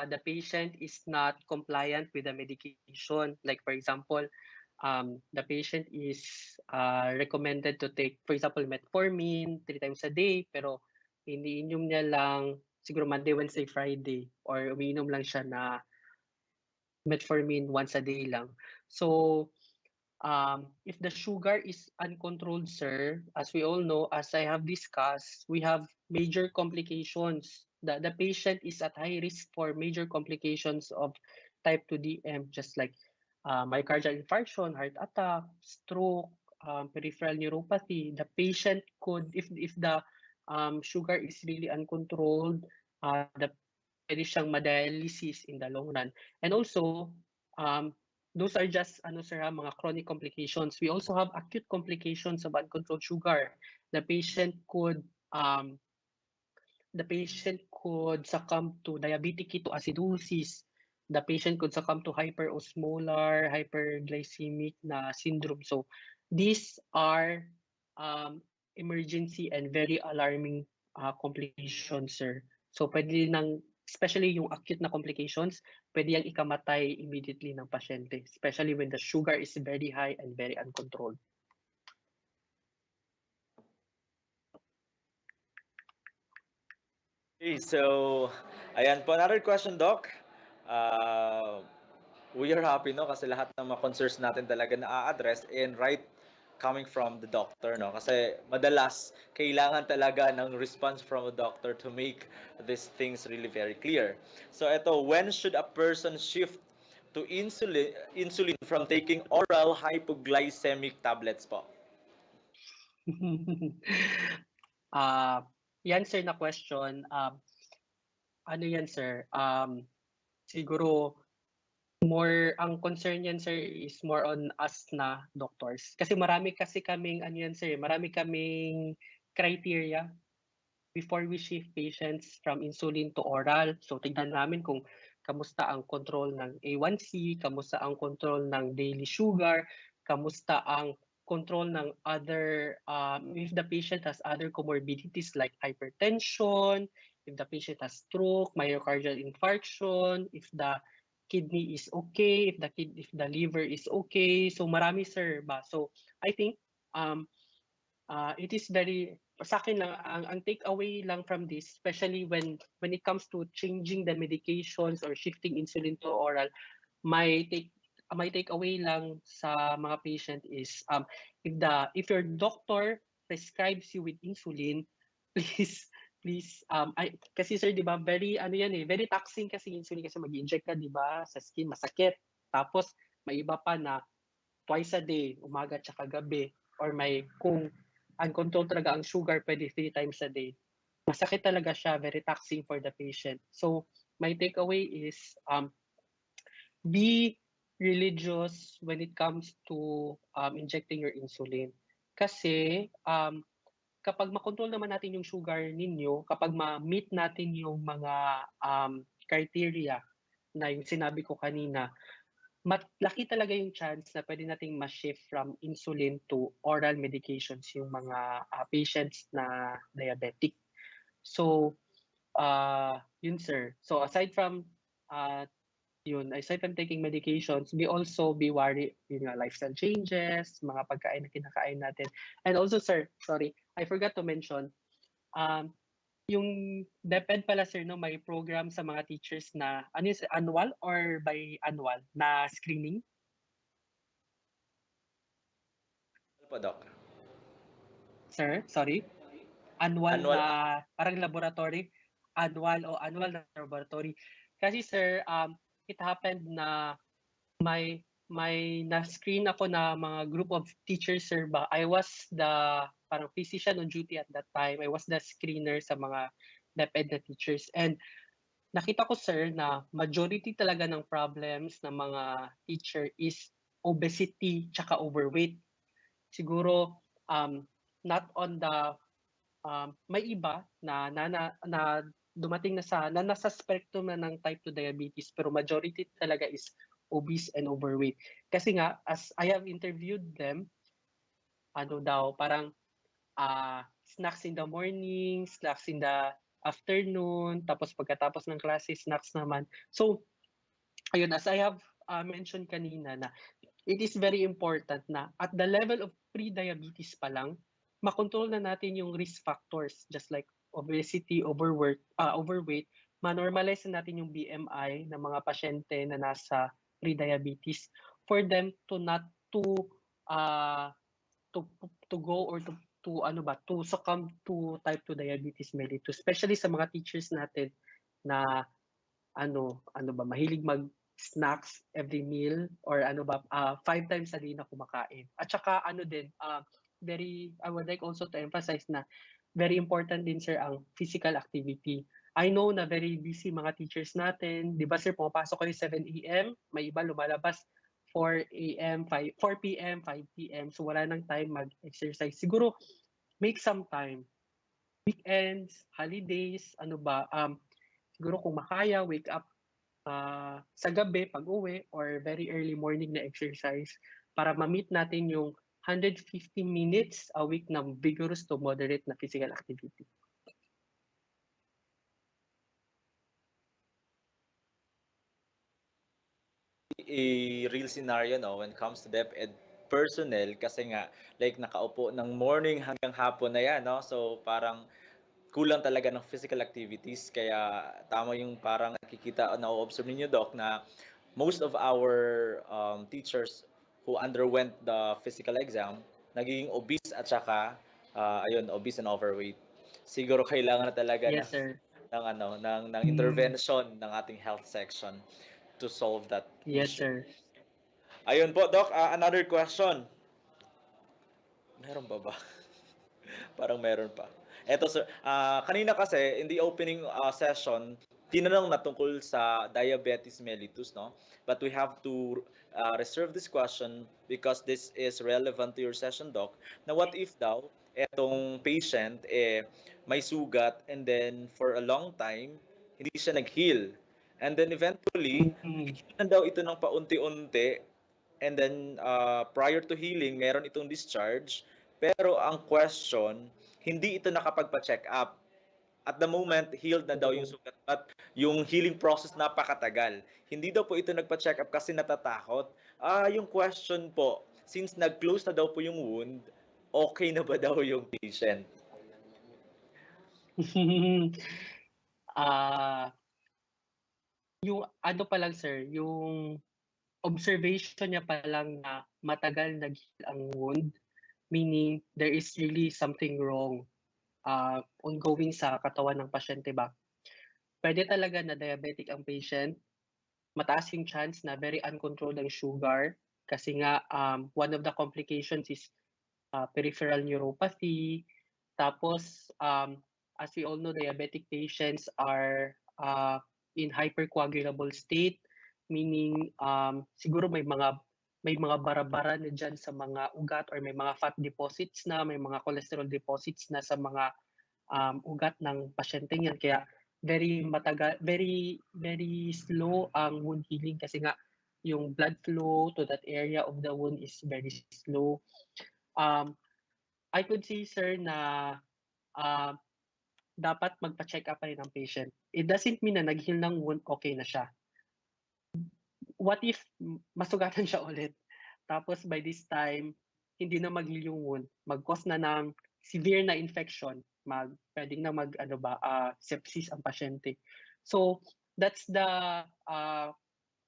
the patient is not compliant with the medication. Like for example, the patient is recommended to take, for example, metformin 3 times a day, pero iniinom niya lang siguro Monday, Wednesday, Friday, or umiinom lang siya na metformin once a day lang. So, if the sugar is uncontrolled, sir, as we all know, as I have discussed, we have major complications. The patient is at high risk for major complications of type 2 DM, just like myocardial infarction, heart attack, stroke, peripheral neuropathy. The patient could, if the sugar is really uncontrolled, pwede siyang madialysis in the long run. And also, those are just sir, mga chronic complications. We also have acute complications of uncontrolled sugar. The patient could succumb to diabetic ketoacidosis. The patient could succumb to hyperosmolar, hyperglycemic na syndrome. So these are emergency and very alarming complications, sir. So pwede nang, especially yung acute na complications, pwede yang ikamatay immediately ng pasyente, especially when the sugar is very high and very uncontrolled. Okay, so, ayan po. Another question, Doc. We are happy, no? Kasi lahat ng mga concerns natin talaga na-address and right coming from the doctor, no? Kasi madalas, kailangan talaga ng response from a doctor to make these things really very clear. So, ito, when should a person shift to insulin from taking oral hypoglycemic tablets po? Yan sir na question, ano yan sir, siguro ang concern yan sir is more on us na doctors. Kasi marami kaming marami kaming criteria before we shift patients from insulin to oral. So tignan namin kung kamusta ang control ng A1C, kamusta ang control ng daily sugar, kamusta ang control ng other, if the patient has other comorbidities like hypertension, if the patient has stroke, myocardial infarction, if the kidney is okay, if the liver is okay. So marami sir ba. So I think it is very, sa akin lang, ang takeaway lang from this, especially when it comes to changing the medications or shifting insulin to oral, my take my takeaway lang sa mga patient is if your doctor prescribes you with insulin, please kasi sir 'di ba very ano yan very taxing kasi insulin kasi mag-inject ka 'di ba sa skin masakit. Tapos may iba pa na twice a day, umaga at gabi or may kung uncontrolled talaga ang sugar pwede 3 times a day. Masakit talaga siya, very taxing for the patient. So my takeaway is be religious when it comes to injecting your insulin. Kasi kapag makontrol naman natin yung sugar ninyo, kapag ma-meet natin yung mga criteria na yung sinabi ko kanina, laki talaga yung chance na pwede nating ma-shift from insulin to oral medications yung mga patients na diabetic. So, yun sir. So aside from taking medications, we also be worried yung lifestyle changes, mga pagkain na kinakain natin. And also sir, sorry, I forgot to mention, yung DepEd pala sir, no, may program sa mga teachers na ano yun, annual or biannual na screening? Ano po, Doc? Sir, sorry? Annual Annual. na parang laboratory? Annual na laboratory. Kasi sir, it happened na may na-screen ako na mga group of teachers sir ba. I was the parang physician on duty at that time. I was the screener sa mga DepEd na teachers. And nakita ko sir na majority talaga ng problems ng mga teacher is obesity tsaka overweight. Siguro not on the may iba na dumating na nasa spectrum na ng type 2 diabetes pero majority talaga is obese and overweight. Kasi nga as I have interviewed them, ano daw parang snacks in the morning, snacks in the afternoon, tapos pagkatapos ng klase snacks naman. So ayun, as I have mentioned kanina na it is very important na at the level of pre-diabetes pa lang, makontrol na natin yung risk factors just like obesity, overweight, ma-normalize na natin yung BMI ng mga pasyente na nasa pre-diabetes for them to not uh, to go or to succumb to type 2 diabetes mellitus, especially sa mga teachers natin na mahilig mag-snacks every meal or 5 times a day na kumakain. At saka I would like also to emphasize na very important din sir ang physical activity. I know na very busy mga teachers natin. Di ba sir, pumapasok kayo 7 a.m., may iba lumalabas 4 a.m., 4 p.m., 5 p.m. So wala nang time mag-exercise. Siguro make some time. Weekends, holidays, siguro kung makaya, wake up sa gabi pag-uwi or very early morning na exercise para ma-meet natin yung 150 minutes a week ng vigorous to moderate na physical activity. A real scenario no when it comes to DepEd personnel kasi nga like nakaupo ng morning hanggang hapon na yan no so parang kulang talaga ng physical activities kaya tama yung parang nakikita na observe niyo doc na most of our teachers who underwent the physical exam nagiging obese at saka obese and overweight siguro kailangan na talaga Yes sir. ng intervention ng ating health section to solve that Yes issue. sir. Ayun po, Doc. Another question. Meron ba ba? Parang meron pa. Eto, sir. Kanina kasi, in the opening session, tinanong na tungkol sa diabetes mellitus, no? But we have to reserve this question because this is relevant to your session, Doc. Na what if daw, etong patient, may sugat and then for a long time, hindi siya nag-heal. And then eventually, nag-heal na daw ito ng paunti-unti. And then prior to healing, meron itong discharge. Pero ang question, hindi ito nakapagpa-check up. At the moment, healed na daw yung sugat. At yung healing process napakatagal. Hindi daw po ito nagpa-check up kasi natatakot. Yung question po, since nag-close na daw po yung wound, okay na ba daw yung patient? Yung pa lang sir, yung observation niya pa lang na matagal nag-heal ang wound, meaning there is really something wrong ongoing sa katawan ng pasyente ba. Pwede talaga na diabetic ang patient, mataas yung chance na very uncontrolled ang sugar kasi nga one of the complications is peripheral neuropathy. Tapos, as we all know, diabetic patients are in hypercoagulable state, meaning siguro may mga bara-bara na dyan sa mga ugat or may mga fat deposits na, may mga cholesterol deposits na sa mga ugat ng pasyente niyan. Kaya very matagal, very slow ang wound healing kasi nga yung blood flow to that area of the wound is very slow. I could say, sir, na uh, dapat magpa-check up pa rin ang patient. It doesn't mean na nag-heal ng wound, okay na siya. What if masugatan siya ulit? Tapos by this time, hindi na mag-heal yung wound, mag-cause na ng severe na infection, pwedeng na sepsis ang pasyente. So that's the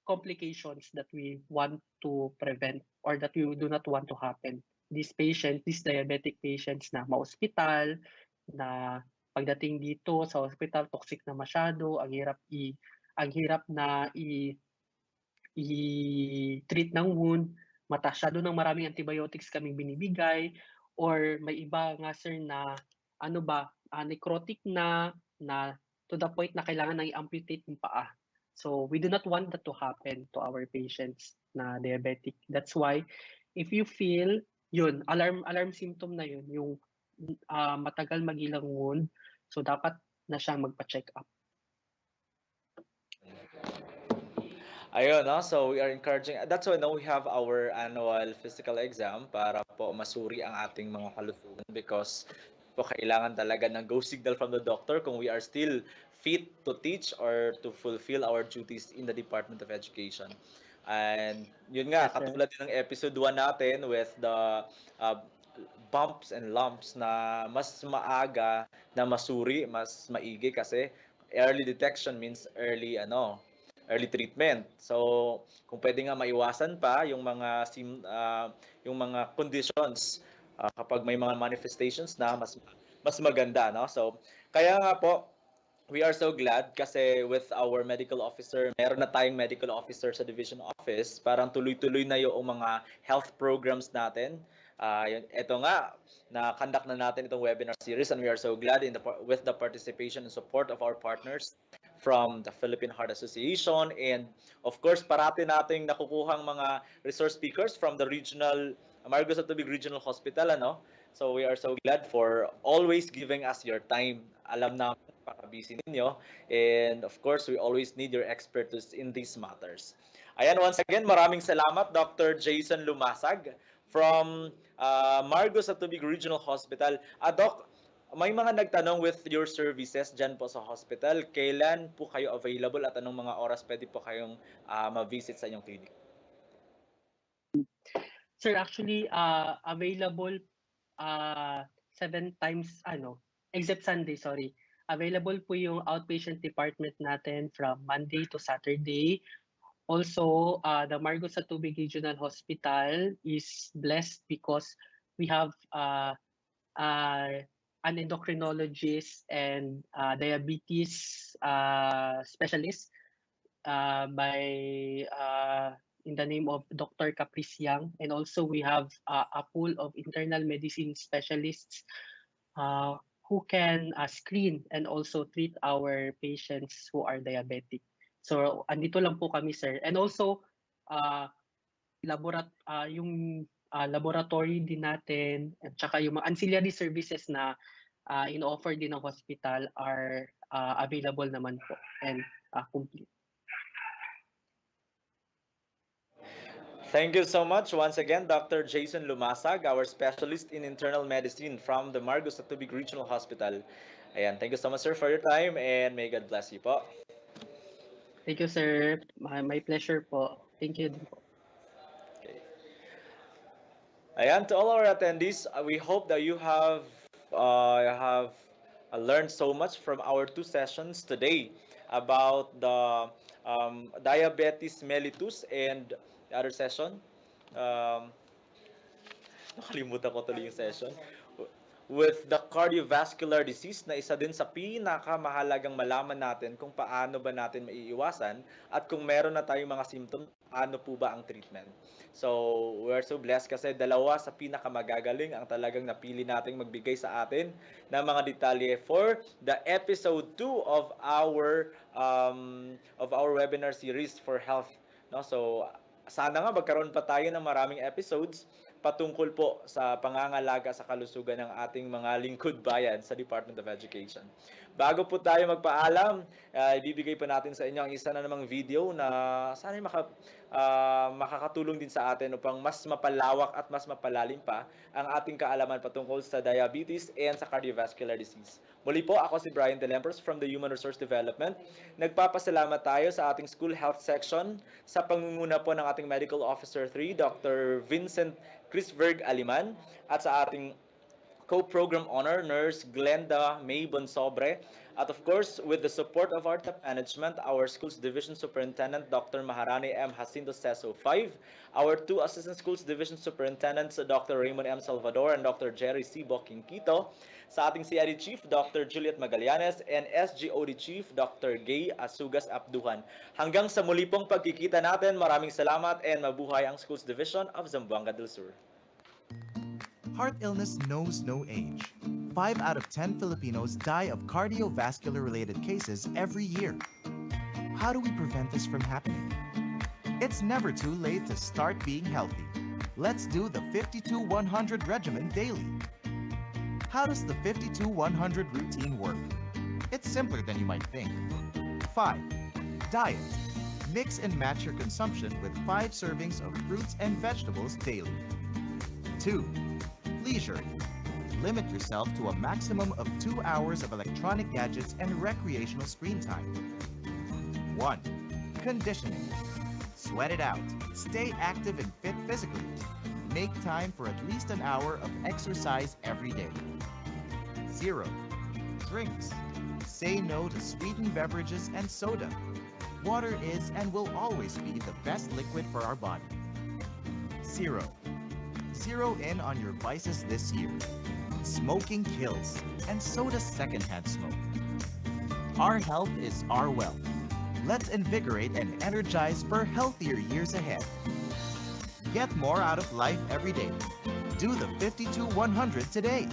complications that we want to prevent or that we do not want to happen. These diabetic patients na ma-hospital, na pagdating dito sa hospital toxic na masyado, ang hirap na i-treat ng wound, masyado ng maraming antibiotics kaming binibigay, or may iba nga sir na necrotic na to the point na kailangan nang i-amputate yung paa. So we do not want that to happen to our patients na diabetic. That's why if you feel yun, alarm symptom na yun, yung matagal magilang wound, so dapat na siyang magpa-check up. Ayun, no? So we are encouraging, that's why we have our annual physical exam para po masuri ang ating mga kalusugan because po kailangan talaga ng go signal from the doctor kung we are still fit to teach or to fulfill our duties in the Department of Education. And yun nga, Yes, sir. katulad din ng episode 1 natin with the uh, bumps and lumps na mas maaga na masuri, mas maigi kasi early detection means early treatment. So, kung pwede nga maiwasan pa yung mga conditions kapag may mga manifestations na mas maganda, no? So, kaya nga po we are so glad kasi with our medical officer, meron na tayong medical officer sa division office. Parang tuloy-tuloy na yung mga health programs natin. Ito nga, na-conduct na natin itong webinar series and we are so glad with the participation and support of our partners from the Philippine Heart Association and of course parati nating nakukuhang mga resource speakers from the regional Marcos at Tubig Regional Hospital, ano? So we are so glad for always giving us your time. Alam namin napaka-busy ninyo and of course we always need your expertise in these matters. Ayan, once again, maraming salamat Dr. Jason Lumasag from Marcos at Tubig Regional Hospital. Doc, may mga nagtanong with your services dyan po sa hospital. Kailan po kayo available at anong mga oras pwede po kayong ma-visit sa inyong clinic? Sir, actually, available 7 times, except Sunday, sorry. Available po yung outpatient department natin from Monday to Saturday. Also, the Marcos at Tubig Regional Hospital is blessed because we have an endocrinologist and diabetes specialist in the name of Dr. Caprice Yang. And also we have a pool of internal medicine specialists who can screen and also treat our patients who are diabetic. So andito lang po kami, sir. And also yung laboratory din natin at saka yung mga ancillary services na in-offer din ng hospital are available naman po and complete. Thank you so much once again, Dr. Jason Lumasag, our specialist in internal medicine from the Marcos at Tubig Regional Hospital. Ayan, thank you so much, sir, for your time and may God bless you po. Thank you, sir. My pleasure po. Thank you din po. Okay. Ayan, to all our attendees, we hope that you have learned so much from our 2 sessions today about the diabetes mellitus and other session. Um, Nakalimutan ko tuloy yung session. With the cardiovascular disease na isa din sa pinakamahalagang malaman natin kung paano ba natin maiiwasan at kung meron na tayong mga symptoms, ano po ba ang treatment. So, we're so blessed kasi dalawa sa pinakamagagaling ang talagang napili nating magbigay sa atin ng mga detalye for the episode 2 of our webinar series for health. No? So, sana nga magkaroon pa tayo ng maraming episodes patungkol po sa pangangalaga sa kalusugan ng ating mga lingkod bayan sa Department of Education. Bago po tayo magpaalam, ibibigay po natin sa inyo ang isa na namang video na sana makakatulong din sa atin upang mas mapalawak at mas mapalalim pa ang ating kaalaman patungkol sa diabetes and sa cardiovascular disease. Muli po, ako si Brian Delempers from the Human Resource Development. Nagpapasalamat tayo sa ating School Health Section sa pangunguna po ng ating Medical Officer 3, Dr. Vincent Chrisberg Aliman, at sa ating co-program honor, Nurse Glenda May Bonsobre, at of course, with the support of our top management, our Schools Division Superintendent, Dr. Maharani M. Jacinto Seso 5, our two Assistant Schools Division Superintendents, Dr. Raymond M. Salvador and Dr. Jerry C. Boquinquito, sa ating CID Chief, Dr. Juliet Magallanes, and SGOD Chief, Dr. Gay Asugas Abduhan. Hanggang sa muli pong pagkikita natin, maraming salamat and mabuhay ang Schools Division of Zamboanga del Sur. Heart illness knows no age. 5 out of 10 Filipinos die of cardiovascular-related cases every year. How do we prevent this from happening? It's never too late to start being healthy. Let's do the 52-100 regimen daily. How does the 52-100 routine work? It's simpler than you might think. 5. Diet. Mix and match your consumption with 5 servings of fruits and vegetables daily. 2. Leisure. Limit yourself to a maximum of 2 hours of electronic gadgets and recreational screen time. 1. Conditioning. Sweat it out. Stay active and fit physically. Make time for at least an hour of exercise every day. 0. Drinks. Say no to sweetened beverages and soda. Water is and will always be the best liquid for our body. 0. Zero in on your vices this year. Smoking kills, and so does secondhand smoke. Our health is our wealth. Let's invigorate and energize for healthier years ahead. Get more out of life every day. Do the 52-100 today.